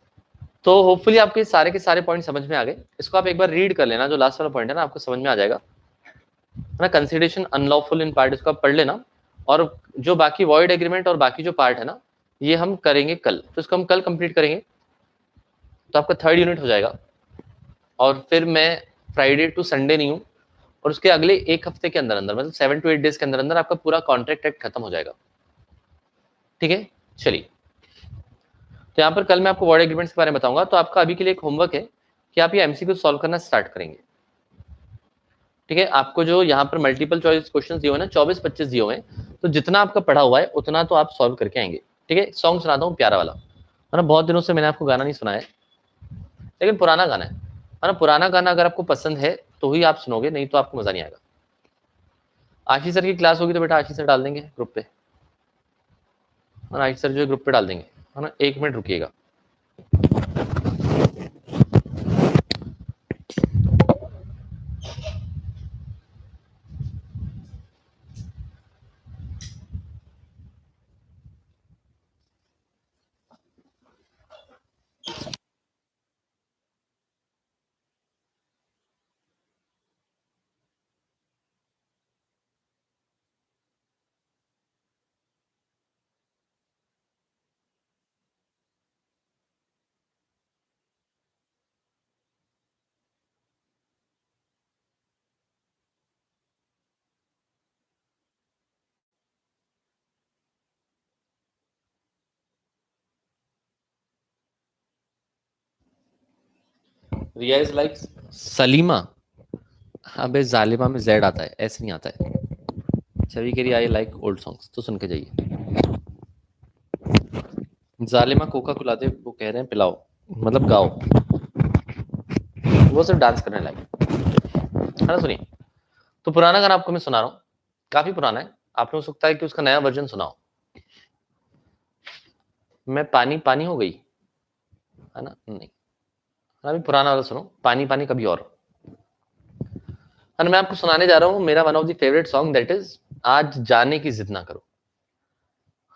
तो होपफुली आपके सारे के सारे पॉइंट समझ में आ गए। इसको आप एक बार रीड कर लेना, जो लास्ट वाला पॉइंट है ना, आपको समझ में आ जाएगा, है ना। कंसिडरेशन अनलॉफुल इन पार्ट, इसको आप पढ़ लेना, और जो बाकी वॉइड एग्रीमेंट और बाकी जो पार्ट है ना, ये हम करेंगे कल, तो इसको हम कल कंप्लीट करेंगे, तो आपका 3rd यूनिट हो जाएगा। और फिर मैं फ्राइडे टू संडे नहीं हूँ, और उसके अगले एक हफ्ते के अंदर अंदर, मतलब 7 to 8 डेज के अंदर अंदर आपका पूरा कॉन्ट्रैक्ट एक्ट खत्म हो जाएगा। ठीक है, चलिए। तो यहाँ पर कल मैं आपको वर्ड एग्रीमेंट्स के बारे में बताऊंगा। तो आपका अभी के लिए एक होमवर्क है कि आप ये एमसीक्यू सॉल्व करना स्टार्ट करेंगे। ठीक है, आपको जो यहाँ पर मल्टीपल चॉइस क्वेश्चन दिए हुए ना 24-25 दिए हुए हैं, तो जितना आपका पढ़ा हुआ है उतना तो आप सॉल्व करके आएंगे। ठीक है, सॉन्ग सुनाता हूँ प्यारा वाला, है ना। बहुत दिनों से मैंने आपको गाना नहीं सुनाया, लेकिन पुराना गाना है ना। पुराना गाना अगर आपको पसंद है तो ही आप सुनोगे, नहीं तो आपको मजा नहीं आएगा। आशीष सर की क्लास होगी तो बेटा आशीष सर डाल देंगे ग्रुप पे, है ना। आशीष सर जो ग्रुप पे डाल देंगे, है ना। 1 मिनट रुकिएगा। Riya is like Salima. अबे जालिमा में जेड आता है, ऐसे नहीं आता है। छवि के लिए आई लाइक ओल्ड सॉन्ग्स, तो सुन के जाइए। जालिमा कोका कोला दे, वो कह रहे हैं पिलाओ, मतलब गाओ। वो सिर्फ डांस करने लायक है ना। सुनिए, तो पुराना गाना आपको मैं सुना रहा हूँ, काफी पुराना है। आपने हो सकता है कि उसका नया वर्जन सुनाओ। मैं पानी पानी हो गई, है ना। नहीं, अभी पुराना वाला सुनो, पानी पानी कभी और। मैं आपको सुनाने जा रहा हूँ मेरा one of the favourite song, that is आज जाने की जिद ना करो,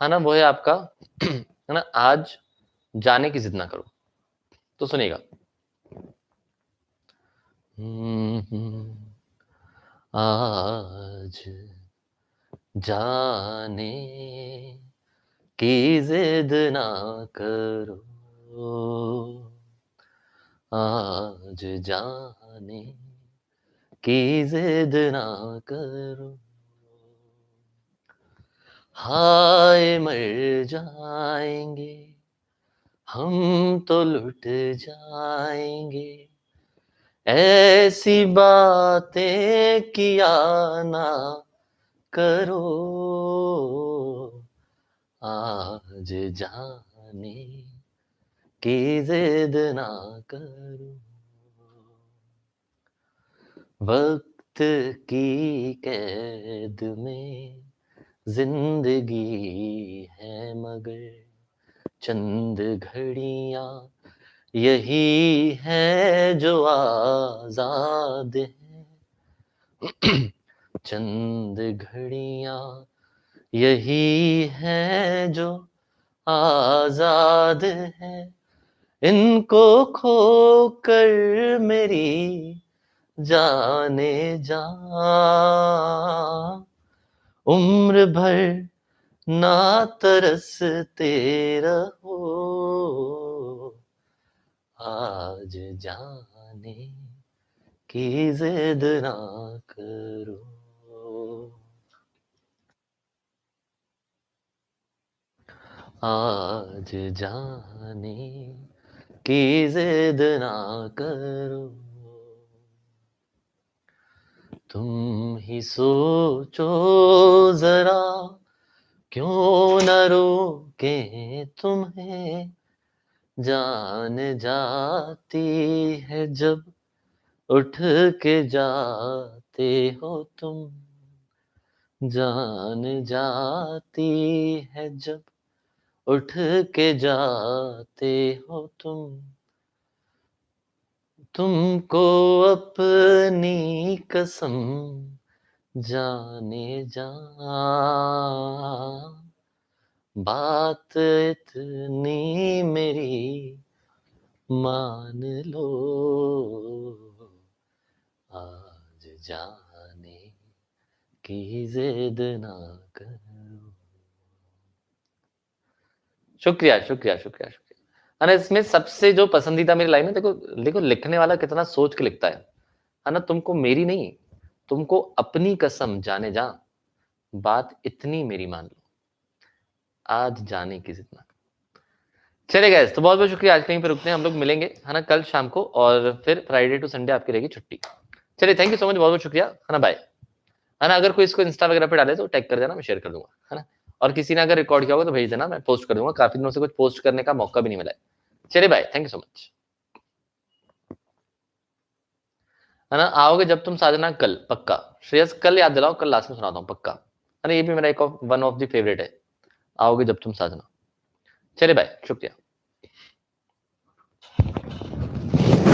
है ना। वो है आपका है ना, आज जाने की जिद ना करो। तो सुनिएगा। आज जाने की जिद ना करो, आज जाने की जिद ना करो, हाय मर जाएंगे हम तो लुट जाएंगे, ऐसी बातें किया ना करो, आज जाने की जिद ना करो। वक्त की कैद में जिंदगी है मगर चंद घड़ियां यही है जो आजाद है, चंद घड़ियां यही है जो आजाद है, इनको खोकर मेरी जाने जा उम्र भर ना तरसते रहो, आज जाने की जिद ना करो। आज जाने की जिद ना करो, तुम ही सोचो जरा क्यों न रोके तुम्हें, जान जाती है जब उठ के जाते हो तुम, जान जाती है जब उठ के जाते हो तुमको अपनी कसम जाने जा, बात इतनी मेरी मान लो, आज जाने की जिद ना करो। शुक्रिया शुक्रिया शुक्रिया शुक्रिया। है ना, इसमें सबसे जो पसंदीदा मेरी लाइन है, देखो देखो लिखने वाला कितना सोच के लिखता है ना। तुमको मेरी नहीं, तुमको अपनी कसम जाने जा, बात इतनी मेरी मान लो। आज जाने की जितना। चलिए गाइस, तो बहुत बहुत शुक्रिया। आज कहीं पे रुकते हैं, हम लोग मिलेंगे है ना कल शाम को, और फिर फ्राइडे टू संडे आपकी रहेगी छुट्टी। चलिए, थैंक यू सो मच, बहुत बहुत शुक्रिया, है ना, बाय। है ना, अगर कोई इसको इंस्टा वगैरह पे डाले तो टैग कर देना, मैं शेयर कर दूंगा, है ना। और किसी ने अगर रिकॉर्ड किया होगा तो भेज देना, मैं पोस्ट कर दूंगा। काफी दिनों से कुछ पोस्ट करने का मौका भी नहीं मिला है। चलिए bye, thank you so much. है ना, आओगे जब तुम साधना कल, पक्का। श्रेयस कल याद दिलाओ, कल लास्ट में सुनाता हूँ पक्का। है ना, ये भी मेरा एक वन ऑफ द फेवरेट है। आओगे जब तुम साधना। चलिए बाय, शुक्रिया।